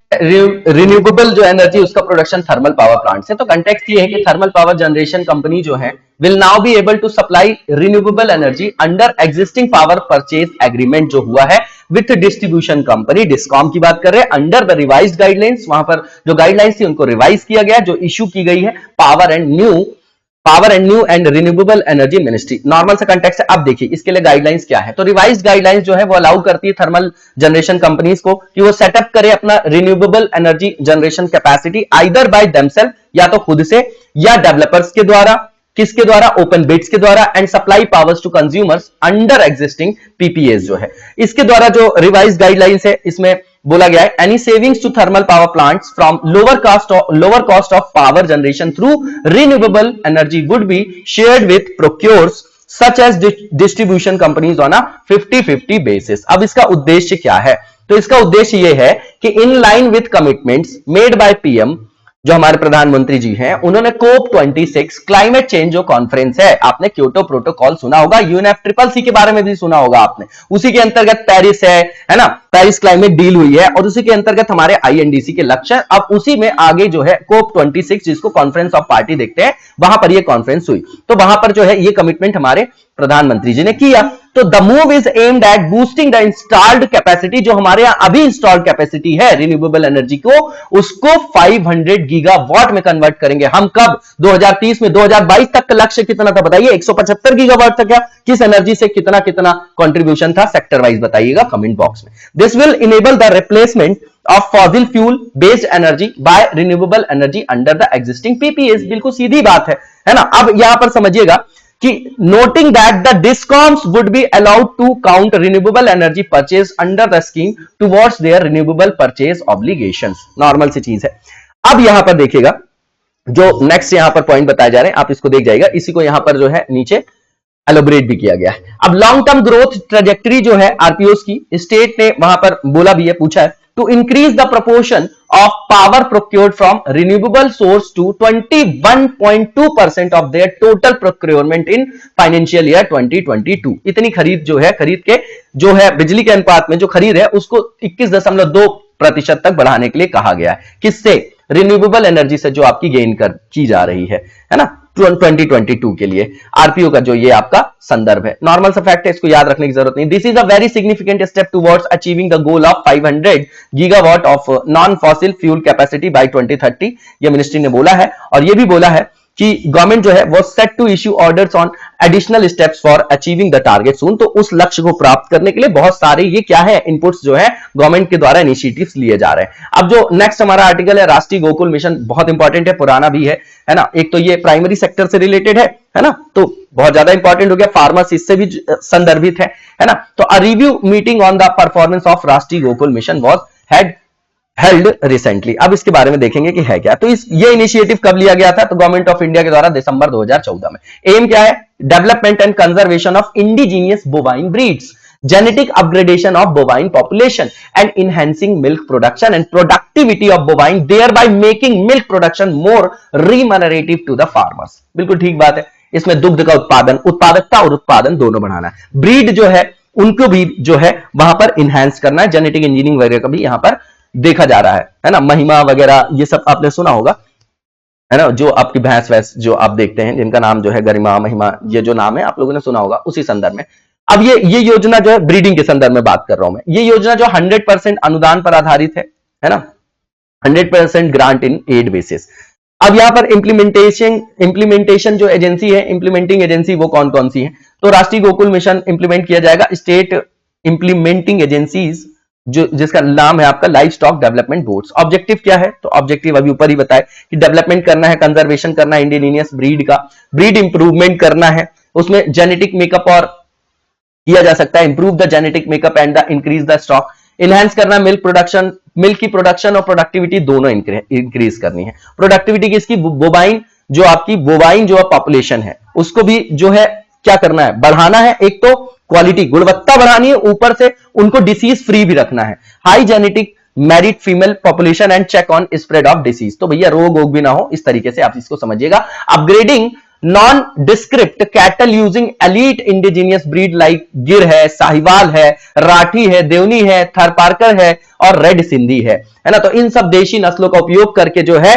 रिन्यूएबल जो एनर्जी उसका प्रोडक्शन थर्मल पावर प्लांट से, तो कंटेक्स्ट ये है कि थर्मल पावर जनरेशन कंपनी जो है will now be able to supply renewable energy under existing power purchase agreement जो हुआ है विथ डिस्ट्रीब्यूशन कंपनी डिस्कॉम की बात कर रहे हैं, अंडर द रिवाइज्ड गाइडलाइंस। वहां पर जो गाइडलाइंस थी उनको रिवाइज किया गया, जो इश्यू की गई है power and new and renewable energy ministry. Normal से कंटेक्स्ट है। अब देखिए इसके लिए गाइडलाइंस क्या है, तो रिवाइज्ड गाइडलाइंस जो है वो अलाउ करती है थर्मल जनरेशन कंपनीज को कि वो सेटअप करे अपना renewable energy generation capacity either by themselves, या तो खुद से, या डेवलपर्स के द्वारा, किसके द्वारा, ओपन बिड्स के द्वारा, and supply powers to consumers under existing PPS जो है। इसके द्वारा जो रिवाइज्ड गाइडलाइंस है इसमें बोला गया है any savings to thermal power plants from lower cost of power generation through renewable energy would be shared with procurers such as distribution companies on a 50-50 basis. अब इसका उद्देश्य क्या है, तो इसका उद्देश्य यह है कि in line with commitments made by PM, जो हमारे प्रधानमंत्री जी हैं, उन्होंने COP26 क्लाइमेट चेंज जो कॉन्फ्रेंस है, आपने क्योटो प्रोटोकॉल सुना होगा, UNFCCC के बारे में भी सुना होगा आपने, उसी के अंतर्गत पेरिस है ना, पेरिस क्लाइमेट डील हुई है, और उसी के अंतर्गत हमारे INDC के लक्ष्य। अब उसी में आगे जो है COP26 जिसको कॉन्फ्रेंस ऑफ पार्टी देखते हैं, वहां पर ये कॉन्फ्रेंस हुई, तो वहां पर जो है ये कमिटमेंट हमारे प्रधानमंत्री जी ने किया। तो the move is aimed at boosting the installed capacity, जो हमारे यहां अभी इंस्टॉल्ड कैपेसिटी है रिन्यूएबल एनर्जी को, उसको 500 गीगावाट में कन्वर्ट करेंगे हम। कब? 2030 में। 2022 तक का लक्ष्य कितना था बताइए? 175 गीगावाट था क्या? किस एनर्जी से कितना कितना कंट्रीब्यूशन था सेक्टर वाइज बताइएगा कमेंट बॉक्स में। This will enable the replacement of fossil fuel based energy by renewable energy under the existing PPS. बिल्कुल सीधी बात है ना। अब यहां पर समझिएगा कि noting that the discoms would be allowed to count renewable energy purchase under the scheme towards their renewable purchase obligations. Normal सी चीज है। अब यहां पर देखिएगा जो नेक्स्ट यहां पर पॉइंट बताए जा रहे हैं, आप इसको देख जाएगा, इसी को यहां पर जो है नीचे एलोबरेट भी किया गया है। अब लॉन्ग टर्म ग्रोथ ट्रेजेक्टरी जो है आरपीओस की, स्टेट ने वहां पर बोला भी है, पूछा है, to increase the proportion of power procured from renewable source to 21.2% of their total procurement in financial year 2022। इतनी खरीद जो है, खरीद के जो है बिजली के अनुपात में जो खरीद है उसको 21.2% तक बढ़ाने के लिए कहा गया है। किससे? रिन्यूएबल एनर्जी से जो आपकी गेन की जा रही है ना, 2022 के लिए आरपीओ का जो ये आपका संदर्भ है। नॉर्मल सा फैक्ट है, इसको याद रखने की जरूरत नहीं। This is a very significant step towards achieving the goal of 500 gigawatt of non fossil fuel capacity by 2030, ये मिनिस्ट्री ने बोला है। और ये भी बोला है कि गवर्नमेंट जो है वो set to issue orders on additional steps for achieving the target soon. तो उस लक्ष्य को प्राप्त करने के लिए बहुत सारे ये क्या है इनपुट्स जो है गवर्नमेंट के द्वारा इनिशिएटिव्स लिए जा रहे हैं। अब जो नेक्स्ट हमारा आर्टिकल है राष्ट्रीय गोकुल मिशन, बहुत इंपॉर्टेंट है, पुराना भी है ना। एक तो ये प्राइमरी सेक्टर से रिलेटेड है ना, तो बहुत ज्यादा इंपॉर्टेंट हो गया। फार्मर्स इससे भी संदर्भित है ना। तो a review meeting on the performance of Rashtriya Gokul mission was held recently. अब इसके बारे में देखेंगे कि है क्या। तो ये इनिशिएटिव कब लिया गया था? तो गवर्नमेंट ऑफ इंडिया के द्वारा दिसंबर 2014 में। एम क्या है? Development and conservation of indigenous bovine breeds, genetic upgradation of bovine population and enhancing milk production and productivity of bovine, thereby making milk production more remunerative to the farmers। बिल्कुल ठीक बात है। इसमें दुग्ध का उत्पादन, उत्पादकता और उत्पादन दोनों बढ़ाना है। ब्रीड जो है उनको भी जो है वहां पर इंहांस करना है। जेनेटिक इंजीनियरिंग वगैरह का भी यहां पर देखा जा रहा है ना। महिमा वगैरह ये सब आपने सुना होगा है ना, जो आपकी भैंस वैस जो आप देखते हैं जिनका नाम जो है गरिमा, महिमा, ये जो नाम है आप लोगों ने सुना होगा उसी संदर्भ में। अब ये योजना जो है ब्रीडिंग के संदर्भ में बात कर रहा हूं मैं। ये योजना जो 100% अनुदान पर आधारित है ना, 100% ग्रांट इन एड बेसिस। अब यहां पर इंप्लीमेंटेशन जो एजेंसी है, इंप्लीमेंटिंग एजेंसी वो कौन कौन सी है? तो राष्ट्रीय गोकुल मिशन इंप्लीमेंट किया जाएगा। स्टेट इंप्लीमेंटिंग एजेंसीज जो जिसका नाम है आपका live stock development boards. Objective क्या है? तो ऑब्जेक्टिव अभी ऊपर ही बताए कि डेवलपमेंट करना है, कंजर्वेशन करना है इंडिजीनियस ब्रीड का, ब्रीड इंप्रूवमेंट करना है, उसमें जेनेटिक मेकअप और किया जा सकता है, improve the genetic makeup and the increase the stock, enhance करना मिल्क प्रोडक्शन, मिल्क की प्रोडक्शन और प्रोडक्टिविटी दोनों इंक्रीज करनी है। प्रोडक्टिविटी किसकी? बोवाइन, जो आपकी बोवाइन जो पॉपुलेशन है उसको भी जो है क्या करना है? बढ़ाना है। एक तो क्वालिटी, गुणवत्ता बढ़ानी है, ऊपर से उनको डिसीज फ्री भी रखना है। High genetic married female population and check on spread of disease. तो भैया रोग वोग भी ना हो, इस तरीके से आप इसको समझिएगा। Upgrading non describe cattle using elite indigenous breed like गिर है, साहिवाल है, राठी है, देवनी है, थारपारकर है और रेड सिंधी है ना। तो इन सब देशी नस्लों का उपयोग करके जो है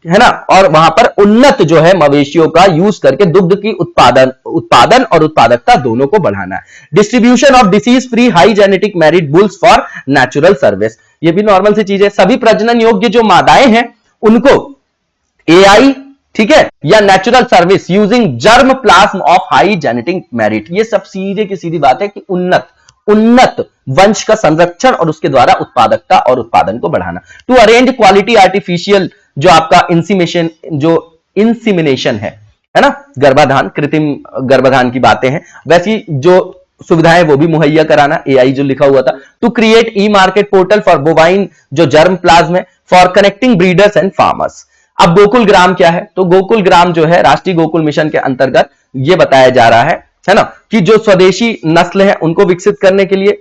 ना, और वहां पर उन्नत जो है मवेशियों का यूज करके दुग्ध की उत्पादन और उत्पादकता दोनों को बढ़ाना है। Distribution of disease free high genetic married bulls for natural service, ये भी नॉर्मल सी चीज है। सभी प्रजनन योग्य जो मादाएं हैं उनको एआई, ठीक है, या natural service using germ plasm of high genetic merit. ये सब सीधे की सीधी बात है कि उन्नत वंश का संरक्षण और उसके द्वारा उत्पादकता और उत्पादन को बढ़ाना। टू अरेंज क्वालिटी आर्टिफिशियल जो आपका इंसिमिनेशन है ना, गर्भाधान, कृत्रिम गर्भाधान की बातें हैं, वैसी जो सुविधाएं वो भी मुहैया कराना। एआई जो लिखा हुआ था। To create e market portal for bovine जो जर्म प्लाज्म है for connecting breeders and farmers. अब गोकुल ग्राम क्या है? तो गोकुल ग्राम जो है राष्ट्रीय गोकुल मिशन के अंतर्गत ये बताया जा रहा है ना, कि जो स्वदेशी नस्ल है उनको विकसित करने के लिए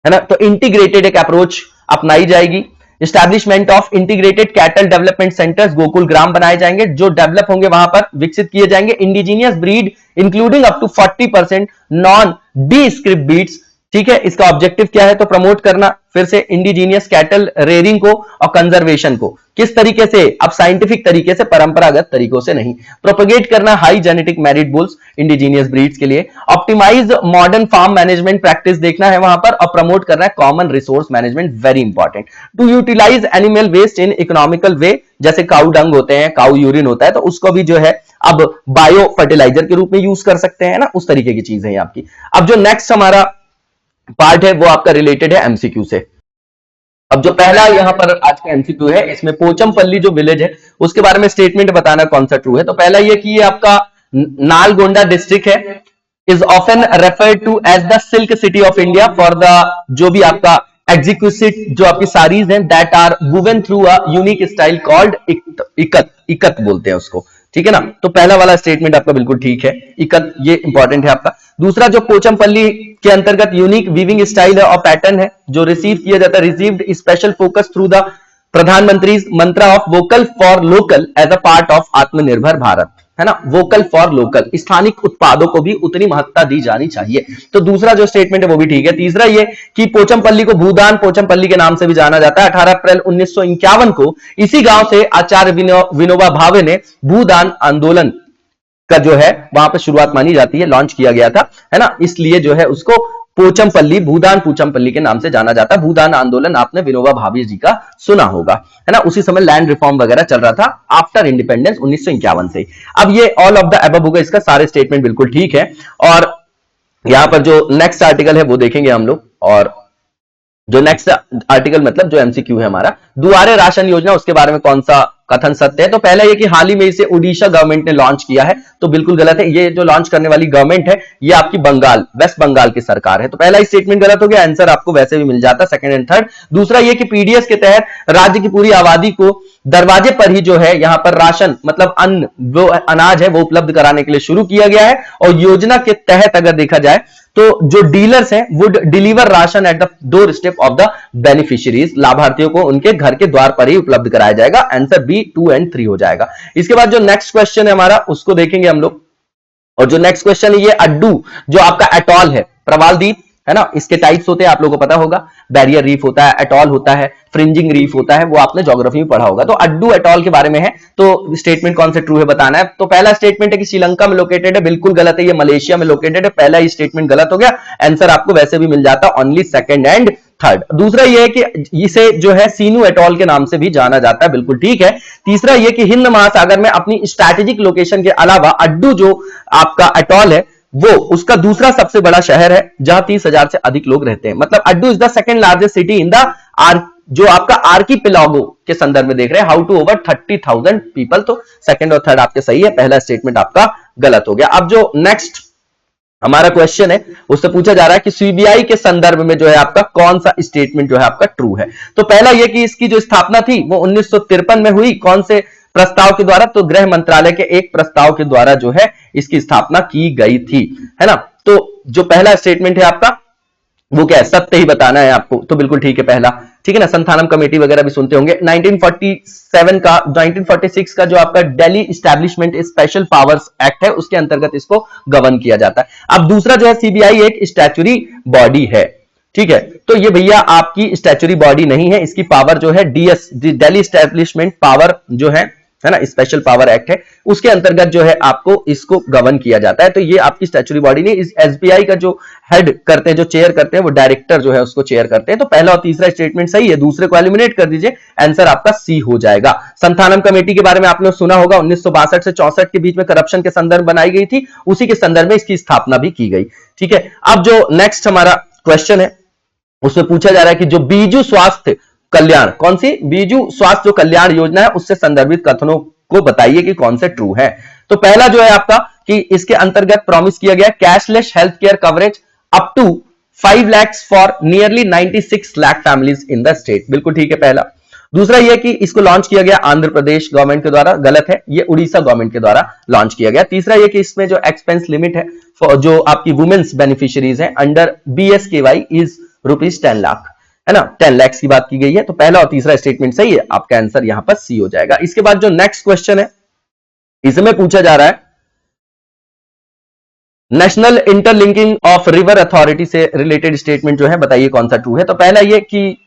है ना, तो इंटीग्रेटेड एक अप्रोच अपनाई जाएगी। Establishment of integrated cattle development centres, Gokul Gram बनाए जाएंगे जो डेवलप होंगे, वहां पर विकसित किए जाएंगे indigenous breed including up to 40% non descript breeds ठीक है, इसका ऑब्जेक्टिव क्या है? तो प्रमोट करना फिर से इंडिजीनियस कैटल रेयरिंग को और कंजर्वेशन को। किस तरीके से? अब साइंटिफिक तरीके से, परंपरागत तरीकों से नहीं। प्रोपेगेट करना high genetic merit bulls indigenous breeds के लिए। Optimise modern farm management practice देखना है वहां पर, और प्रमोट करना है common resource management, very important. To utilise animal waste in economical way, जैसे काउ डंग होते हैं, काउ यूरिन होता है, तो उसको भी जो है अब बायो फर्टिलाइजर के रूप में यूज कर सकते हैं ना, उस तरीके की चीज है आपकी। अब जो नेक्स्ट हमारा पार्ट है वो आपका रिलेटेड है एमसीक्यू से। अब जो पहला यहां पर आज का एमसीक्यू है, इसमें पोचमपल्ली जो विलेज है उसके बारे में स्टेटमेंट बताना कौन सा ट्रू है। तो पहला ये कि ये आपका नालगोंडा डिस्ट्रिक्ट है, is often referred to as the silk city of India for the जो भी आपका एग्जीक्यूटिव जो आपकी साड़ीज हैं that are woven through a unique style called ikat, ikat बोलते हैं उसको, ठीक है ना। तो पहला वाला स्टेटमेंट आपका बिल्कुल ठीक है, इकत, ये इंपॉर्टेंट है आपका। दूसरा जो पोचमपल्ली के अंतर्गत यूनिक वीविंग स्टाइल है और पैटर्न है जो रिसीव किया जाता है, received special focus through the Pradhan Mantri mantra of vocal for local as a part of Atmanirbhar Bharat, है ना। वोकल फॉर लोकल, स्थानिक उत्पादों को भी उतनी महत्ता दी जानी चाहिए। तो दूसरा जो स्टेटमेंट है वो भी ठीक है। तीसरा ये कि पोचमपल्ली को भूदान पोचमपल्ली के नाम से भी जाना जाता है। 18 अप्रैल 1951 को इसी गांव से आचार्य विनोबा भावे ने भूदान आंदोलन का जो है वहां पर शुरुआत मानी जाती है, लॉन्च किया गया था, है ना। इसलिए जो है उसको पोचमपल्ली, भूदान पोचमपल्ली के नाम से जाना जाता है। भूदान आंदोलन आपने विनोबा भावे जी का सुना होगा, है ना। उसी समय लैंड रिफॉर्म वगैरह चल रहा था आफ्टर इंडिपेंडेंस 1951 से। अब ये ऑल ऑफ द अबव होगा, इसका सारे स्टेटमेंट बिल्कुल ठीक है। और यहां पर जो नेक्स्ट आर्टिकल है वो देखेंगे हम लोग, और जो नेक्स्ट आर्टिकल मतलब जो एमसीक्यू है हमारा, दुआरे राशन योजना, उसके बारे में कौन सा कथन सत्य है। तो पहला ये कि हाल ही में इसे उड़ीसा गवर्नमेंट ने लॉन्च किया है, तो बिल्कुल गलत है। ये जो लॉन्च करने वाली गवर्नमेंट है ये आपकी बंगाल, वेस्ट बंगाल की सरकार है। तो पहला स्टेटमेंट गलत हो गया, आंसर आपको वैसे भी मिल जाता, सेकंड एंड थर्ड। दूसरा ये कि पीडीएस के तहत राज्य की पूरी आबादी को दरवाजे पर ही जो है यहां पर राशन मतलब अन्न, वो अनाज है वो उपलब्ध कराने के लिए शुरू किया गया है। और योजना के तहत अगर देखा जाए तो जो डीलर्स हैं would deliver ration at the door step of the beneficiaries, लाभार्थियों को उनके घर के द्वार पर ही उपलब्ध कराया जाएगा। आंसर बी 2 और 3 हो जाएगा। इसके बाद जो नेक्स्ट क्वेश्चन है हमारा उसको देखेंगे हम लोग, और जो नेक्स्ट क्वेश्चन है ये अड्डू जो आपका एटॉल है, प्रवाल द्वीप, है ना। इसके टाइप्स होते हैं, आप लोगों को पता होगा, बैरियर रीफ होता है, एटॉल होता है, फ्रिंजिंग रीफ होता है, वो आपने ज्योग्राफी में पढ़ा होगा। तो अड्डू एटॉल के बारे में है, तो स्टेटमेंट कौन से ट्रू है बताना है। तो पहला स्टेटमेंट है कि श्रीलंका में लोकेटेड है, बिल्कुल गलत है, ये मलेशिया में लोकेटेड है। पहला ही स्टेटमेंट गलत हो गया, आंसर आपको वैसे भी मिल जाता, ओनली सेकंड एंड थर्ड। दूसरा यह है कि इसे जो है सीनू एटॉल के नाम से भी जाना जाता है, बिल्कुल ठीक है। तीसरा यह कि हिंद महासागर में अपनी स्ट्रैटेजिक लोकेशन के अलावा अड्डू जो आपका एटॉल है वो उसका दूसरा सबसे बड़ा शहर है जहां 30,000 से अधिक लोग रहते हैं। मतलब Addu is the second largest city in the जो आपका आर्कीपेलागो के संदर्भ में देख रहे हैं, हाउ टू ओवर 30,000 पीपल। तो सेकंड और थर्ड आपके सही है, पहला स्टेटमेंट आपका गलत हो गया। अब जो नेक्स्ट हमारा क्वेश्चन है उससे पूछा जा रहा है कि सीबीआई के संदर्भ में जो है आपका कौन सा स्टेटमेंट जो है आपका ट्रू है। तो पहला यह कि इसकी जो स्थापना थी वो 1953 में हुई, कौन से प्रस्ताव के द्वारा? तो गृह मंत्रालय के एक प्रस्ताव के द्वारा जो है इसकी स्थापना की गई थी, है ना। तो जो पहला स्टेटमेंट है आपका वो क्या है? सत्य ही बताना है आपको, तो बिल्कुल ठीक है पहला, ठीक है ना। संथानम कमेटी वगैरह भी सुनते होंगे। 1946 का जो आपका Delhi establishment special powers act है उसके अंतर्गत इसको गवर्न किया जाता है। अब दूसरा जो है सीबीआई एक स्टैच्यूरी बॉडी है, ठीक है। तो ये भैया आपकी स्टैच्यूरी बॉडी नहीं है, इसकी पावर जो है डीएस, दिल्ली इस्टेब्लिशमेंट पावर जो है ना, स्पेशल पावर एक्ट है, उसके अंतर्गत जो है आपको इसको गवर्न किया जाता है। तो ये आपकी स्टैच्यूरी बॉडी नहीं। इस एसबीआई का जो हेड करते हैं, जो चेयर करते हैं, वो डायरेक्टर जो है उसको चेयर करते हैं। तो पहला और तीसरा स्टेटमेंट सही है, दूसरे को एलिमिनेट कर दीजिए, आंसर आपका सी हो जाएगा। संथानम कमेटी के बारे में आपने सुना होगा, 1962 से 64 के बीच में करप्शन के संदर्भ बनाई गई थी, उसी के संदर्भ में इसकी स्थापना भी की गई, ठीक है। अब जो नेक्स्ट हमारा क्वेश्चन है उसमें पूछा जा रहा है कि जो बीजू स्वास्थ्य कल्याण, कौन सी बीजू स्वास्थ्य जो कल्याण योजना है उससे संदर्भित कथनों को बताइए कि कौन से ट्रू है। तो पहला जो है आपका कि इसके अंतर्गत प्रॉमिस किया गया cashless health care coverage up to 5 lakh for nearly 96 lakh families in the state, बिल्कुल ठीक है पहला। दूसरा यह कि इसको लॉन्च किया गया आंध्र प्रदेश गवर्नमेंट के द्वारा, गलत है, ये उड़ीसा गवर्नमेंट के द्वारा लॉन्च किया गया। तीसरा यह कि इसमें जो एक्सपेंस लिमिट है जो आपकी वुमेन्स बेनिफिशियरीज है अंडर BSKY इज ₹10 लाख, है ना, 10 लाख की बात की गई है। तो पहला और तीसरा स्टेटमेंट सही है, आपका आंसर यहां पर सी हो जाएगा। इसके बाद जो नेक्स्ट क्वेश्चन है इसमें पूछा जा रहा है national interlinking of river authority से रिलेटेड स्टेटमेंट जो है बताइए कौन सा ट्रू है। तो पहला ये कि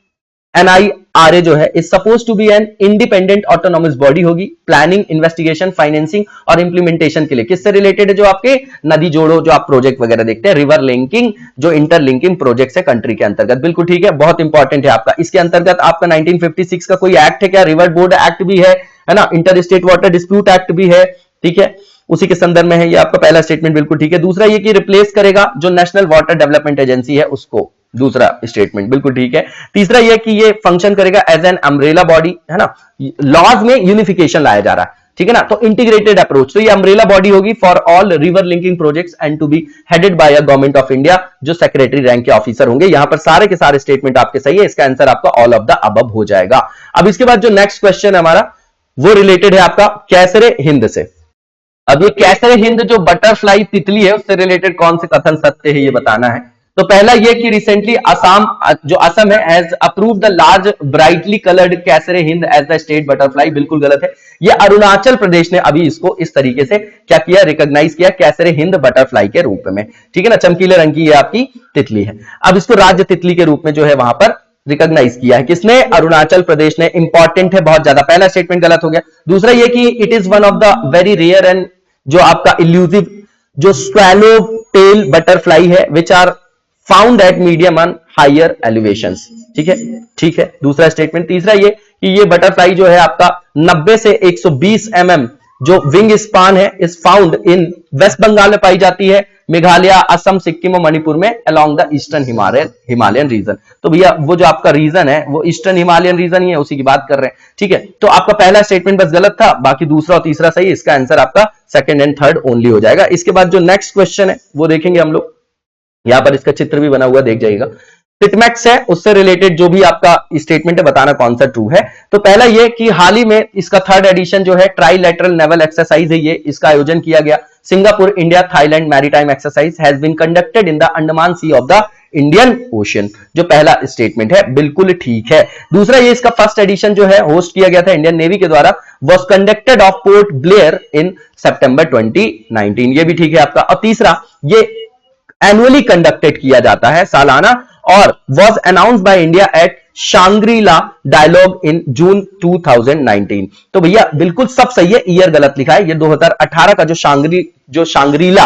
NIRA जो है is suppose to be an independent autonomous body होगी प्लानिंग, इन्वेस्टिगेशन, फाइनेंसिंग और इंप्लीमेंटेशन के लिए। किससे रिलेटेड है? जो आपके नदी जोड़ो जो आप प्रोजेक्ट वगैरह देखते हैं, रिवर लिंकिंग जो इंटरलिंकिंग प्रोजेक्ट है कंट्री के अंतर्गत। बिल्कुल ठीक है, बहुत इंपॉर्टेंट है आपका। इसके अंतर्गत आपका 1956 का कोई एक्ट है क्या? रिवर बोर्ड एक्ट भी है ना, inter state water dispute act भी है, ठीक है, उसी के संदर्भ में है। ये आपका पहला स्टेटमेंट बिल्कुल ठीक है। दूसरा ये कि रिप्लेस करेगा जो नेशनल वाटर डेवलपमेंट एजेंसी है उसको, दूसरा स्टेटमेंट बिल्कुल ठीक है। तीसरा यह कि ये फंक्शन करेगा एज एन अम्ब्रेला बॉडी, है ना, लॉज में यूनिफिकेशन लाया जा रहा है, ठीक है ना, तो इंटीग्रेटेड अप्रोच। तो ये अम्ब्रेला बॉडी होगी for all river linking projects and to be headed by a government of India, जो सेक्रेटरी रैंक के ऑफिसर होंगे। यहां पर सारे के सारे स्टेटमेंट आपके सही है, इसका आंसर आपका ऑल ऑफ द अबव हो जाएगा। अब इसके बाद जो नेक्स्ट क्वेश्चन है हमारा वो रिलेटेड है आपका कैसरे हिंद से। अब ये कैसरे हिंद जो बटरफ्लाई तितली है उससे रिलेटेड कौन से कथन सत्य है ये बताना है। तो पहला ये कि रिसेंटली असम है has approved the large brightly coloured Kaiser i Hind as the state butterfly. बिल्कुल गलत है, ये अरुणाचल प्रदेश ने अभी इसको इस तरीके से क्या किया, रिकॉग्नाइज किया कैसरे हिंद बटरफ्लाई के रूप में, ठीक है ना, चमकीले रंग की ये आपकी तितली है। अब इसको राज्य तितली के रूप में जो है वहां पर रिकॉग्नाइज किया है किसने? अरुणाचल प्रदेश ने। इंपॉर्टेंट है बहुत ज्यादा, पहला स्टेटमेंट गलत हो गया। दूसरा ये कि it is one of the very rare and जो आपका इल्यूसिव जो स्वेलो टेल बटरफ्लाई है which are found at medium on higher elevations, ठीक है, ठीक है, दूसरा स्टेटमेंट। तीसरा ये कि ये बटरफ्लाई जो है आपका 90 से 120 mm जो विंग स्पान है is found in West Bengal में पाई जाती है, मेघालय, असम, सिक्किम और मणिपुर में along the eastern Himalayan region. तो भैया वो जो आपका रीजन है वो ईस्टर्न हिमालयन रीजन ही है, उसी की बात कर रहे हैं, ठीक है। तो आपका पहला स्टेटमेंट बस गलत था, बाकी दूसरा और तीसरा सही, इसका आंसर आपका सेकंड एंड थर्ड ओनली हो जाएगा। इसके बाद जो नेक्स्ट क्वेश्चन है वो देखेंगे हम लोग, यहां पर इसका चित्र भी बना हुआ देख जाइएगा। टिटमैक्स है उससे रिलेटेड जो भी आपका स्टेटमेंट है बताना कौन सा ट्रू है। तो पहला ये कि हाल ही में इसका थर्ड एडिशन जो है ट्राइलेटरल नेवल एक्सरसाइज है, ये इसका आयोजन किया गया। Singapore India Thailand maritime exercise has been conducted in the Andaman sea of the Indian ocean, जो पहला स्टेटमेंट है बिल्कुल ठीक है। दूसरा ये इसका फर्स्ट एडिशन जो है होस्ट किया गया था इंडियन नेवी के द्वारा, was conducted off Port Blair in September 2019, ये भी ठीक है आपका। और तीसरा ये एनुअली कंडक्टेड किया जाता है सालाना और was announced by India at Shangri La Dialogue in June 2019। तो भैया बिल्कुल सब सही है, ईयर गलत लिखा है। ये 2018 का जो शांग्रीला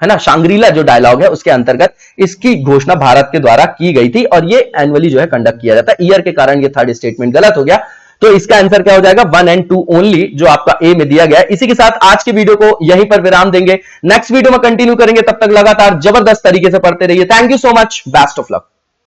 है ना, शांग्रीला जो डायलॉग है उसके अंतर्गत इसकी घोषणा भारत के द्वारा की गई थी और ये एनुअली जो है कंडक्ट किया जाता है। ईयर के कारण ये थर्ड स्टेटमेंट गलत हो गया, तो इसका आंसर क्या हो जाएगा 1 and 2 ओनली, जो आपका ए में दिया गया है। इसी के साथ आज की वीडियो को यहीं पर विराम देंगे, नेक्स्ट वीडियो में कंटिन्यू करेंगे। तब तक लगातार जबरदस्त तरीके से पढ़ते रहिए। Thank you so much, best of luck.